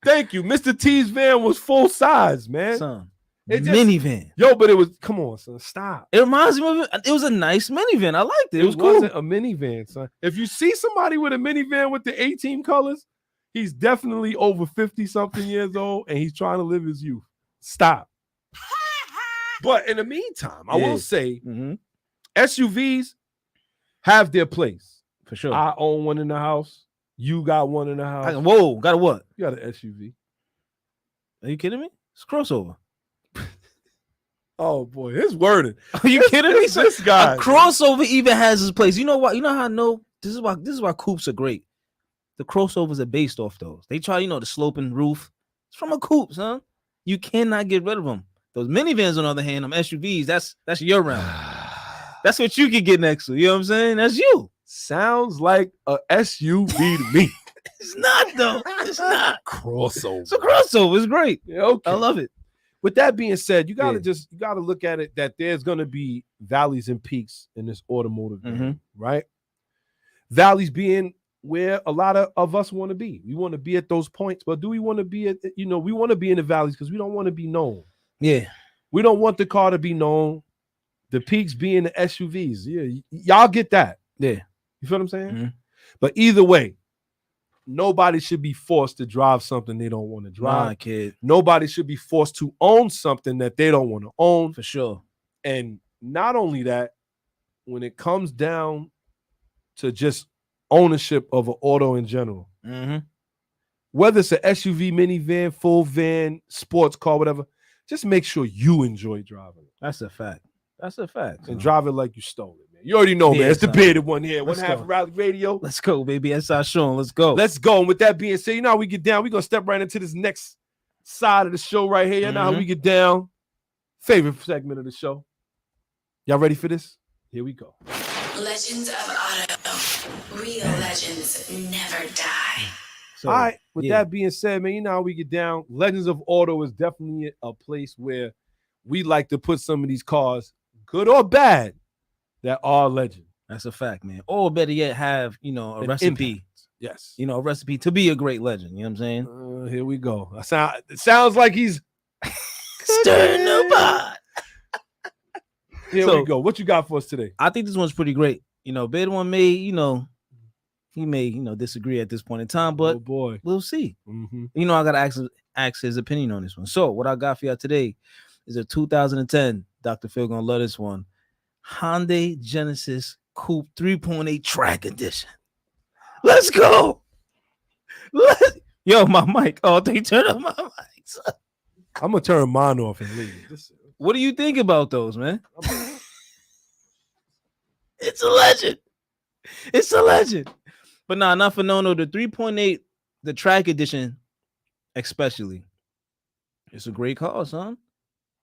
Thank you. Mr. T's van was full size, man. Son, minivan. Yo, but it was, come on, son, stop. It reminds me of it was a nice minivan. I liked it. It was cool. Wasn't a minivan, son. If you see somebody with a minivan with the 18 colors, he's definitely over 50-something years old and he's trying to live his youth. Stop. But in the meantime, I will say SUVs have their place. For sure. I own one in the house. You got one in the house. Whoa, got a what? You got an SUV. Are you kidding me? It's a crossover. Oh boy, his wording. Are you kidding me? This guy. A crossover even has its place. You know what? You know how I know this is why coupes are great. The crossovers are based off those. They try, the sloping roof. It's from a coupe, son. You cannot get rid of them. Those minivans, on the other hand, them SUVs, that's your round. That's what you can get next to. You know what I'm saying? That's you. Sounds like a SUV to me. It's not though. It's not. Crossover. It's a crossover. It's great. Yeah, okay. I love it. with that being said, you gotta look at it that there's gonna be valleys and peaks in this automotive game, right? Valleys being where a lot of us want to be. We want to be at those points, but do we want to be at, we want to be in the valleys because we don't want to be known. Yeah. We don't want the car to be known. The peaks being the SUVs. Yeah, y'all get that. Yeah. You feel what I'm saying? But either way, nobody should be forced to drive something they don't want to drive. Nah, kid. Nobody should be forced to own something that they don't want to own. For sure. And not only that, when it comes down to just ownership of an auto in general, whether it's an SUV, minivan, full van, sports car, whatever, just make sure you enjoy driving it. That's a fact. That's a fact. And drive it like you stole it, man. You already know, man. It's the bearded one here. One half of Rally Radio. Let's go, baby. That's our show. Let's go. Let's go. And with that being said, you know how we get down. We're going to step right into this next side of the show right here. You know how we get down. Favorite segment of the show. Y'all ready for this? Here we go. Legends of Auto. Real legends never die. So, all right. With that being said, man, you know how we get down. Legends of Auto is definitely a place where we like to put some of these cars, good or bad, that are legend. That's a fact, man. Or better yet, have, a recipe. Impact. Yes. A recipe to be a great legend. You know what I'm saying? Here we go. It sounds like he's stirring the pot. Here we go. What you got for us today? I think this one's pretty great. Bid one may, he may, disagree at this point in time, but we'll see. I gotta ask his opinion on this one. So what I got for y'all today is a 2010. Dr. Phil gonna love this one. Hyundai Genesis Coupe 3.8 Track Edition. Let's go. Yo, my mic. Oh, they turn up my mic. I'm gonna turn mine off and leave. What do you think about those, man? It's a legend. It's a legend. But nah, not for no. The 3.8, the Track Edition, especially. It's a great car, son.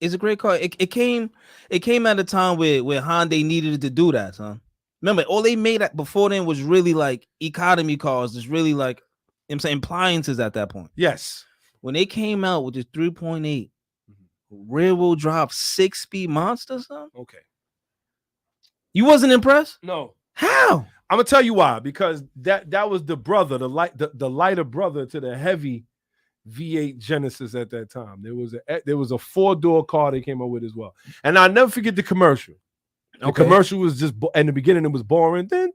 It's a great car. It came at a time where Hyundai needed to do that, son. Remember, all they made before then was really like economy cars. It's really like, I'm saying, appliances at that point. Yes. When they came out with the 3.8 rear-wheel drive 6-speed monster, son. Okay. You wasn't impressed? No. How? I'm gonna tell you why. Because that was the brother, the lighter brother to the heavy V8 Genesis at that time. There was a 4-door car they came up with as well. And I'll never forget the commercial. The commercial was just in the beginning, it was boring. Driving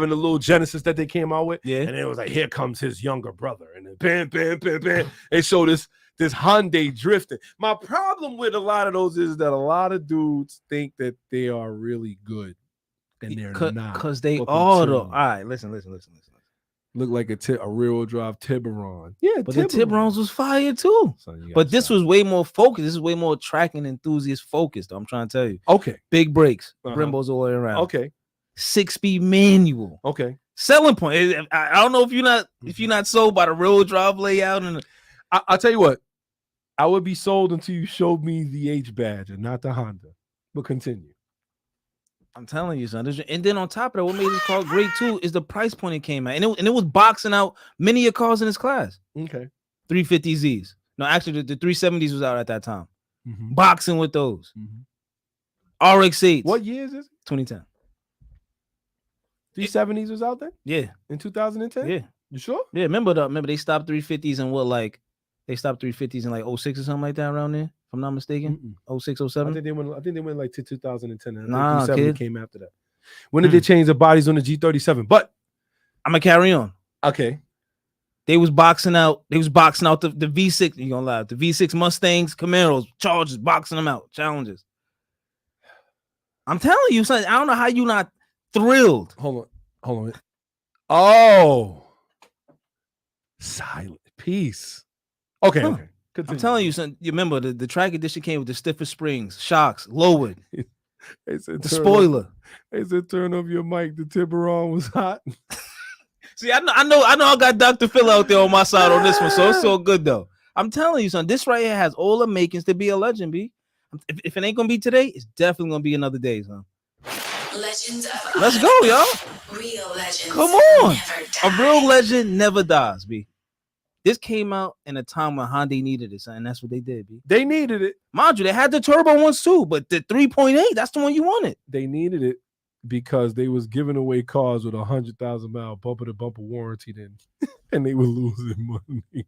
the little Genesis that they came out with. Yeah. And it was like, here comes his younger brother. And then bam, bam, bam, bam. They showed this Hyundai drifting. My problem with a lot of those is that a lot of dudes think that they are really good. And they're not. Because they are though. All right, listen. Look like a rear-wheel drive Tiburon. Yeah, but the Tiburons was fire too. But this was way more focused. This is way more tracking enthusiast focused. I'm trying to tell you. Okay. Big brakes, Brembos all the way around. Okay. 6-speed manual. Okay. Selling point. I don't know if you're not sold by the rear-wheel drive layout. And I'll tell you what. I would be sold until you showed me the H badge and not the Honda. But continue. I'm telling you, son. And then on top of that, what made this car great too is the price point it came at, and it was boxing out many of cars in its class. Okay, 350Zs. No, actually, the 370s was out at that time. Boxing with those. RX-8s. What year is this? 2010. 370s was out then? Yeah, in 2010. Yeah, you sure? Yeah, remember they stopped 350s in they stopped 350s in like 06 or something like that around there. If I'm not mistaken, 06, 07. I think they went like to 2010. And nah, 370 came after that. When did they change the bodies on the G37? But I'm gonna carry on. Okay. They was boxing out the V6. You gonna lie? The V6 Mustangs, Camaros, Chargers, boxing them out. Challenges. I'm telling you, son. I don't know how you not thrilled. Hold on. Oh, silent peace. Okay. Okay. Continue. I'm telling you, son. You remember the Track Edition came with the stiffer springs, shocks, lowered. The spoiler. They said, "Turn off your mic." The Tiburon was hot. See, I know. I got Dr. Phil out there on my side on this one, so it's so good though. I'm telling you, son. This right here has all the makings to be a legend, B. If it ain't gonna be today, it's definitely gonna be another day, son. Legends of Let's go, y'all. Real legends. Come on. A real legend never dies, B. This came out in a time when Hyundai needed it, and that's what they did. B. They needed it. Mind you, they had the turbo ones too, but the 3.8, that's the one you wanted. They needed it because they was giving away cars with 100,000-mile bumper-to-bumper warranty then, and they were losing money.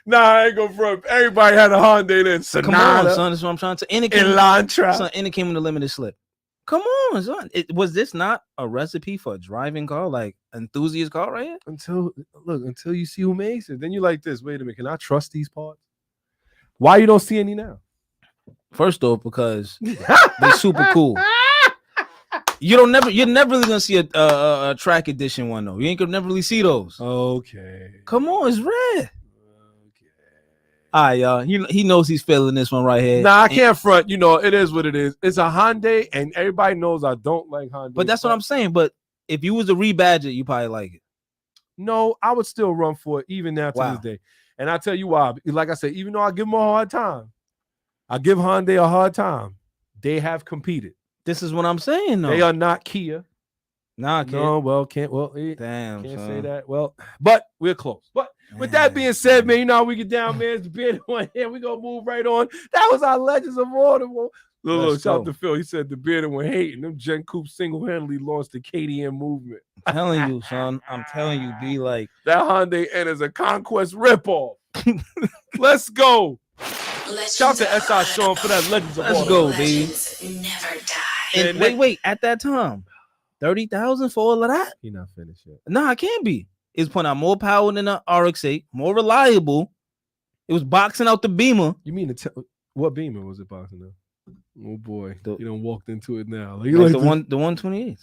Nah, I ain't gonna front. Everybody had a Hyundai then. Sonata, Come on, son. That's what I'm trying to say. And it came in the limited slip. Come on, son. Was this not a recipe for a driving car, like enthusiast car right here? Until you see who makes it. Then you like this. Wait a minute. Can I trust these parts? Why you don't see any now? First off, because they're super cool. You're never really gonna see a track edition one though. You ain't gonna never really see those. Okay. Come on, it's red. All right, y'all. He knows he's feeling this one right here. Nah, I can't front. You know, it is what it is. It's a Hyundai, and everybody knows I don't like Hyundai. But that's what I'm saying. But if you was to rebadge it, you probably like it. No, I would still run for it even now to this day. And I tell you why. Like I said, even though I give them a hard time, I give Hyundai a hard time. They have competed. This is what I'm saying, though. They are not Kia. Nah, kid. No, well, can't Damn, say son. that. Well, but we're close. But with that being said, man, you know how we get down, man. It's the bearded one here. We gonna move right on. That was our Legends of Order. Look, shout out to Phil. He said the bearded one hating. Them Gen Coupe single-handedly launched the KDM movement. I'm telling you, son. I'm telling you, be like that Hyundai N is a conquest ripoff. Let's go. Shout out to SI Sean for that Legends of Order. Let's go, baby. Never die. And wait. At that time, 30,000 for all of that? He not finished yet. Nah, it can't be. It's putting out more power than the RX-8, more reliable. It was boxing out the Beamer. You mean what Beamer was it boxing out? Oh boy, you done walked into it now. Like the 128.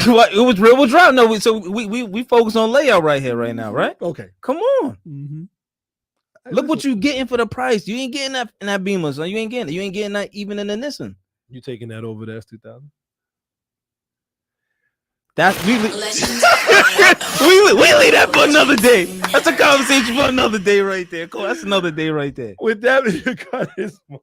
What, it was real drive. No, so we focus on layout right here, right now, right? Okay, come on. Mm-hmm. Look what you getting for the price. You ain't getting that in that Beamer, son. You ain't getting it. You ain't getting that even in the Nissan. You taking that over the S2000? That's we leave that for another day. That's a conversation for another day right there. Cool. That's another day right there. With that, you got his mind.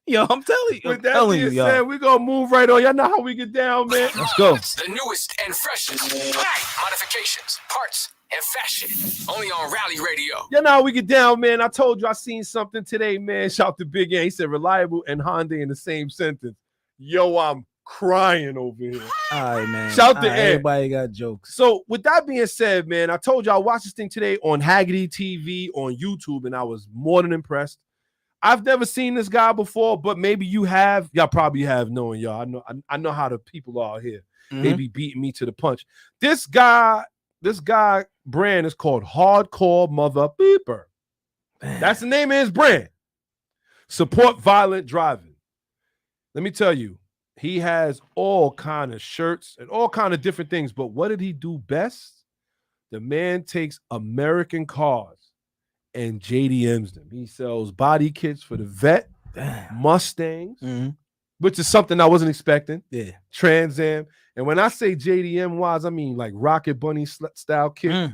Yo, I'm telling you. With that being said, we're gonna move right on. Y'all know how we get down, man. Let's go. It's the newest and freshest modifications, parts, and fashion. Only on Rally Radio. You know how we get down, man. I told you I seen something today, man. Shout to Big N. He said reliable and Hyundai in the same sentence. Yo, I'm crying over here. All right, man. Shout to Ed. Everybody got jokes. So with that being said, man, I told you I watched this thing today on Haggerty TV on YouTube, and I was more than impressed. I've never seen this guy before, but maybe you have. Y'all probably have, knowing y'all. I know how the people are here. Mm-hmm. They be beating me to the punch. This guy brand is called Hardcore Mother Beeper. Man. That's the name of his brand. Support violent driving. Let me tell you, he has all kind of shirts and all kind of different things. But what did he do best? The man takes American cars and JDMs them. He sells body kits for the Vet, Mustangs, which is something I wasn't expecting. Yeah, Trans Am. And when I say JDM wise, I mean like Rocket Bunny style kit,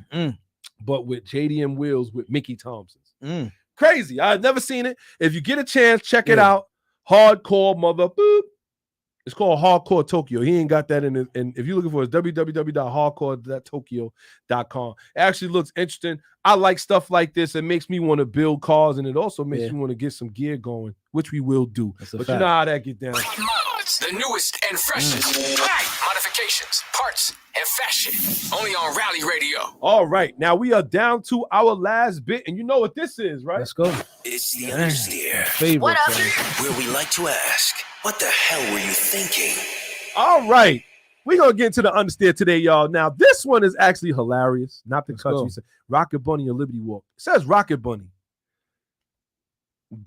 but with JDM wheels with Mickey Thompson's. Crazy. I've never seen it. If you get a chance, check it out. Hardcore Mother Boop. It's called Hardcore Tokyo. He ain't got that in it. And if you're looking for it, it's www.hardcore.tokyo.com. It actually looks interesting. I like stuff like this. It makes me want to build cars, and it also makes me want to get some gear going, which we will do. But you know how that get down. Mods, the newest and freshest modifications, parts, and fashion. Only on Rally Radio. All right. Now we are down to our last bit, and you know what this is, right? Let's go. It's the Understeer. Favorite, where we like to ask, what the hell were you thinking? All right. We're going to get into the Understeer today, y'all. Now, this one is actually hilarious. Not the country. Rocket Bunny or Liberty Walk. It says Rocket Bunny.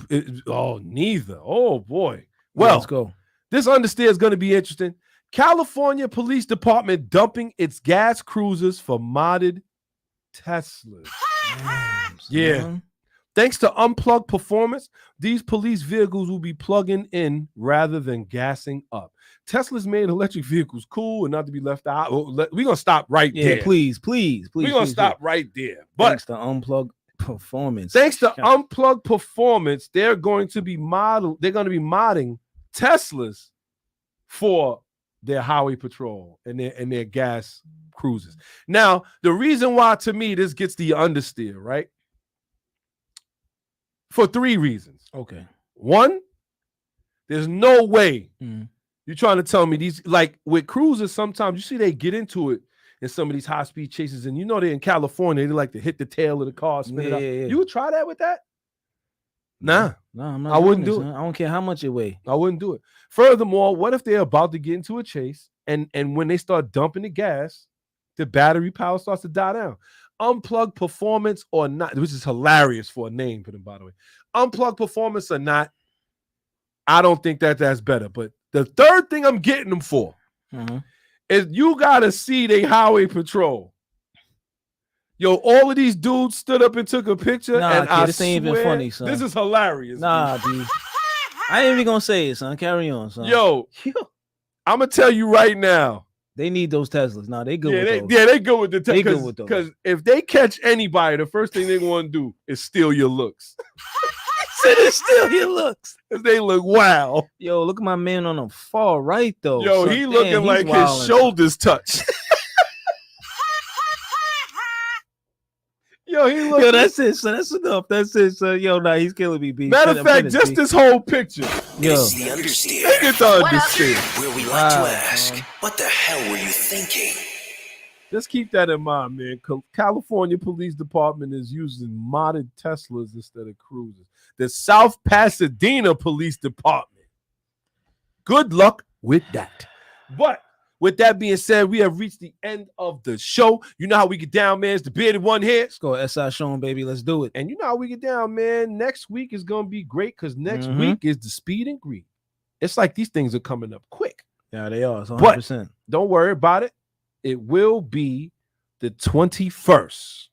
Neither. Oh, boy. Well, let's go. This Understeer is going to be interesting. California Police Department dumping its gas cruisers for modded Teslas. Yeah. Thanks to unplugged performance, these police vehicles will be plugging in rather than gassing up. Tesla's made electric vehicles cool and not to be left out. We're going to stop right there. Please. We're going to stop right there. But thanks to unplugged performance. Thanks to unplugged performance, they're going to be modding Teslas for their highway patrol and their gas cruisers. Now, the reason why, to me, this gets the understeer, right? For 3 reasons. Okay. 1, there's no way you're trying to tell me these, like with cruisers, sometimes you see they get into it in some of these high-speed chases, and you know they're in California, they like to hit the tail of the car, spin it up. Yeah. You would try that with that? Nah. No, I'm not. I wouldn't do it. it. I don't care how much it weigh. I wouldn't do it. Furthermore, what if they're about to get into a chase and when they start dumping the gas, the battery power starts to die down? Unplugged performance or not, which is hilarious for a name for them, by the way. Unplugged performance or not, I don't think that's better. But the third thing I'm getting them for is you got to see they highway patrol. Yo, all of these dudes stood up and took a picture. Nah, and kid, this ain't even funny, son. This is hilarious. Nah, dude. I ain't even gonna say it, son. Carry on, son. Yo, I'm gonna tell you right now. They need those Teslas. Nah, they good with those. Yeah, they good with the Teslas. They good with those. Because if they catch anybody, the first thing they want to do is steal your looks. Steal your looks. If they look wow. Yo, look at my man on the far right, though. Yo, son. he looking Damn, like his shoulders touch. Yo, he looking. Yo, that's it, son. That's enough. That's it, son. Yo, nah, he's killing me, B. Matter of fact, just this whole picture. Yo. It's the understeer. They get to understand. Where we like to ask, what the hell were you thinking? Just keep that in mind, man. California Police Department is using modded Teslas instead of cruisers. The South Pasadena Police Department. Good luck with that. But with that being said, we have reached the end of the show. You know how we get down, man. It's the bearded one here. Let's go, SI Sean, baby. Let's do it. And you know how we get down, man. Next week is going to be great because next week is the speed and greed. It's like these things are coming up quick. Yeah, they are. It's 100%. But don't worry about it. It will be the 21st.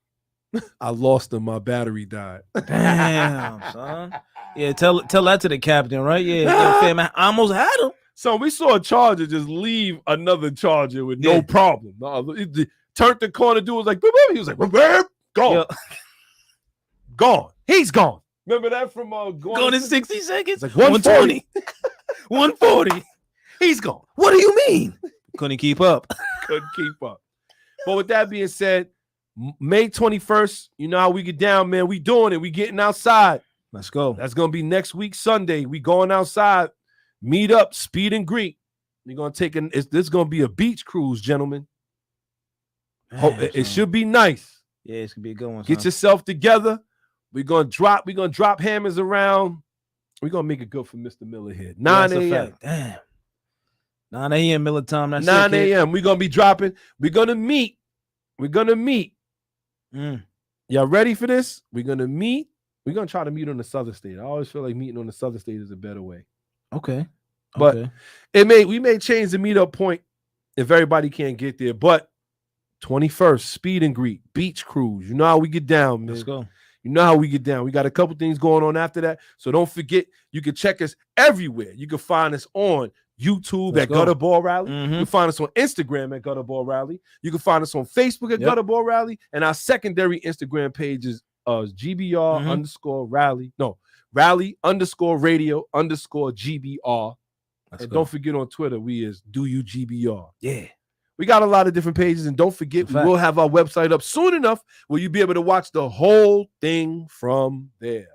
I lost them. My battery died. Damn, son. Yeah, tell that to the captain, right? Yeah, fam, I almost had him. So we saw a Charger just leave another Charger with no problem. Turned the corner, dude was like, boop, boop. He was like, boop, boop. Gone. Gone. He's gone. Remember that from Gone in 60 seconds? It's like 120. 140. He's gone. What do you mean? Couldn't keep up. Couldn't keep up. But with that being said, May 21st, you know how we get down, man. We doing it. We getting outside. Let's go. That's going to be next week, Sunday. We going outside. Meet up, speed and greet. We're going to take this is going to be a beach cruise, gentlemen. It should be nice. Yeah, it's going to be a good one. Get yourself together. We're going to drop hammers around. We're going to make it good for Mr. Miller here. 9 a.m. Damn. 9 a.m. Miller time. That's 9 a.m. We're going to be dropping. We're going to meet. Y'all ready for this? We're going to meet. We're going to try to meet on the southern state. I always feel like meeting on the southern state is a better way. Okay. But we may change the meetup point if everybody can't get there. But 21st, speed and greet, beach cruise. You know how we get down, man. Let's go. You know how we get down. We got a couple things going on after that. So don't forget, you can check us everywhere. You can find us on YouTube at Gutter Ball Rally. You can find us on Instagram at Gutter Ball Rally. You can find us on Facebook at Gutter Ball Rally. And our secondary Instagram page is GBR underscore rally. No, rally underscore radio underscore GBR. And don't forget on Twitter, we is Do You GBR. Yeah. We got a lot of different pages, and don't forget, we will have our website up soon enough where you'll be able to watch the whole thing from there.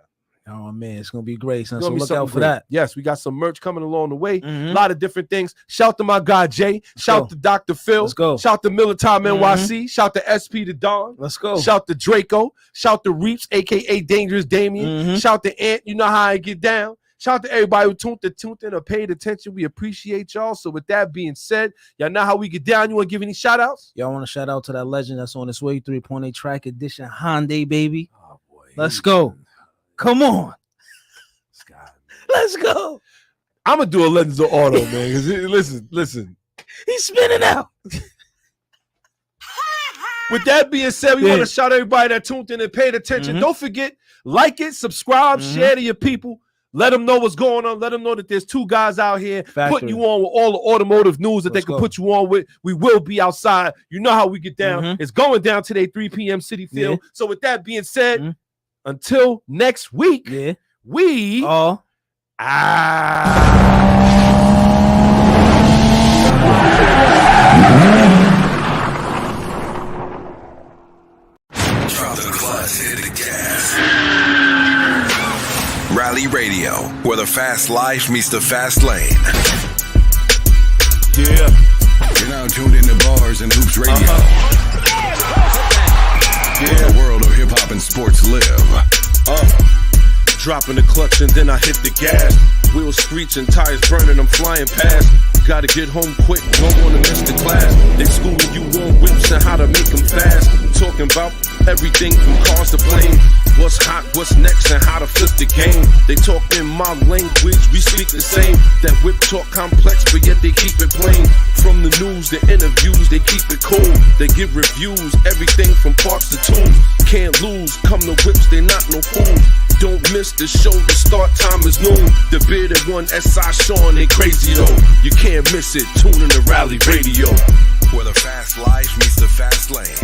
Oh, man, it's going to be great, son. So look out for that. Yes, we got some merch coming along the way. A lot of different things. Shout to my guy, Jay. Shout to Dr. Phil. Let's go. Shout to Militime NYC. Shout to SP to Don. Let's go. Shout to Draco. Shout to Reeps, a.k.a. Dangerous Damien. Shout to Ant. You know how I get down. Shout out to everybody who tuned in or paid attention. We appreciate y'all. So with that being said, y'all know how we get down. You want to give any shout outs? Y'all want to shout out to that legend that's on its way, 3.8 track edition Hyundai, baby. Oh, boy. Let's go. Come on. Let's go. I'm going to do a Legends of Auto, man. Listen. He's spinning out. With that being said, we want to shout out everybody that tuned in and paid attention. Don't forget, like it, subscribe, share to your people. Let them know what's going on. Let them know that there's two guys out here putting you on with all the automotive news that they can put you on with. We will be outside. You know how we get down. It's going down today, 3 p.m. City Field. So with that being said, until next week, we are... fast life meets the fast lane. Yeah. You're now tuned into Bars and Hoops Radio. Where the world of hip hop and sports live. Dropping the clutch and then I hit the gas. Wheels screeching, tires burning, I'm flying past. Gotta get home quick, don't wanna miss the class. They schooling you on whips and how to make them fast. Talking about everything from cars to planes. What's hot, what's next, and how to flip the game. They talk in my language, we speak the same. That whip talk complex, but yet they keep it plain. From the news, the interviews, they keep it cool. They give reviews, everything from parts to tools. Can't lose, come to whips, they not no fools. Don't miss the show, the start time is noon. The bearded one, S.I. Sean, they crazy though. You can't miss it, tune in the Rally Radio. Where the fast life meets the fast lane.